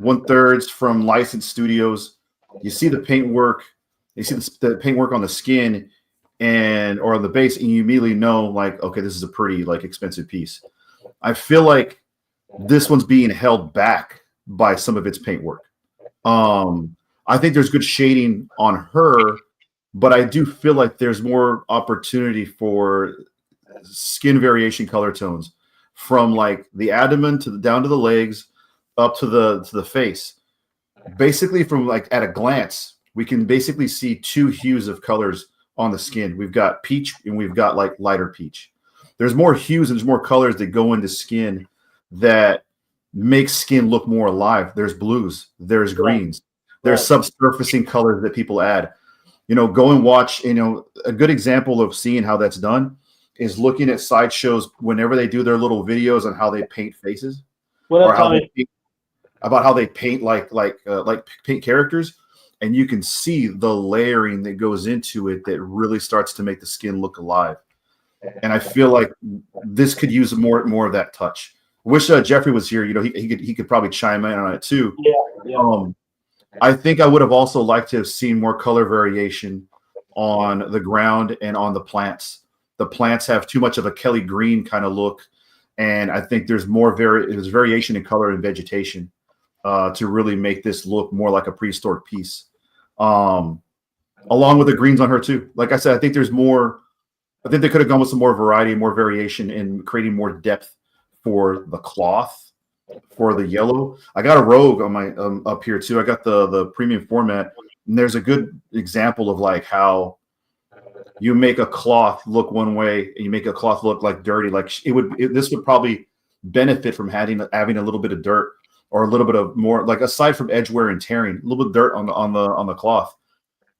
[SPEAKER 6] 1/3 from licensed studios. You see the paintwork, you see the paintwork on the skin or on the base, and you immediately know, like, okay, this is a pretty like expensive piece. I feel like this one's being held back by some of its paintwork. I think there's good shading on her, but I do feel like there's more opportunity for skin variation color tones from like the abdomen down to the legs up to the face. Basically, from like at a glance, we can basically see two hues of colors on the skin. We've got peach and we've got like lighter peach. There's more hues and there's more colors that go into skin that make skin look more alive. There's blues, there's greens, there's subsurfacing colors that people add. You know, go and watch, you know, a good example of seeing how that's done is looking at Sideshows whenever they do their little videos on how they paint faces. Or how they paint, about how they paint like paint characters, and you can see the layering that goes into it that really starts to make the skin look alive. And I feel like this could use more of that touch. Wish Jeffrey was here. You know, he could probably chime in on it too.
[SPEAKER 1] Yeah.
[SPEAKER 6] I think I would have also liked to have seen more color variation on the ground and on the plants. The plants have too much of a Kelly green kind of look, and I think there's more variation in color and vegetation to really make this look more like a prehistoric piece. Along with the greens on her too. Like I said, I think there's more. I think they could have gone with some more variety, more variation, and creating more depth for the cloth, for the yellow. I got a Rogue on my up here too. I got the premium format, and there's a good example of like how you make a cloth look one way and you make a cloth look like dirty. Like this would probably benefit from having a little bit of dirt or a little bit of more, like aside from edge wear and tearing, a little bit of dirt on the cloth.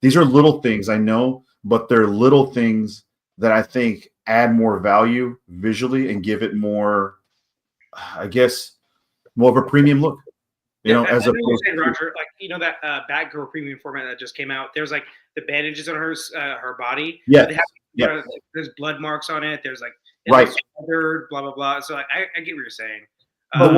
[SPEAKER 6] These are little things, I know, but they're little things that I think add more value visually and give it more, I guess, more of a premium look. You know, as opposed to
[SPEAKER 3] Roger, like, you know, that Batgirl premium format that just came out. There's like the bandages on her body.
[SPEAKER 6] Yeah.
[SPEAKER 3] There's blood marks on it. There's like
[SPEAKER 6] right.
[SPEAKER 3] Feathered, blah blah blah. So like, I get what you're saying.
[SPEAKER 1] But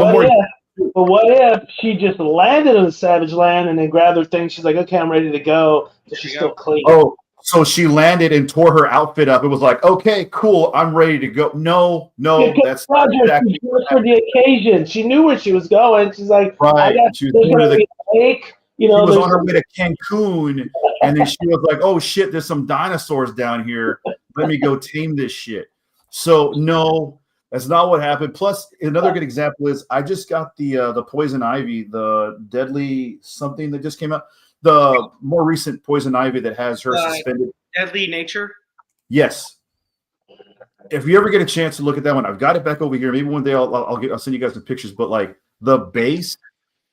[SPEAKER 1] what if she just landed on Savage Land and then grabbed her thing? She's like, okay, I'm ready to go. But she's still clean.
[SPEAKER 6] Oh, so she landed and tore her outfit up. It was like, okay, cool, I'm ready to go. No, that's
[SPEAKER 1] Roger, exactly for the occasion. She knew where she was going. She's like,
[SPEAKER 6] right. She was
[SPEAKER 1] lake. You know,
[SPEAKER 6] she was on her way to Cancun, and then she was like, oh shit, there's some dinosaurs down here. Let me go tame this shit. So no, that's not what happened. Plus, another good example is I just got the Poison Ivy, the Deadly something that just came out. The more recent Poison Ivy that has her suspended.
[SPEAKER 3] Deadly Nature?
[SPEAKER 6] Yes. If you ever get a chance to look at that one, I've got it back over here. Maybe one day I'll send you guys some pictures. But like the base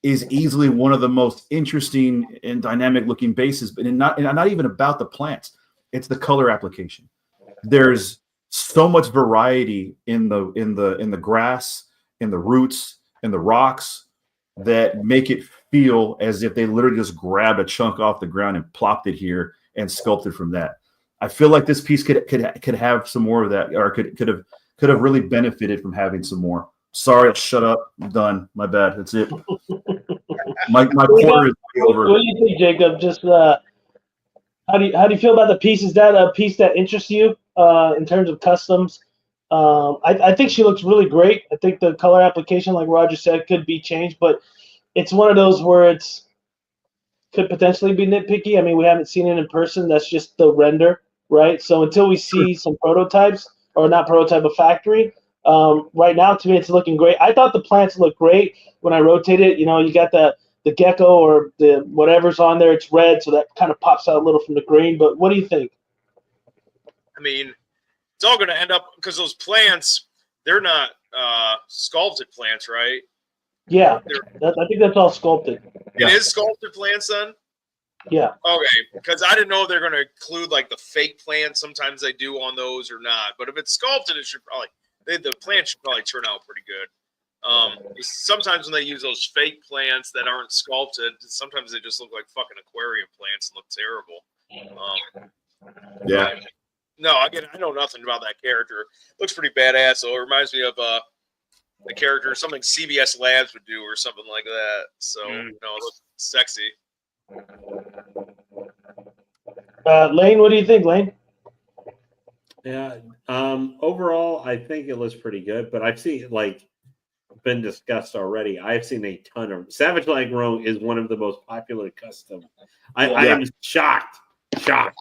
[SPEAKER 6] is easily one of the most interesting and dynamic looking bases, but not even about the plants. It's the color application. There's so much variety in the grass, in the roots, in the rocks that make it feel as if they literally just grabbed a chunk off the ground and plopped it here and sculpted from that. I feel like this piece could have some more of that, or could have really benefited from having some more. Sorry, I'll shut up. I'm done. My bad. That's it. my quarter is over.
[SPEAKER 1] What do you think, Jacob? Just how do you feel about the piece? Is that a piece that interests you in terms of customs? I think she looks really great. I think the color application, like Roger said, could be changed, but it's one of those where it's could potentially be nitpicky. I mean, we haven't seen it in person. That's just the render, right? So until we see some prototypes, or not prototype, but factory, right now, to me, it's looking great. I thought the plants looked great when I rotated it. You know, you got the gecko or the whatever's on there. It's red, so that kind of pops out a little from the green. But what do you think?
[SPEAKER 2] I mean, it's all going to end up, because those plants, they're not sculpted plants, right?
[SPEAKER 1] Yeah, I think that's all sculpted.
[SPEAKER 2] It is sculpted plants then?
[SPEAKER 1] Yeah.
[SPEAKER 2] Okay, because I didn't know if they're going to include like the fake plants. Sometimes they do on those or not. But if it's sculpted, it should probably the plant should probably turn out pretty good. Sometimes when they use those fake plants that aren't sculpted, sometimes they just look like fucking aquarium plants and look terrible.
[SPEAKER 6] Yeah.
[SPEAKER 2] No, again, I know nothing about that character. Looks pretty badass. So it reminds me of the character, something CBS Labs would do or something like that. So it looks sexy.
[SPEAKER 1] Lane, what do you think, Lane?
[SPEAKER 4] Yeah. Overall, I think it looks pretty good, but I've seen been discussed already. I've seen a ton of Savage Land Rogue is one of the most popular custom. I am shocked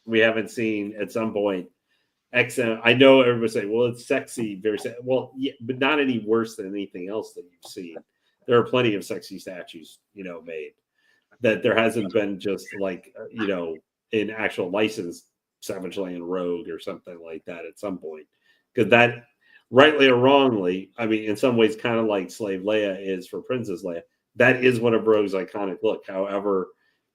[SPEAKER 4] we haven't seen at some point XM. I know everybody say, well, it's sexy, very well, yeah, but not any worse than anything else that you've seen. There are plenty of sexy statues, made that there hasn't been just in actual licensed Savage Land Rogue or something like that at some point. Because that, rightly or wrongly, I mean, in some ways, kind of like Slave Leia is for Princess Leia, that is one of Rogue's iconic look. However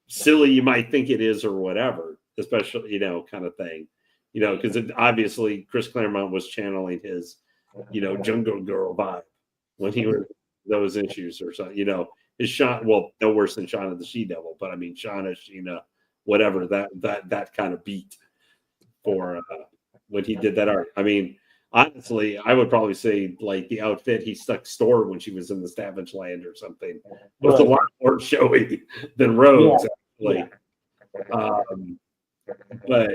[SPEAKER 4] silly you might think it is or whatever, especially, kind of thing, because obviously Chris Claremont was channeling his, Jungle Girl vibe when he was those issues or something, his Shauna, well, no worse than Shauna the She-Devil, but I mean, Shauna, Sheena, whatever, that kind of beat for when he did that art. I mean, honestly, I would probably say the outfit he stuck store when she was in the Savage Land or something was a lot more showy than Rogue's. Yeah. But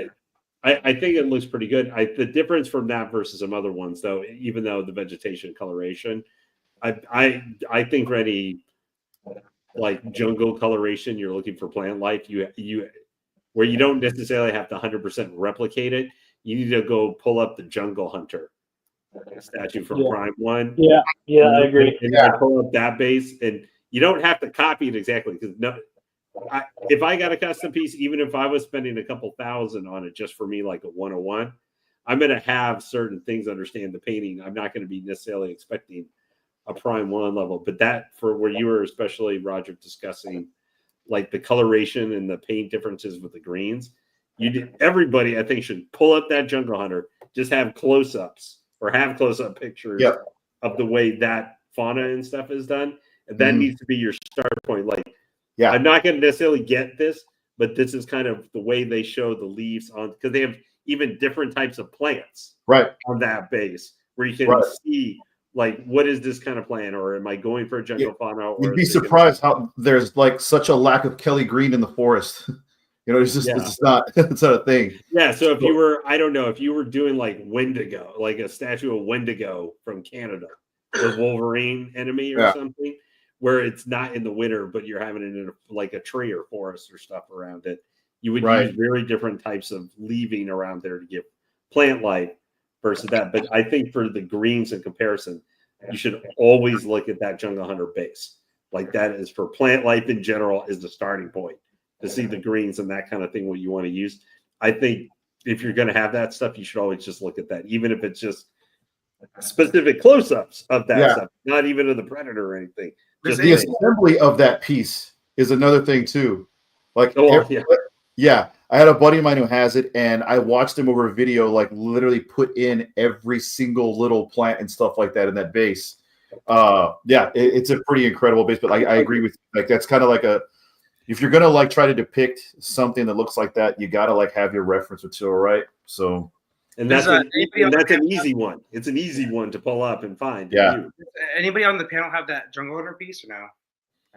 [SPEAKER 4] I think it looks pretty good. The difference from that versus some other ones, though, even though the vegetation coloration, I think for any jungle coloration, you're looking for plant life. You where you don't necessarily have to 100% replicate it. You need to go pull up the Jungle Hunter statue from Prime 1.
[SPEAKER 1] Yeah, I agree.
[SPEAKER 4] And pull up that base, and you don't have to copy it exactly because if I got a custom piece, even if I was spending a couple thousand on it just for me, like a 101, I'm going to have certain things understand the painting. I'm not going to be necessarily expecting a Prime 1 level, but that for where you were especially, Roger, discussing the coloration and the paint differences with the greens, everybody I think should pull up that Jungle Hunter, just have close-ups or have close-up pictures of the way that fauna and stuff is done. And that needs to be your start point. I'm not going to necessarily get this, but this is kind of the way they show the leaves on, because they have even different types of plants on that base where you can see what is this kind of plant, or am I going for a jungle fauna? Or
[SPEAKER 6] you'd be surprised how there's such a lack of Kelly Green in the forest. It's just not it's not a thing.
[SPEAKER 4] Yeah. So if you were, I don't know, if you were doing Wendigo, a statue of Wendigo from Canada, the Wolverine enemy or something, where it's not in the winter, but you're having it in a tree or forest or stuff around it, you would use very different types of leaving around there to give plant life versus that. But I think for the greens in comparison, you should always look at that Jungle Hunter base. That is for plant life in general is the starting point to see the greens and that kind of thing, what you want to use. I think if you're going to have that stuff, you should always just look at that, even if it's just specific close-ups of that stuff, not even of the predator or anything. Just
[SPEAKER 6] the assembly of that piece is another thing too. I had a buddy of mine who has it, and I watched him over a video, literally put in every single little plant and stuff like that in that base. It's a pretty incredible base. But I agree with you. That's kind of if you're gonna try to depict something that looks like that, you gotta have your reference material, right? So.
[SPEAKER 4] And that's an easy one. It's an easy one to pull up and find.
[SPEAKER 3] Yeah. Anybody on the panel have that Jungle Hunter piece or no?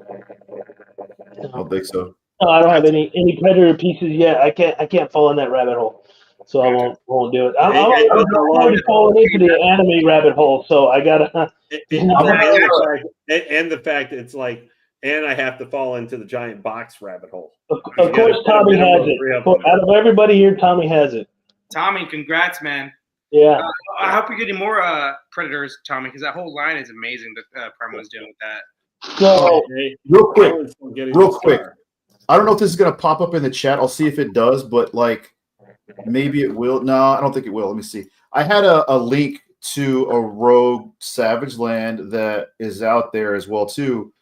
[SPEAKER 6] I don't think so.
[SPEAKER 1] No, I don't have any predator pieces yet. I can't fall in that rabbit hole, so I won't do it. I'm already falling into the anime rabbit hole, so I gotta.
[SPEAKER 4] And the fact it's and I have to fall into the giant box rabbit hole.
[SPEAKER 1] Of course, Tommy has it. Out of everybody here, Tommy has it.
[SPEAKER 3] Tommy, congrats, man.
[SPEAKER 1] Yeah.
[SPEAKER 3] I hope you're getting more Predators, Tommy, because that whole line is amazing that Prime was doing with that.
[SPEAKER 1] So,
[SPEAKER 6] real quick. I don't know if this is going to pop up in the chat. I'll see if it does, but maybe it will. No, I don't think it will. Let me see. I had a link to a Rogue Savage Land that is out there as well, too,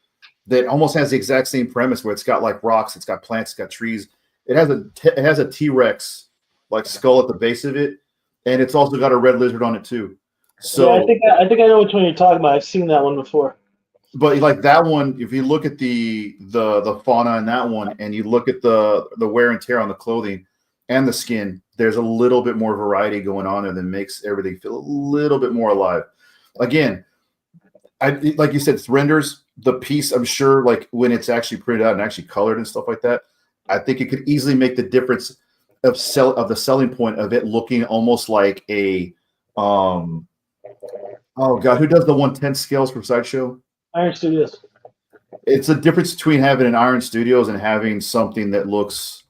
[SPEAKER 6] that almost has the exact same premise where it's got rocks, it's got plants, it's got trees. It has a T-Rex like skull at the base of it, and it's also got a red lizard on it too. So
[SPEAKER 1] yeah, I think I know which one you're talking about. I've seen that one before.
[SPEAKER 6] But like that one, if you look at the fauna in that one, and you look at the wear and tear on the clothing and the skin, there's a little bit more variety going on there that makes everything feel a little bit more alive. Again, like you said, it's renders the piece. I'm sure, like when it's actually printed out and actually colored and stuff like that, I think it could easily make the difference of the selling point of it looking almost like a oh god, who does the 1/10 scales for Sideshow?
[SPEAKER 1] Iron Studios.
[SPEAKER 6] It's a difference between having an Iron Studios and having something that looks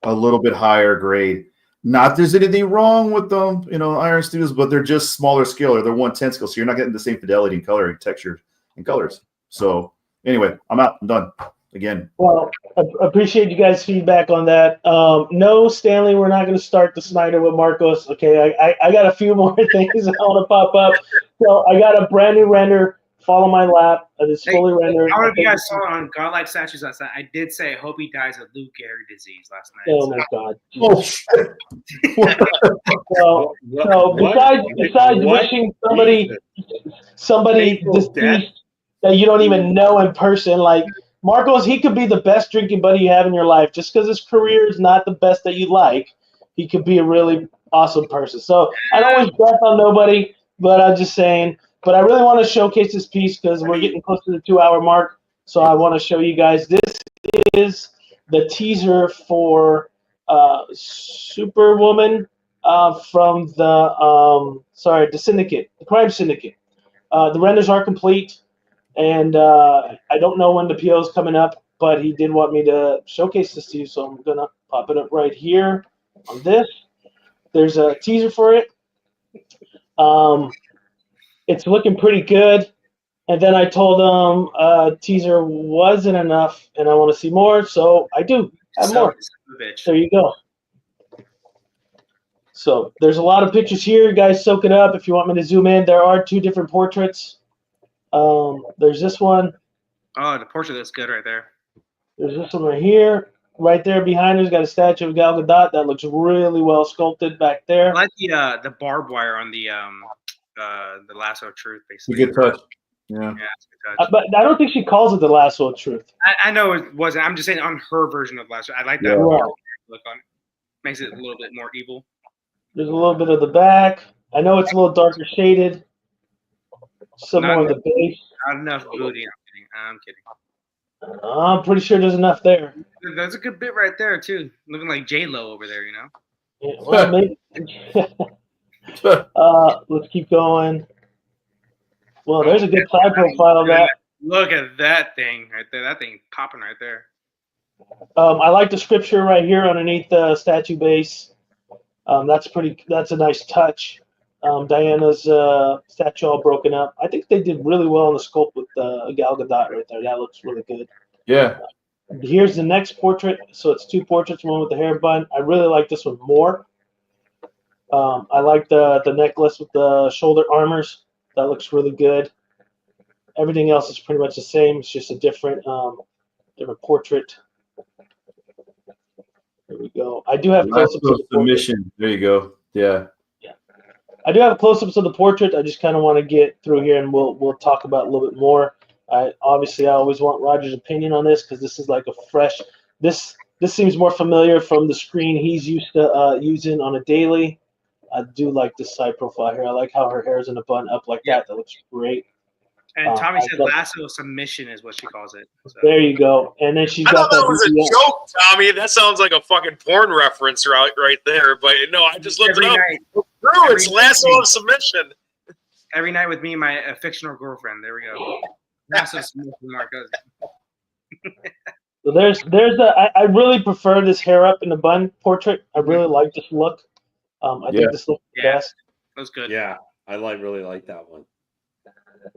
[SPEAKER 6] a little bit higher grade. Not there's anything wrong with them, Iron Studios, but they're just smaller scale, or they're 1/10 scale, so you're not getting the same fidelity and color and texture and colors. So anyway, I'm out. I'm done. Again.
[SPEAKER 1] Well, I appreciate you guys' feedback on that. No, Stanley, we're not going to start the Snyder with Marcos. Okay, I got a few more things I want to pop up. So I got a brand new render. Fall on my lap. It's fully rendered.
[SPEAKER 3] I don't know if you guys saw on Godlike Statues last night. I did say I hope he dies of Lou Gehrig disease last night.
[SPEAKER 1] Oh my god.
[SPEAKER 6] Oh shit.
[SPEAKER 1] So besides wishing somebody deceased that you don't even know in person, like Marcos, he could be the best drinking buddy you have in your life. Just because his career is not the best that you like, he could be a really awesome person. So I don't wish death on nobody, but I'm just saying. But I really want to showcase this piece because we're getting close to the 2-hour mark. So I want to show you guys. This is the teaser for Superwoman from the Syndicate, the Crime Syndicate. The renders are complete, and I don't know when the PO is coming up, but he did want me to showcase this to you, so I'm going to pop it up right here on this. There's a teaser for it. It's looking pretty good. And then I told them teaser wasn't enough, and I want to see more, so I do have more. There you go. So there's a lot of pictures here. You guys soak it up. If you want me to zoom in, there are 2 different portraits. There's this one.
[SPEAKER 3] Oh, the portrait looks good right there.
[SPEAKER 1] There's this one right here. Right there behind her has got a statue of Gal Gadot that looks really well sculpted back there.
[SPEAKER 3] I like the barbed wire on the lasso of truth, basically.
[SPEAKER 6] Good touch. Yeah.
[SPEAKER 3] It's a good touch.
[SPEAKER 1] But I don't think she calls it the lasso of truth.
[SPEAKER 3] I know it wasn't. I'm just saying on her version of lasso. I like that look on it. Makes it a little bit more evil.
[SPEAKER 1] There's a little bit of the back. I know it's a little darker shaded. Some more of the base.
[SPEAKER 3] Not enough booty. I'm kidding.
[SPEAKER 1] I'm pretty sure there's enough there.
[SPEAKER 3] That's a good bit right there too. Looking like J-Lo over there,
[SPEAKER 1] Yeah, well, maybe. Let's keep going. Well, there's a good side profile of that.
[SPEAKER 3] Look at that thing right there. That thing popping right there.
[SPEAKER 1] I like the scripture right here underneath the statue base. That's a nice touch. Diana's statue all broken up. I think they did really well on the sculpt with Gal Gadot right there. That looks really good.
[SPEAKER 6] Yeah.
[SPEAKER 1] Here's the next portrait. So it's 2 portraits, one with the hair bun. I really like this one more. I like the necklace with the shoulder armors. That looks really good. Everything else is pretty much the same. It's just a different portrait. There we go. I do have close-ups of the
[SPEAKER 6] submission. There you go. Yeah.
[SPEAKER 1] I do have close-ups of the portrait. I just kind of want to get through here, and we'll talk about it a little bit more. I always want Roger's opinion on this because this is like a fresh. This seems more familiar from the screen he's used to using on a daily. I do like this side profile here. I like how her hair is in a bun up like that. That looks great.
[SPEAKER 3] And Tommy said lasso submission is what she calls it. So.
[SPEAKER 1] There you go. And then she's got
[SPEAKER 2] that was a joke, Tommy. That sounds like a fucking porn reference right there. But no, I just looked it up. It's lasso of submission.
[SPEAKER 3] Every night with me and my fictional girlfriend. There we go. Lasso submission, Marcos.
[SPEAKER 1] So I really prefer this hair up in the bun portrait. I really like this look. I think this looks best.
[SPEAKER 3] That's good.
[SPEAKER 4] Yeah, I really like that one.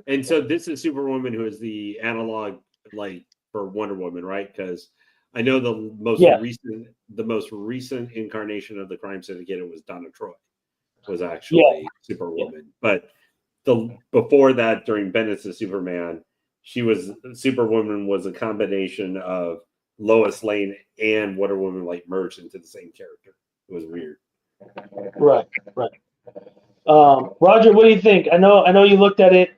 [SPEAKER 4] And so this is Superwoman, who is the analog like for Wonder Woman, right? Because I know the most recent incarnation of the Crime Syndicate was Donna Troy, was actually Superwoman. But before that, during Bennett's Superman, Superwoman was a combination of Lois Lane and Wonder Woman like merged into the same character. It was weird.
[SPEAKER 1] Right. Roger, what do you think? I know you looked at it.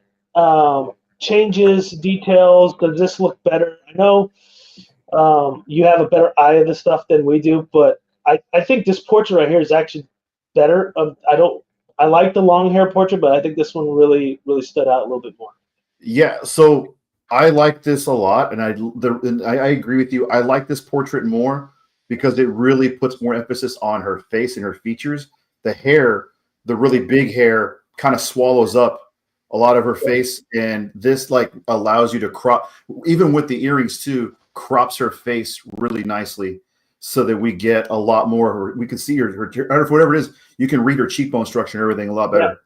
[SPEAKER 1] Changes, details. Does this look better? I know you have a better eye of the stuff than we do, but I think this portrait right here is actually better. I like the long hair portrait, but I think this one really stood out a little bit more.
[SPEAKER 6] Yeah, so I like this a lot, and I agree with you. I like this portrait more because it really puts more emphasis on her face and her features. The hair, the really big hair, kind of swallows up a lot of her face, and this like allows you to crop, even with the earrings too, crops her face really nicely so that we get a lot more. We can see her whatever it is. You can read her cheekbone structure and everything a lot better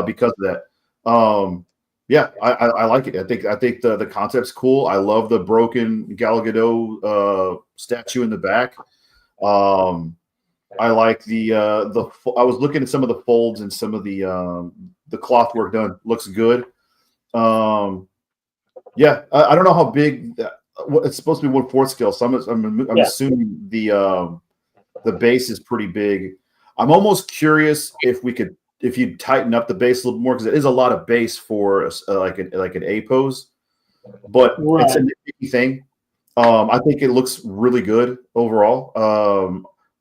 [SPEAKER 6] because of that. Yeah, I like it. I think the concept's cool. I love the broken Gal Gadot statue in the back. I like the I was looking at some of the folds and some of the cloth work done. Looks good. Yeah, I don't know how big it's supposed to be 1/4 scale. So I'm assuming the base is pretty big. I'm almost curious if you tighten up the base a little more, because it is a lot of base for like an A pose, but it's a nitpicky thing. I think it looks really good overall.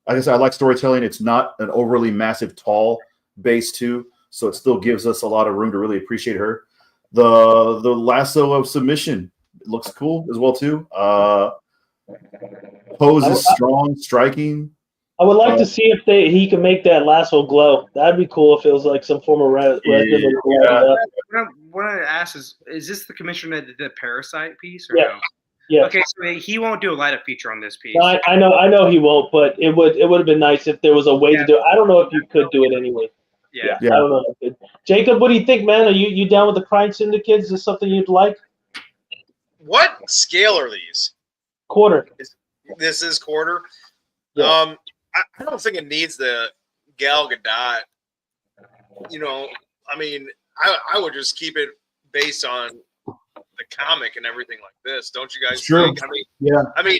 [SPEAKER 6] I guess I like storytelling. It's not an overly massive, tall base too, so it still gives us a lot of room to really appreciate her. The lasso of submission looks cool as well too. Pose is strong, striking.
[SPEAKER 1] I would like to see if he can make that lasso glow. That'd be cool if it was like some form of red.
[SPEAKER 3] What I ask is this the commissioner that did the Parasite piece? Or
[SPEAKER 1] yeah.
[SPEAKER 3] no?
[SPEAKER 1] Yeah.
[SPEAKER 3] Okay, so he won't do a light up feature on this piece.
[SPEAKER 1] No, I know he won't, but it would have been nice if there was a way to do it. I don't know if you could do it anyway.
[SPEAKER 3] Yeah.
[SPEAKER 1] I don't know. Jacob, what do you think, man? Are you down with the Crime Syndicate? Is this something you'd like?
[SPEAKER 2] What scale are these?
[SPEAKER 1] Quarter.
[SPEAKER 2] This is quarter.
[SPEAKER 1] Yeah.
[SPEAKER 2] I don't think it needs the Gal Gadot. You know, I mean, I would just keep it based on the comic and everything like this. Don't you guys think? I mean,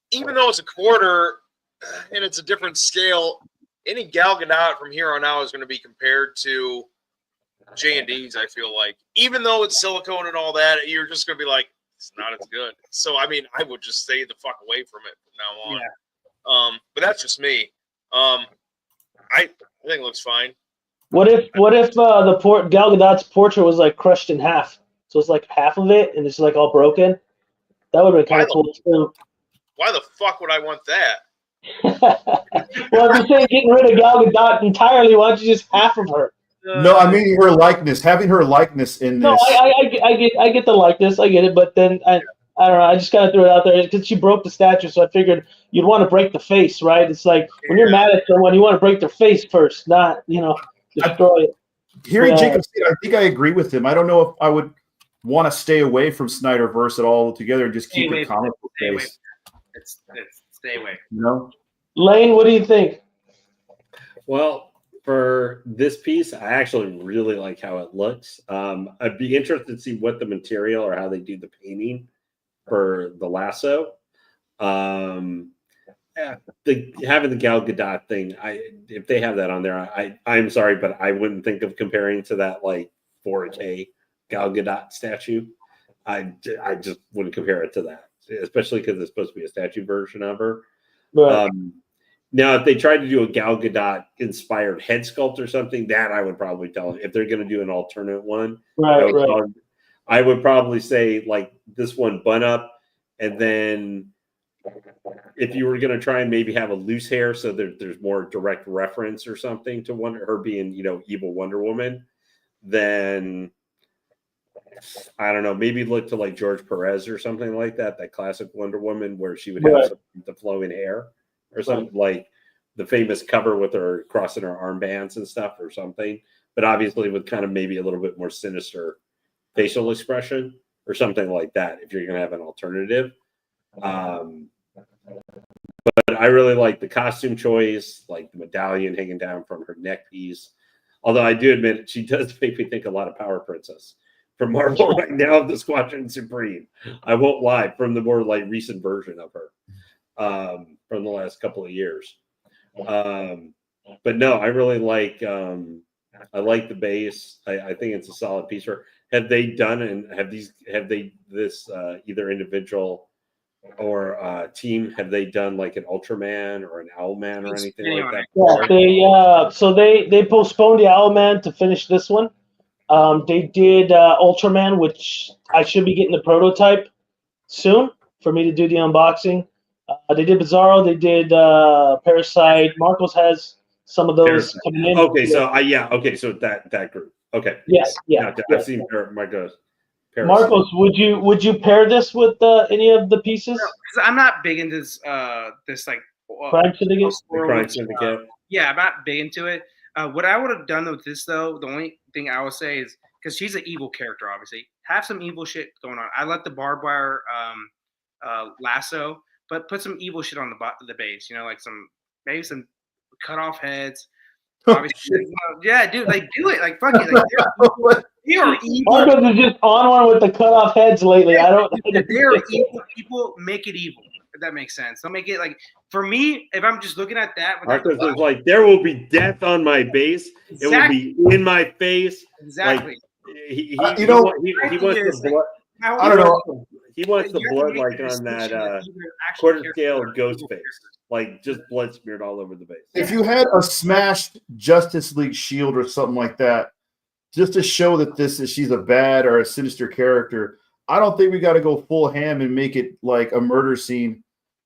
[SPEAKER 2] even though it's a quarter and it's a different scale, any Gal Gadot from here on out is going to be compared to J&D's, I feel like. Even though it's silicone and all that, you're just going to be like, it's not as good. So, I mean, I would just stay the fuck away from it from now on.
[SPEAKER 3] Yeah.
[SPEAKER 2] But that's just me. I think it looks fine.
[SPEAKER 1] What if Gal Gadot's portrait was like crushed in half? So it's like half of it and it's like all broken. That would have been kind of cool too.
[SPEAKER 2] Why the fuck would I want that?
[SPEAKER 1] Well, if you're saying getting rid of Gal Gadot entirely, why don't you just half of her?
[SPEAKER 6] No, I mean her likeness. Having her likeness in this.
[SPEAKER 1] No, I get the likeness. I get it, but then I don't know. I just kind of threw it out there because she broke the statue, so I figured you'd want to break the face, right? It's like when you're mad at someone, you want to break their face first, not destroy it.
[SPEAKER 6] Hearing Jacob say it, I think I agree with him. I don't know if I would want to stay away from Snyderverse at all together and just keep it comic book based.
[SPEAKER 3] Stay away.
[SPEAKER 6] You know?
[SPEAKER 1] Lane, what do you think?
[SPEAKER 4] Well, for this piece, I actually really like how it looks. I'd be interested to see what the material or how they do the painting for the lasso. Having the Gal Gadot thing, if they have that on there, I'm sorry, but I wouldn't think of comparing to that like 4K Gal Gadot statue. I just wouldn't compare it to that, especially because it's supposed to be a statue version of her.
[SPEAKER 1] Right.
[SPEAKER 4] Now, if they tried to do a Gal Gadot inspired head sculpt or something, that I would probably tell them. If they're going to do an alternate one, I would probably say like this one bun up, and then if you were going to try and maybe have a loose hair so there's more direct reference or something to her being, evil Wonder Woman, then I don't know, maybe look to like George Perez or something like that classic Wonder Woman where she would have the flowing hair or something like the famous cover with her crossing her armbands and stuff or something, but obviously with kind of maybe a little bit more sinister facial expression or something like that if you're going to have an alternative. But I really like the costume choice, like the medallion hanging down from her neck piece. Although I do admit she does make me think a lot of Power Princess from Marvel right now of the Squadron Supreme. I won't lie, from the more like recent version of her from the last couple of years. But no, I really like I like the base. I think it's a solid piece. For have they done and have they this either individual or team, have they done like an Ultraman or an Owlman or anything like that?
[SPEAKER 1] Yeah, they postponed the Owlman to finish this one. They did Ultraman, which I should be getting the prototype soon for me to do the unboxing. They did Bizarro. They did Parasite. Marcos has some of those coming in.
[SPEAKER 4] Okay, so so that group. Okay.
[SPEAKER 1] Yes, yeah.
[SPEAKER 4] I've seen Marcos.
[SPEAKER 1] Marcos, would you pair this with any of the pieces?
[SPEAKER 3] No, I'm not big into this like
[SPEAKER 1] Crime Syndicate.
[SPEAKER 4] Crime Syndicate.
[SPEAKER 3] Yeah, I'm not big into it. What I would have done with this though, the only thing I would say is because she's an evil character, obviously, have some evil shit going on. I like the barbed wire lasso, but put some evil shit on the base. You know, like maybe some cut off heads. Obviously, yeah, dude, like do it, like fuck it, like they're evil.
[SPEAKER 1] Marcos is just on one with the cut off heads lately. I don't.
[SPEAKER 3] They're evil people. Make it evil. If that makes sense. Don't make it like for me. If I'm just looking at that,
[SPEAKER 4] Marcos is like, there will be death on my base. Exactly. It will be in my face.
[SPEAKER 3] Exactly.
[SPEAKER 4] Like, he wants the blood. I don't know. He wants the blood like on that quarter scale ghost face. Like just blood smeared all over the base.
[SPEAKER 6] If you had a smashed Justice League shield or something like that, just to show that she's a bad or a sinister character, I don't think we got to go full ham and make it like a murder scene.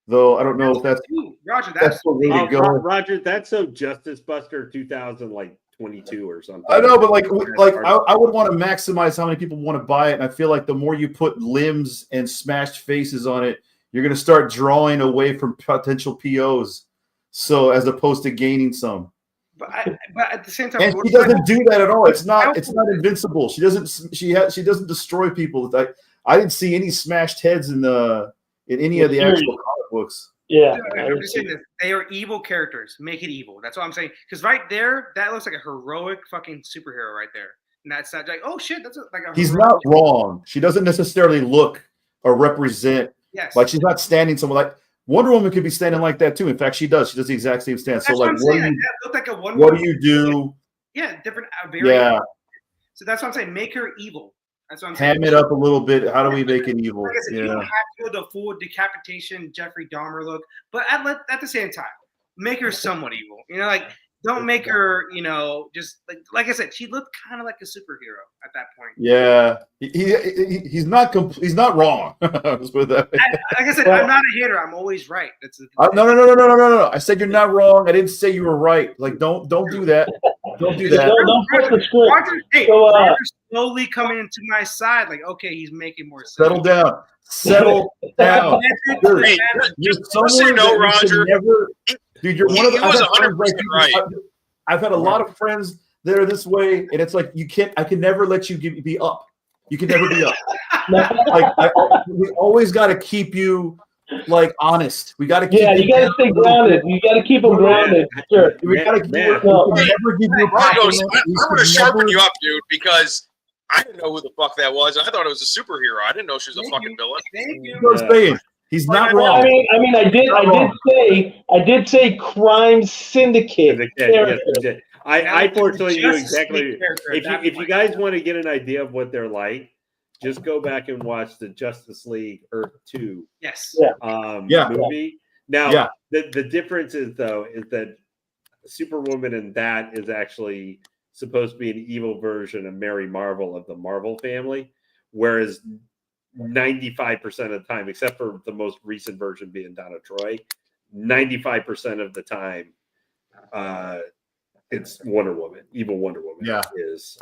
[SPEAKER 6] Though I don't know if that's
[SPEAKER 3] Roger.
[SPEAKER 6] That's the way to go.
[SPEAKER 4] Roger, that's so Justice Buster 2022 or something.
[SPEAKER 6] I know, but I would want to maximize how many people want to buy it, and I feel like the more you put limbs and smashed faces on it, you're going to start drawing away from potential POs. So as opposed to gaining some.
[SPEAKER 3] But at the same time,
[SPEAKER 6] and she doesn't do that at all. It's not invincible. She doesn't destroy people. I didn't see any smashed heads in any of the actual comic books.
[SPEAKER 1] Yeah,
[SPEAKER 3] I'm just saying this. They are evil characters. Make it evil. That's what I'm saying. Because right there, that looks like a heroic fucking superhero right there. And that's not like, oh shit, that's like a.
[SPEAKER 6] He's not wrong. She doesn't necessarily look or represent.
[SPEAKER 3] Yes.
[SPEAKER 6] Like she's not standing somewhere like Wonder Woman could be standing like that too. In fact, she does. She does the exact same stance.
[SPEAKER 3] That's
[SPEAKER 6] so like,
[SPEAKER 3] what
[SPEAKER 6] do you do?
[SPEAKER 3] Yeah, different.
[SPEAKER 6] Yeah.
[SPEAKER 3] So that's what I'm saying. Make her evil. That's what I'm saying.
[SPEAKER 6] Ham it up a little bit. How do we make it evil?
[SPEAKER 3] Like I said, you don't have to go the full decapitation Jeffrey Dahmer look, but at the same time, make her somewhat evil. You know, like don't make her, just like I said, she looked kind of like a superhero at that point.
[SPEAKER 6] Yeah, he's not wrong. Let's put it that way.
[SPEAKER 3] Like I said, I'm not a hater. I'm always right.
[SPEAKER 6] No. I said you're not wrong. I didn't say you were right. Like don't do that. Don't do that.
[SPEAKER 1] Don't flip the script.
[SPEAKER 3] Roger's slowly coming into my side. Like, okay, he's making more sense.
[SPEAKER 6] Settle down. Dude,
[SPEAKER 2] hey, just so you know, Roger.
[SPEAKER 6] Dude, you're one of the. Right. I've had a lot of friends that are this way, and it's like I can never let you be up. You can never be up. We always got to keep you like honest. We got to keep.
[SPEAKER 1] Yeah, you got to stay grounded. You got to keep them grounded. Sure.
[SPEAKER 6] We got to keep.
[SPEAKER 2] I'm going to sharpen you up, dude, because I didn't know who the fuck that was. I thought it was a superhero. I didn't know she was a fucking villain.
[SPEAKER 3] Thank you.
[SPEAKER 6] He's not wrong.
[SPEAKER 1] I mean, I did say Crime Syndicate.
[SPEAKER 4] Yes, I fortunately knew exactly. If you guys want to get an idea of what they're like, just go back and watch the Justice League Earth 2 movie. Now, the difference is that Superwoman in that is actually supposed to be an evil version of Mary Marvel of the Marvel family, whereas 95% of the time, except for the most recent version being Donna Troy, 95% of the time, it's Wonder Woman. Evil Wonder Woman is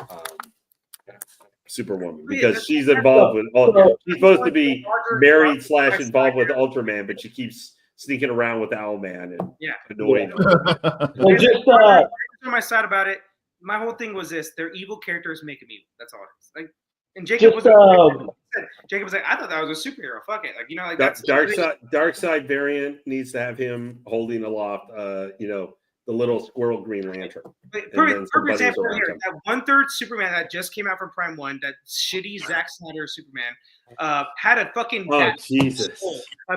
[SPEAKER 4] Superwoman because she's involved with all. She's supposed to be married / involved with Ultraman, but she keeps sneaking around with Owlman and annoying him.
[SPEAKER 1] Well, just
[SPEAKER 3] on my side about it. My whole thing was this: they're evil characters, make them evil. That's all it is. Like, and Jacob was like, I thought that was a superhero. Fuck it, like that's
[SPEAKER 4] Dark Side variant needs to have him holding aloft, the little squirrel Green Lantern.
[SPEAKER 3] For example, here, that 1/3 Superman that just came out from Prime 1, that shitty Zack Snyder Superman, had a fucking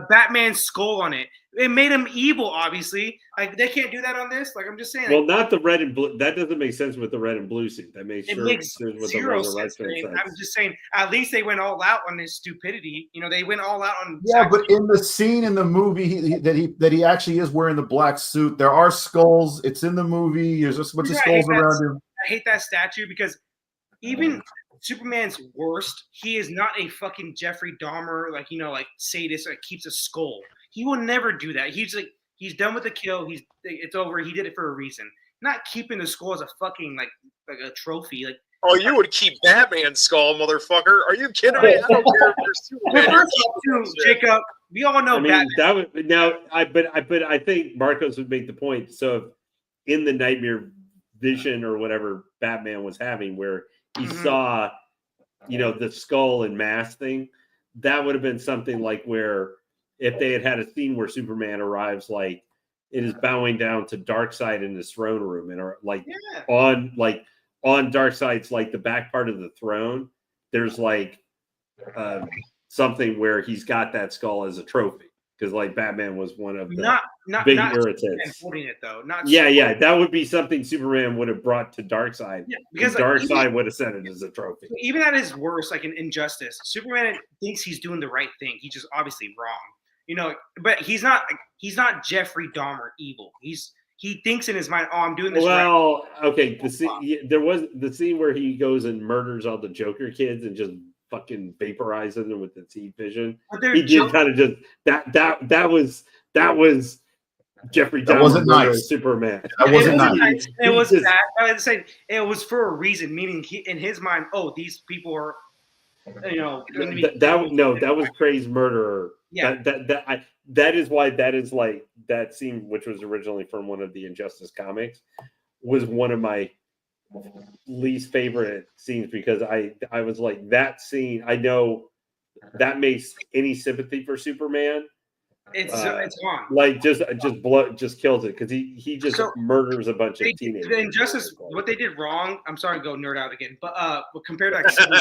[SPEAKER 3] Batman skull on it. It made him evil, obviously. Like they can't do that on this. Like I'm just saying.
[SPEAKER 4] Well, not the red and blue. That doesn't make sense with the red and blue suit. That makes
[SPEAKER 3] zero sense. I'm just saying. At least they went all out on this stupidity. You know, they went all out on.
[SPEAKER 6] Yeah, but in the scene in the movie that he actually is wearing the black suit, there are skulls. It's in the movie. There's just a bunch of skulls around him.
[SPEAKER 3] I hate that statue because even Superman's worst, he is not a fucking Jeffrey Dahmer, like sadist that keeps a skull. He will never do that. He's done with the kill. It's over. He did it for a reason. Not keeping the skull as a fucking like a trophy. Like,
[SPEAKER 2] oh, you would keep Batman's skull, motherfucker? Are you kidding me? I don't care if you're Superman.
[SPEAKER 3] Jacob, we all know Batman.
[SPEAKER 4] But I think Marcos would make the point. So in the nightmare vision or whatever Batman was having, where he saw, the skull and mask thing, that would have been something like where. If they had a scene where Superman arrives, like it is bowing down to Darkseid in his throne room, and on Darkseid's like the back part of the throne, there's like something where he's got that skull as a trophy because like Batman was one of the big irritants.
[SPEAKER 3] Holding it though,
[SPEAKER 4] that would be something Superman would have brought to Darkseid. Yeah, because Darkseid would have said it as a trophy.
[SPEAKER 3] Even at his worst, like in Injustice, Superman thinks he's doing the right thing. He's just obviously wrong. But he's not Jeffrey Dahmer evil. He thinks in his mind, oh, I'm doing this right.
[SPEAKER 4] Okay. There was the scene where he goes and murders all the Joker kids and just fucking vaporizes them with the heat vision. He did kind of just that was Jeffrey Dahmer.
[SPEAKER 6] That wasn't nice.
[SPEAKER 4] Superman.
[SPEAKER 6] That wasn't nice.
[SPEAKER 3] It was that. I would say it was for a reason, meaning in his mind, oh, these people are.
[SPEAKER 4] That was Craig's murderer. Yeah, that is why that is like that scene, which was originally from one of the Injustice comics, was one of my least favorite scenes because I was like that scene. I know that makes any sympathy for Superman.
[SPEAKER 3] It's gone.
[SPEAKER 4] Like just kills it because he just murders a bunch of teenagers.
[SPEAKER 3] The Injustice, what they did wrong. I'm sorry to go nerd out again, but compared to Civil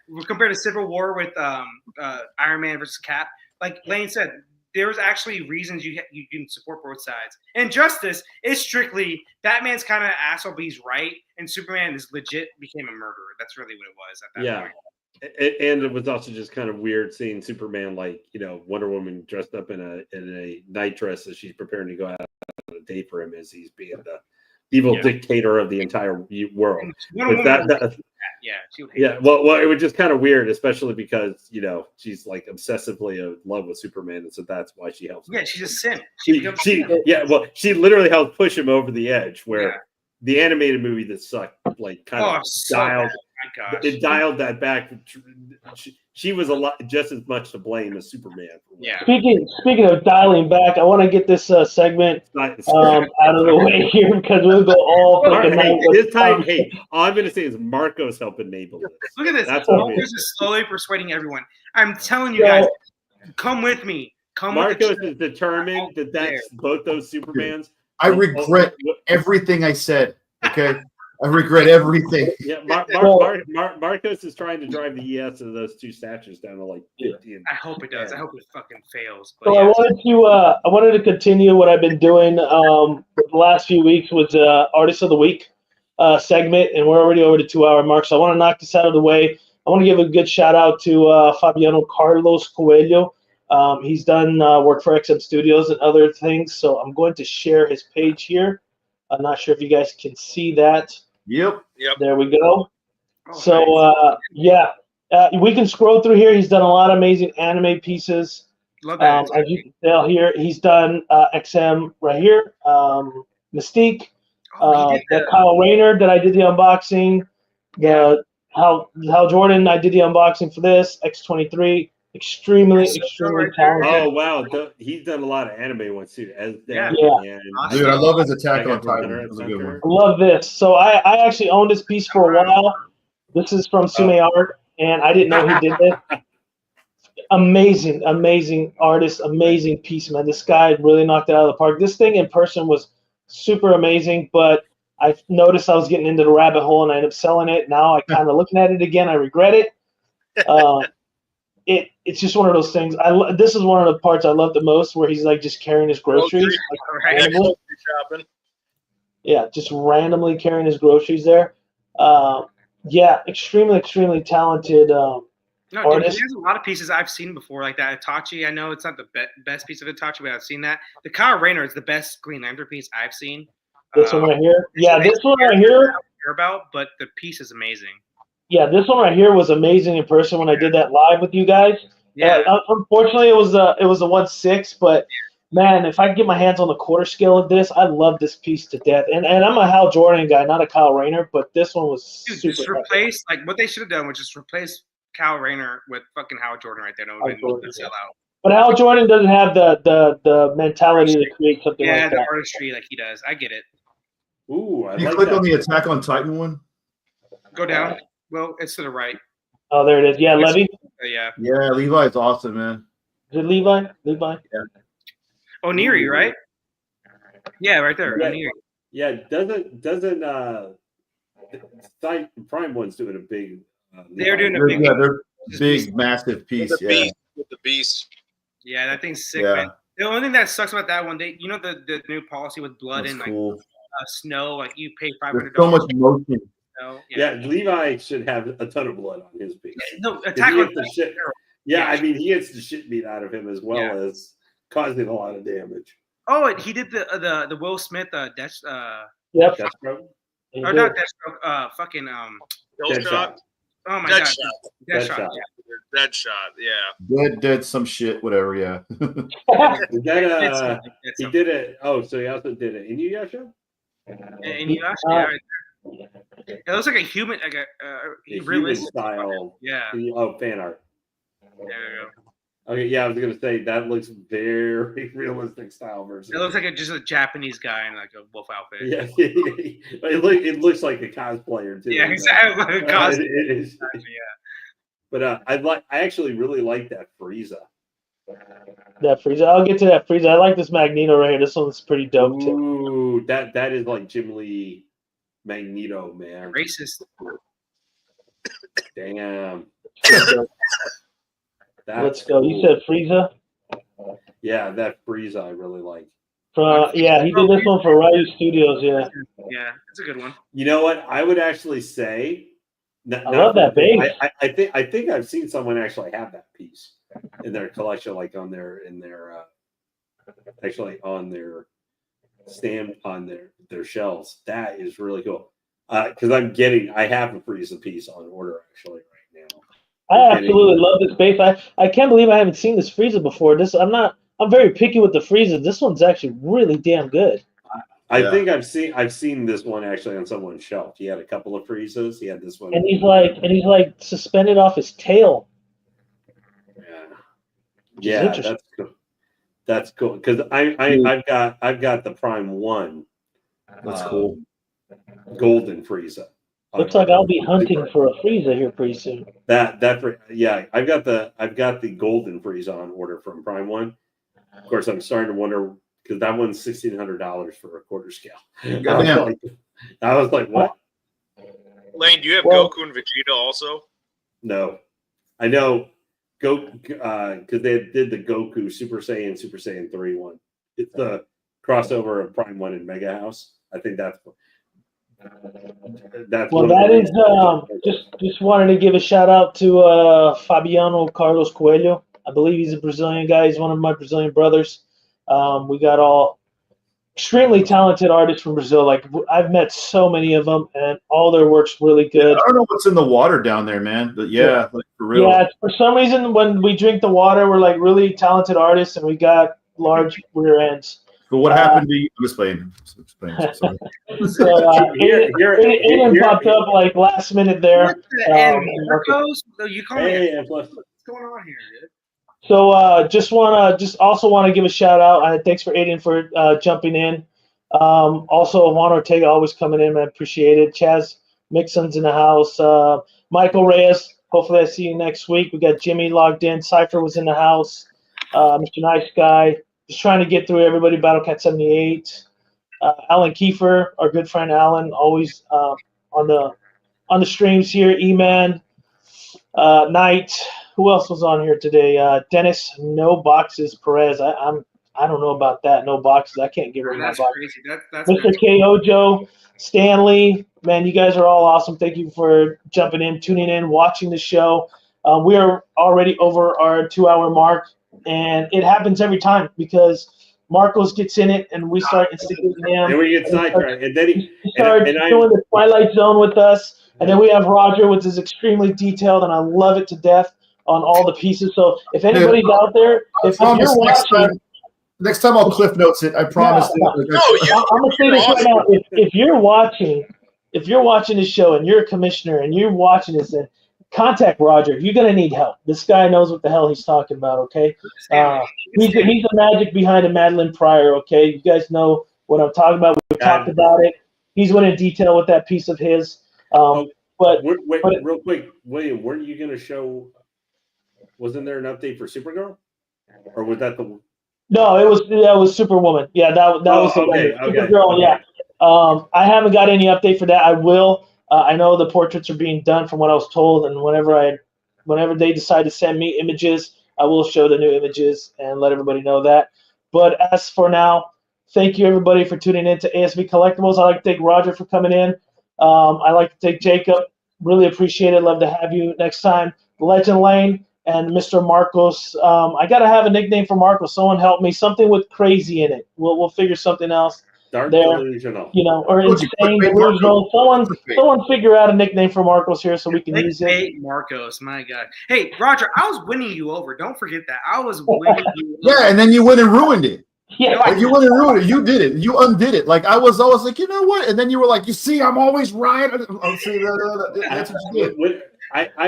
[SPEAKER 3] War, Civil War with Iron Man versus Cap. Like Lane said, there was actually reasons you can support both sides. Injustice is strictly Batman's kind of an asshole, but he's right, and Superman is legit became a murderer. That's really what it was at that point.
[SPEAKER 4] And it was also just kind of weird seeing Superman, like Wonder Woman dressed up in a night dress as she's preparing to go out on a date for him as he's being the evil dictator of the entire world. Well, it was just kind of weird, especially because she's like obsessively in love with Superman, and so that's why she helps.
[SPEAKER 3] Yeah, she's a simp.
[SPEAKER 4] She literally helped push him over the edge. Where the animated movie that sucked, like kind of dialed. It dialed that back. She was just as much to blame as Superman.
[SPEAKER 3] Yeah.
[SPEAKER 1] Speaking of dialing back, I want to get this segment out of the way here because we'll go all fucking night.
[SPEAKER 4] This time, all I'm going to say is Marcos helped enable this.
[SPEAKER 3] Look at this. Marcos is slowly persuading everyone. I'm telling you guys, come with me.
[SPEAKER 4] Marcos is determined that that's both those Supermans.
[SPEAKER 6] I regret everything I said. Okay. I regret everything.
[SPEAKER 4] Yeah, Marcos is trying to drive the ES of those two statues down to like 50.
[SPEAKER 3] I hope it does. I hope it fucking fails.
[SPEAKER 1] But I wanted to continue what I've been doing the last few weeks with Artist of the Week segment, and we're already over the 2-hour mark. So I want to knock this out of the way. I want to give a good shout out to Fabiano Carlos Coelho. He's done work for XM Studios and other things. So I'm going to share his page here. I'm not sure if you guys can see that.
[SPEAKER 6] Yep.
[SPEAKER 1] There we go. So, we can scroll through here. He's done a lot of amazing anime pieces.
[SPEAKER 3] Love that.
[SPEAKER 1] As you can tell here, he's done XM right here, Mystique, Kyle Rayner that I did the unboxing, Hal Jordan, I did the unboxing for this, X23. Extremely talented.
[SPEAKER 4] Oh wow, he's done a lot of anime ones too.
[SPEAKER 6] Dude, I love his Attack on Titan.
[SPEAKER 1] I love this. So I actually owned this piece for a while. This is from Sume Art, and I didn't know he did this. Amazing artist, amazing piece, man. This guy really knocked it out of the park. This thing in person was super amazing. But I noticed I was getting into the rabbit hole, and I ended up selling it. Now I kind of looking at it again. I regret it. It's just one of those things. This is one of the parts I love the most, where he's like just carrying his groceries. Like,
[SPEAKER 2] Grocery shopping.
[SPEAKER 1] yeah, just randomly carrying his groceries there. Yeah, extremely talented artist.
[SPEAKER 3] He has a lot of pieces I've seen before, like that Itachi. I know it's not the best piece of Itachi, but I've seen that. The Kyle Rayner is the best Green Lantern piece I've seen.
[SPEAKER 1] This one right here. Yeah, this one right here.
[SPEAKER 3] I don't care about, but the piece is amazing.
[SPEAKER 1] Yeah, this one right here was amazing in person when I did that live with you guys.
[SPEAKER 3] Yeah.
[SPEAKER 1] Unfortunately, it was a 1/6, but man, if I could get my hands on the quarter scale of this, I love this piece to death. And I'm a Hal Jordan guy, not a Kyle Rayner, but this one was super.
[SPEAKER 3] Just replace what they should have done was just replace Kyle Rayner with fucking Hal Jordan right there. No, sell out.
[SPEAKER 1] But Hal Jordan doesn't have the mentality to create something like that.
[SPEAKER 3] Yeah, the artistry like he does. I get it.
[SPEAKER 4] Ooh,
[SPEAKER 6] you click on the Attack on Titan one?
[SPEAKER 3] Go down. Well, it's to the right.
[SPEAKER 1] Oh, there it is. Yeah, Levy.
[SPEAKER 3] Yeah.
[SPEAKER 6] Yeah, Levi's awesome, man.
[SPEAKER 1] Is it Levi? Levi?
[SPEAKER 6] Yeah.
[SPEAKER 3] O'Neary, right? Yeah, right there.
[SPEAKER 4] Yeah,
[SPEAKER 3] O'Neary.
[SPEAKER 4] yeah. Prime One's doing a big.
[SPEAKER 3] They're doing a big.
[SPEAKER 6] Yeah, they're big, massive piece.
[SPEAKER 2] With the beast.
[SPEAKER 3] Yeah, that thing's sick,
[SPEAKER 6] Yeah.
[SPEAKER 3] man. The only thing that sucks about that one, the new policy with blood
[SPEAKER 6] That's
[SPEAKER 3] and
[SPEAKER 6] cool.
[SPEAKER 3] snow, like you pay $500.
[SPEAKER 6] There's so much motion.
[SPEAKER 4] Yeah, Levi should have a ton of blood on his piece.
[SPEAKER 3] No, Attack on
[SPEAKER 4] the shit. Yeah, I mean, he gets the shit beat out of him as well as causing a lot of damage.
[SPEAKER 3] Oh, and he did the Will Smith Death.
[SPEAKER 1] Yep.
[SPEAKER 4] Deathstroke?
[SPEAKER 3] Or not Deathstroke. Fucking
[SPEAKER 2] Deadshot.
[SPEAKER 3] Oh my
[SPEAKER 2] Deadshot.
[SPEAKER 3] God. Deadshot. Yeah.
[SPEAKER 2] Deadshot. Yeah.
[SPEAKER 6] Dead, some shit, whatever. Yeah.
[SPEAKER 4] He did it. Oh, so he also did it. Inuyasha?
[SPEAKER 3] Inuyasha. Yeah. It looks like a human, like a
[SPEAKER 4] human style.
[SPEAKER 3] Yeah.
[SPEAKER 4] Oh, fan art.
[SPEAKER 3] There you go.
[SPEAKER 4] Okay, yeah, I was gonna say that looks very realistic style version.
[SPEAKER 3] It looks like just a Japanese guy in like a wolf outfit.
[SPEAKER 4] Yeah, it looks like a cosplayer too.
[SPEAKER 3] Yeah, exactly. Like a cosplayer.
[SPEAKER 4] It is. Yeah. But I actually really like that Frieza.
[SPEAKER 1] That Frieza. I'll get to that Frieza. I like this Magneto right here. This one's pretty dope too.
[SPEAKER 4] Ooh, that is like Jim Lee Magneto, man.
[SPEAKER 3] Racist.
[SPEAKER 4] Damn.
[SPEAKER 1] Let's go. Cool. You said Frieza?
[SPEAKER 4] Yeah, that Frieza I really like.
[SPEAKER 1] Yeah, he did this one for Ryu Studios. Yeah.
[SPEAKER 3] Yeah, it's a good one.
[SPEAKER 4] You know what? I would actually say.
[SPEAKER 1] I love that base.
[SPEAKER 4] I think I've seen someone actually have that piece in their collection, like on their stand on their shelves. That is really cool. Because I have a Frieza piece on order actually right now.
[SPEAKER 1] I absolutely love this base. I can't believe I haven't seen this Frieza before. I'm very picky with the Frieza. This one's actually really damn good.
[SPEAKER 4] I think I've seen this one actually on someone's shelf. He had a couple of Friezas. He had this one.
[SPEAKER 1] And he's like suspended off his tail.
[SPEAKER 4] Yeah, that's cool. That's cool because I've got the Prime 1.
[SPEAKER 6] That's cool.
[SPEAKER 4] Golden Frieza.
[SPEAKER 1] Looks like I'll be hunting for a Frieza here pretty soon.
[SPEAKER 4] I've got the Golden Frieza on order from Prime 1. Of course, I'm starting to wonder because that one's $1,600 for a quarter scale. I was like, what?
[SPEAKER 2] Lane, do you have Goku and Vegeta also?
[SPEAKER 4] No, I know Goku because they did the Goku Super Saiyan 3 one. It's the crossover of Prime 1 and Mega House. I think that's
[SPEAKER 1] well. That is just wanted to give a shout out to Fabiano Carlos Coelho. I believe he's a Brazilian guy. He's one of my Brazilian brothers. We got all extremely talented artists from Brazil. Like I've met so many of them, and all their work's really good.
[SPEAKER 6] Yeah, I don't know what's in the water down there, man, but yeah, like for real.
[SPEAKER 1] Yeah, for some reason, when we drink the water, we're like really talented artists, and we got large rear ends.
[SPEAKER 6] But what happened to you? Explain. Sorry.
[SPEAKER 1] So Aiden popped up like last minute there.
[SPEAKER 3] You call me. What's going on here, dude?
[SPEAKER 1] So also want to give a shout out. Thanks for Aiden for jumping in. Also Juan Ortega always coming in, man. Appreciate it. Chaz Mixon's in the house. Michael Reyes. Hopefully I see you next week. We got Jimmy logged in. Cypher was in the house. Mr. Nice Guy. Just trying to get through everybody. Battlecat 78. Alan Kiefer, our good friend Alan, always on the streams here. E-Man, Knight. Who else was on here today? Dennis, no boxes. Perez. I don't know about that. No boxes. I can't get rid of my box.
[SPEAKER 3] Crazy. That's
[SPEAKER 1] Mr. K. Ojo, Stanley, man, you guys are all awesome. Thank you for jumping in, tuning in, watching the show. We are already over our 2-hour mark, and it happens every time because Marcos gets in it, and we start instigating him.
[SPEAKER 4] And we get sidetracked, and then he
[SPEAKER 1] starts doing the Twilight Zone with us, and then we have Roger, which is extremely detailed, and I love it to death on all the pieces. So if anybody's out there, if you're watching.
[SPEAKER 6] Next time I'll cliff notes it. I promise.
[SPEAKER 1] I'm gonna say this right now. If you're watching this show and you're a commissioner and you're watching this, then contact Roger. You're gonna need help. This guy knows what the hell he's talking about. Okay, he's the magic behind a Madeline Pryor. Okay, you guys know what I'm talking about. We talked about it. He's went in detail with that piece of his. But
[SPEAKER 4] real quick, William, weren't you gonna show? Wasn't there an update for Supergirl, or was that the?
[SPEAKER 1] No, that was Superwoman. Yeah, that was the Supergirl. Yeah, I haven't got any update for that. I will. I know the portraits are being done from what I was told, and whenever they decide to send me images, I will show the new images and let everybody know that. But as for now, thank you everybody for tuning in to ASV Collectibles. I'd like to thank Roger for coming in. I'd like to thank Jacob. Really appreciate it. Love to have you next time. Legend Lane. And Mr. Marcos, I gotta have a nickname for Marcos. Someone help me. Something with crazy in it. We'll figure something else.
[SPEAKER 4] Dark
[SPEAKER 1] there,
[SPEAKER 4] delusional.
[SPEAKER 1] Or insane delusional. Someone figure out a nickname for Marcos here so we can use it.
[SPEAKER 3] Marcos, my God. Hey, Roger, I was winning you over. Don't forget that. I was winning you over.
[SPEAKER 6] Yeah, and then you went and ruined it.
[SPEAKER 1] Yeah,
[SPEAKER 6] like you went and ruined it. You did it. You undid it. Like I was always like, you know what? And then you were like, you see, I'm always right. I'll say that. That's what you did.
[SPEAKER 4] I've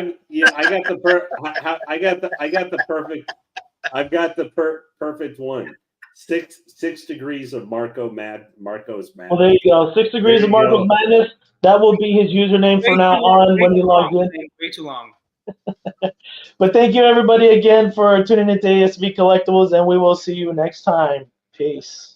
[SPEAKER 4] got the perfect one. 6 degrees of Marco's madness.
[SPEAKER 1] Well, there you go. 6 degrees of Marco's madness. That will be his username from now on when he logs in.
[SPEAKER 3] Way too long.
[SPEAKER 1] But thank you everybody again for tuning into ASV Collectibles, and we will see you next time. Peace.